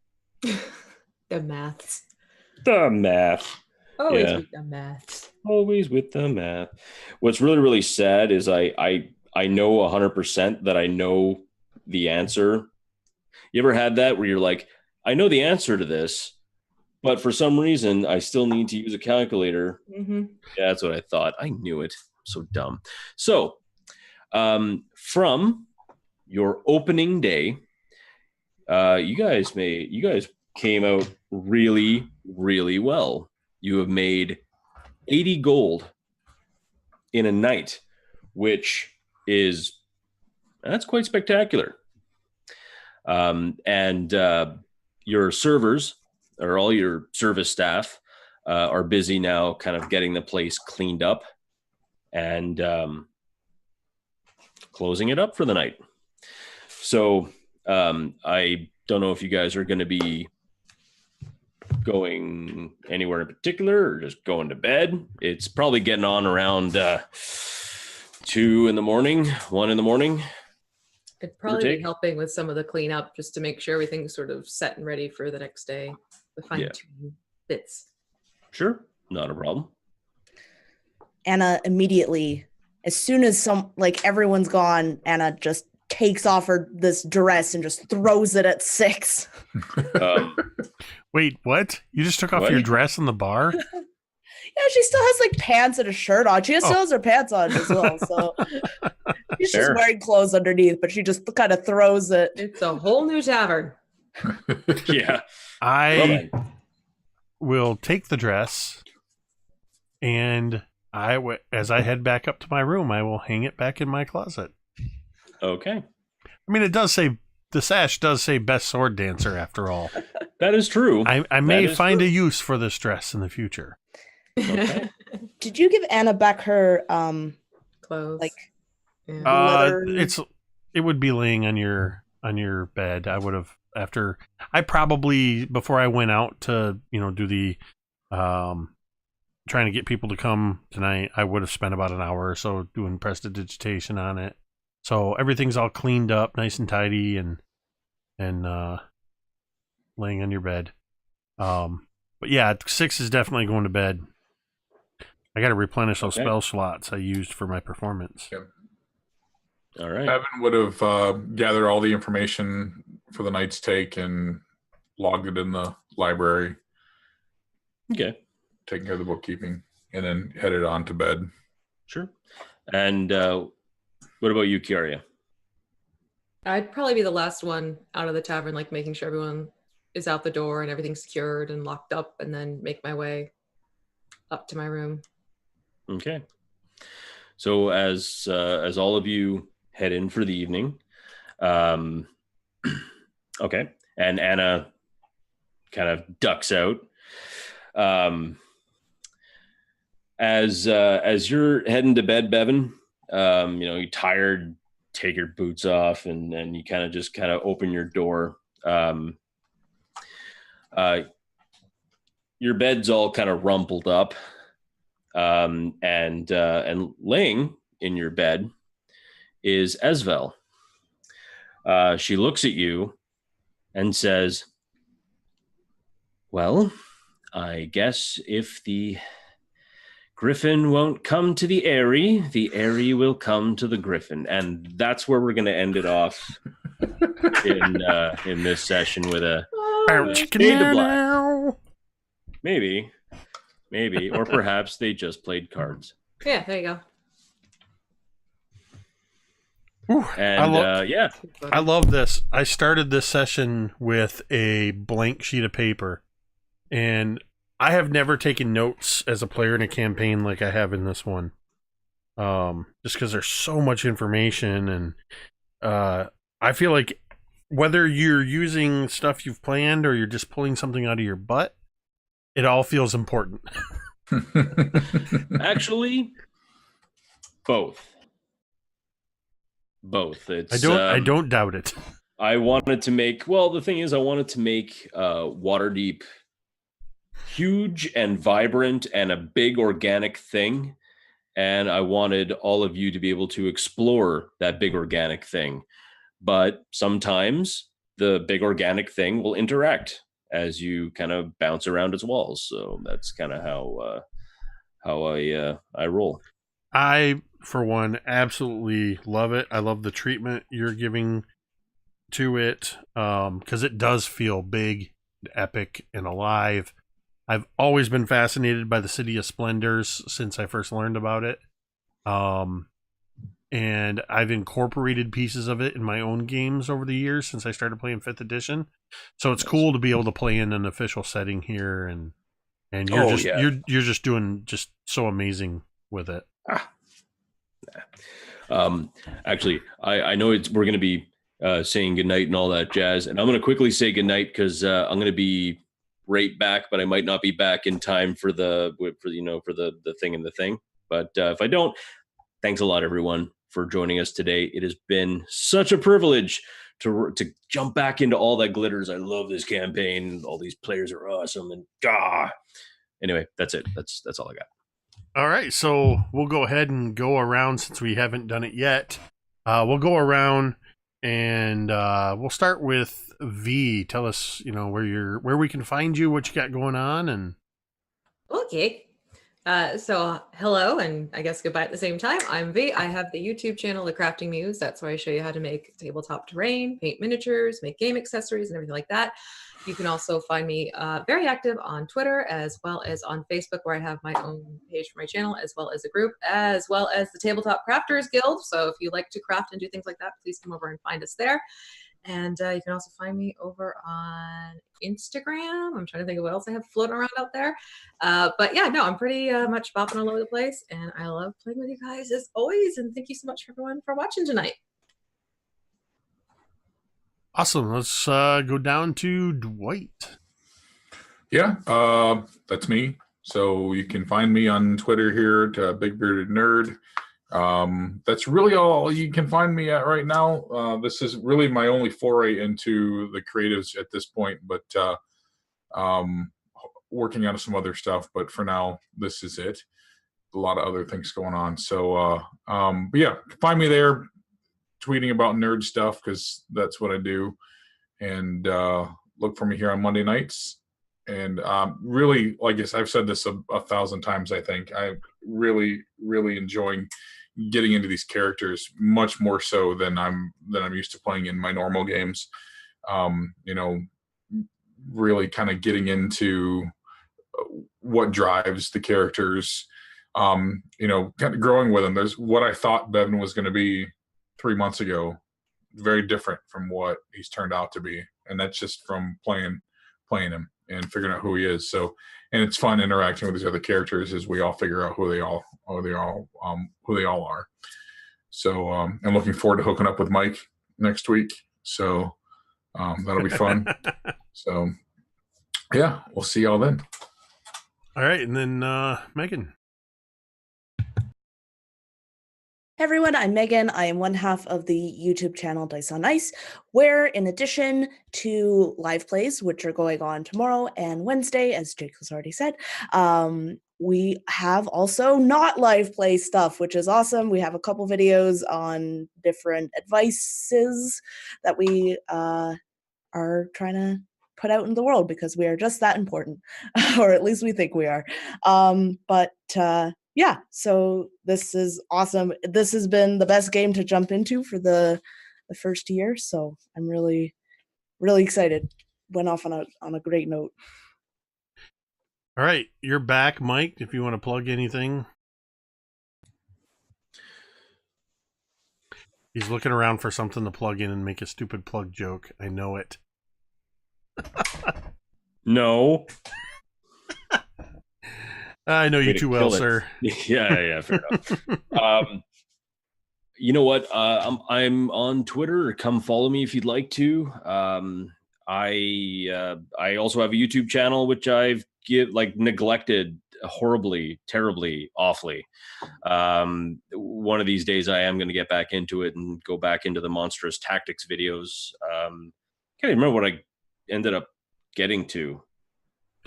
The maths. The math. Always Yeah. with the maths. Always with the math. What's really, really sad is I know 100% that I know the answer. You ever had that where you're like, I know the answer to this, but for some reason I still need to use a calculator. Mm-hmm. Yeah, that's what I thought. I knew it. So dumb. So, from your opening day, you guys came out really, really well. You have made 80 gold in a night, which that's quite spectacular. And your servers, or all your service staff, are busy now kind of getting the place cleaned up and closing it up for the night. So I don't know if you guys are going to be going anywhere in particular or just going to bed. It's probably getting on around 2 in the morning, 1 in the morning. It'd probably be take. helping with some of the cleanup just to make sure everything's sort of set and ready for the next day. The fine-tune bits. Sure, not a problem. Anna immediately, as soon as everyone's gone, Anna just takes off this dress and just throws it at 6. Wait, what? You just took off What? your dress in the bar? Yeah, she still has pants and a shirt on. She still has her pants on as well. So she's just Fair. wearing clothes underneath, but she just kind of throws it. It's a whole new tavern. Yeah. I will take the dress, and as I head back up to my room, I will hang it back in my closet. Okay. I mean, the sash does say best sword dancer after all. That is true. I may is find true. a use for this dress in the future. Okay. Did you give Anna back her Clothes. Yeah. leather? It would be laying on your bed. I would have I probably, before I went out to do the trying to get people to come tonight, I would have spent about an hour or so doing prestidigitation on it. So everything's all cleaned up, nice and tidy, and laying on your bed. But yeah, 6 is definitely going to bed. I got to replenish those spell slots I used for my performance. Yep. All right. Bevyn would have gathered all the information for the night's take and logged it in the library, Okay. taking care of the bookkeeping, and then headed on to bed. Sure. And what about you, Kiara? I'd probably be the last one out of the tavern, making sure everyone is out the door and everything's secured and locked up, and then make my way up to my room. Okay. So as all of you head in for the evening, okay, and Anna kind of ducks out. As you're heading to bed, Bevyn, you're tired, take your boots off, and you kind of open your door. Your bed's all kind of rumpled up, and laying in your bed is Esvel. She looks at you and says, "Well, I guess if the Griffin won't come to the Airy will come to the Griffin." And that's where we're going to end it off in this session with a shade of black. Maybe, or perhaps they just played cards. Yeah, there you go. Whew, And I love this. I started this session with a blank sheet of paper, and I have never taken notes as a player in a campaign like I have in this one. Just because there's so much information, and I feel like whether you're using stuff you've planned or you're just pulling something out of your butt, it all feels important. Actually, both. It's, I don't doubt it. I wanted to make Waterdeep huge and vibrant and a big organic thing. And I wanted all of you to be able to explore that big organic thing. But sometimes the big organic thing will interact as you kind of bounce around its walls. So that's kind of how I roll. I, for one, absolutely love it. I love the treatment you're giving to it, because it does feel big, epic, and alive. I've always been fascinated by the City of Splendors since I first learned about it. And I've incorporated pieces of it in my own games over the years since I started playing 5th edition. So it's cool to be able to play in an official setting here, and you're just doing just so amazing with it. Actually, I know we're going to be saying goodnight and all that jazz, and I'm going to quickly say goodnight because I'm going to be right back, but I might not be back in time for the thing and the thing. But if I don't, thanks a lot, everyone, for joining us today. It has been such a privilege to jump back into all that glitters. I love this campaign. All these players are awesome, and anyway, that's it. That's all I got. All right, so we'll go ahead and go around since we haven't done it yet. We'll go around and we'll start with V. Tell us, where we can find you, what you got going on, and Okay. So hello, and I guess goodbye at the same time. I'm V. I have the YouTube channel, The Crafting Muse. That's where I show you how to make tabletop terrain, paint miniatures, make game accessories, and everything like that. You can also find me very active on Twitter as well as on Facebook, where I have my own page for my channel, as well as a group, as well as the Tabletop Crafters Guild. So if you like to craft and do things like that, please come over and find us there. And you can also find me over on Instagram. I'm trying to think of what else I have floating around out there. But yeah, no, I'm pretty much bopping all over the place. And I love playing with you guys as always. And thank you so much, everyone, for watching tonight. awesome. Let's go down to Dwight. Yeah, that's me. So you can find me on Twitter here to Big Bearded Nerd. That's really all you can find me at right now. This is really my only foray into the creatives at this point, but working on some other stuff. But for now, this is it. A lot of other things going on. So, but yeah, find me there, tweeting about nerd stuff because that's what I do. And look for me here on Monday nights. And really, like I've said this a 1,000 times, I think I'm really, really enjoying getting into these characters much more so than I'm used to playing in my normal games. Really kind of getting into what drives the characters. Kind of growing with them. There's what I thought Bevyn was going to be 3 months ago, very different from what he's turned out to be, and that's just from playing him and figuring out who he is. So, and it's fun interacting with these other characters as we all figure out who they all are. So, I'm looking forward to hooking up with Mike next week. So, that'll be fun. So, yeah, we'll see y'all then. All right, and then Megan. Hey everyone, I'm Megan. I am one half of the YouTube channel Dice on Ice, where in addition to live plays, which are going on tomorrow and Wednesday, as Jake has already said, we have also not live play stuff, which is awesome. We have a couple videos on different advices that we are trying to put out in the world because we are just that important, or at least we think we are. Yeah, so this is awesome. This has been the best game to jump into for the first year, so I'm really, really excited. Went off on a great note. All right, you're back, Mike, if you want to plug anything. He's looking around for something to plug in and make a stupid plug joke. I know it. No. I know you too well, sir. Yeah, fair enough. You know what? I'm on Twitter. Come follow me if you'd like to. I also have a YouTube channel which I've neglected horribly, terribly, awfully. One of these days I am going to get back into it and go back into the monstrous tactics videos. Can't even remember what I ended up getting to.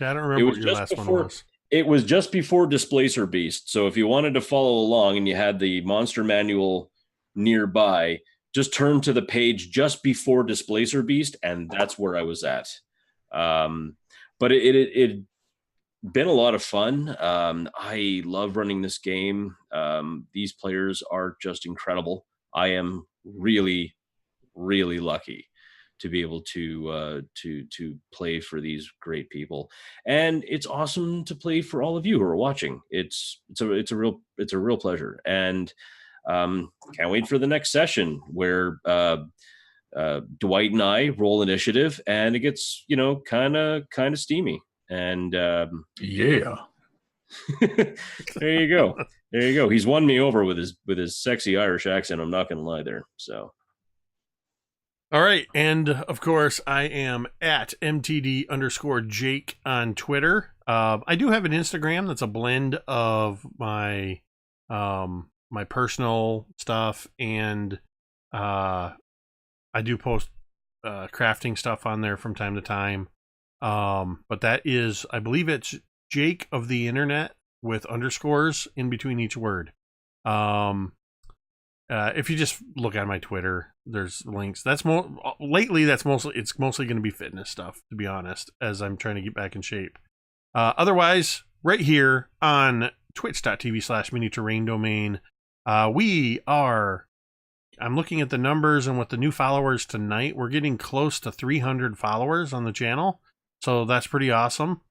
Yeah, I don't remember what your last one was. It was just before Displacer Beast. So if you wanted to follow along and you had the monster manual nearby, just turn to the page just before Displacer Beast, and that's where I was at. But it been a lot of fun. I love running this game. These players are just incredible. I am really, really lucky to be able to play for these great people, and it's awesome to play for all of you who are watching. It's a real pleasure, and can't wait for the next session where Dwight and I roll initiative, and it gets kind of steamy. And yeah, there you go. He's won me over with his sexy Irish accent. I'm not gonna lie there. So. All right, and of course, I am at MTD_Jake on Twitter. I do have an Instagram that's a blend of my my personal stuff, and I do post crafting stuff on there from time to time. But that is, I believe it's Jake of the Internet with underscores in between each word. If you just look at my Twitter, there's links. It's mostly going to be fitness stuff, to be honest, as I'm trying to get back in shape. Otherwise, right here on twitch.tv/miniterraindomain, I'm looking at the numbers, and with the new followers tonight, we're getting close to 300 followers on the channel. So that's pretty awesome.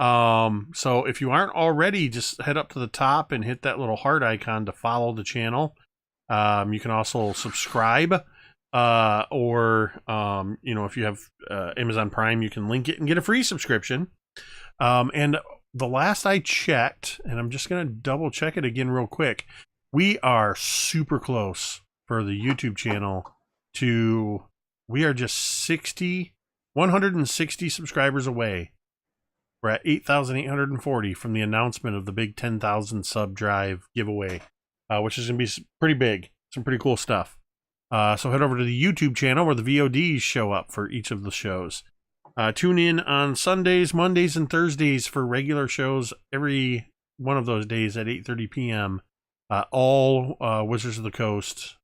So if you aren't already, just head up to the top and hit that little heart icon to follow the channel. You can also subscribe, or if you have Amazon Prime, you can link it and get a free subscription. And the last I checked, and I'm just going to double check it again real quick, we are super close for the YouTube channel we are just 160 subscribers away. We're at 8,840 from the announcement of the big 10,000 sub drive giveaway, which is going to be pretty big. Some pretty cool stuff. So head over to the YouTube channel where the VoDs show up for each of the shows. Tune in on Sundays, Mondays, and Thursdays for regular shows every one of those days at 8:30 p.m. All Wizards of the Coast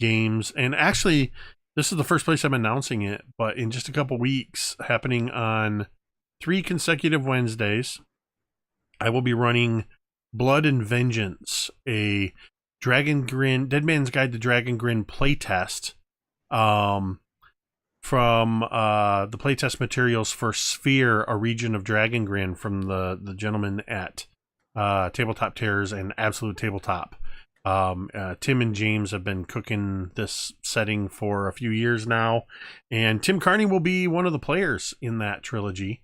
games. And actually, this is the first place I'm announcing it, but in just a couple weeks, happening on 3 consecutive Wednesdays, I will be running Blood and Vengeance, a Dead Man's Guide to Dragon Grin playtest from the playtest materials for Sphere, a region of Dragon Grin, from the gentleman at Tabletop Terrors and Absolute Tabletop. Tim and James have been cooking this setting for a few years now, and Tim Carney will be one of the players in that trilogy.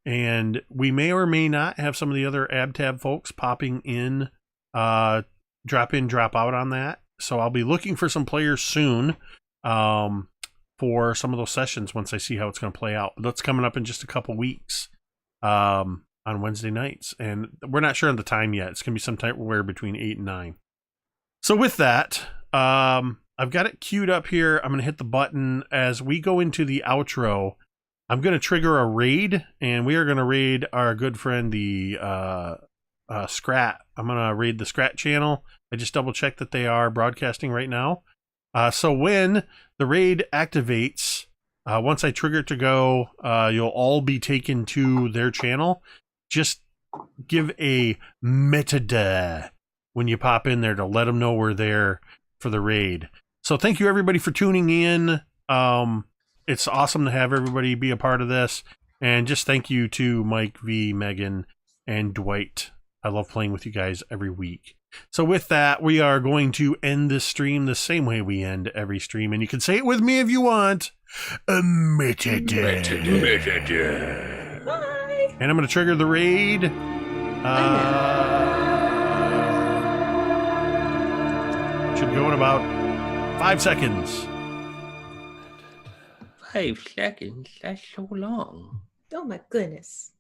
And we may or may not have some of the other AbTab folks popping in, drop in, drop out on that. So I'll be looking for some players soon for some of those sessions once I see how it's going to play out. That's coming up in just a couple weeks on Wednesday nights. And we're not sure on the time yet. It's going to be sometime between 8 and 9. So with that, I've got it queued up here. I'm going to hit the button as we go into the outro. I'm going to trigger a raid, and we are going to raid our good friend, the Scrat. I'm going to raid the Scrat channel. I just double checked that they are broadcasting right now. So when the raid activates, once I trigger it to go, you'll all be taken to their channel. Just give a metadata when you pop in there to let them know we're there for the raid. So thank you everybody for tuning in. It's awesome to have everybody be a part of this. And just thank you to Mike, V, Megan, and Dwight. I love playing with you guys every week. So with that, we are going to end this stream the same way we end every stream. And you can say it with me if you want. Metadata. Bye. And I'm going to trigger the raid. Should go in about 5 seconds. 5 seconds? That's so long. Oh my goodness.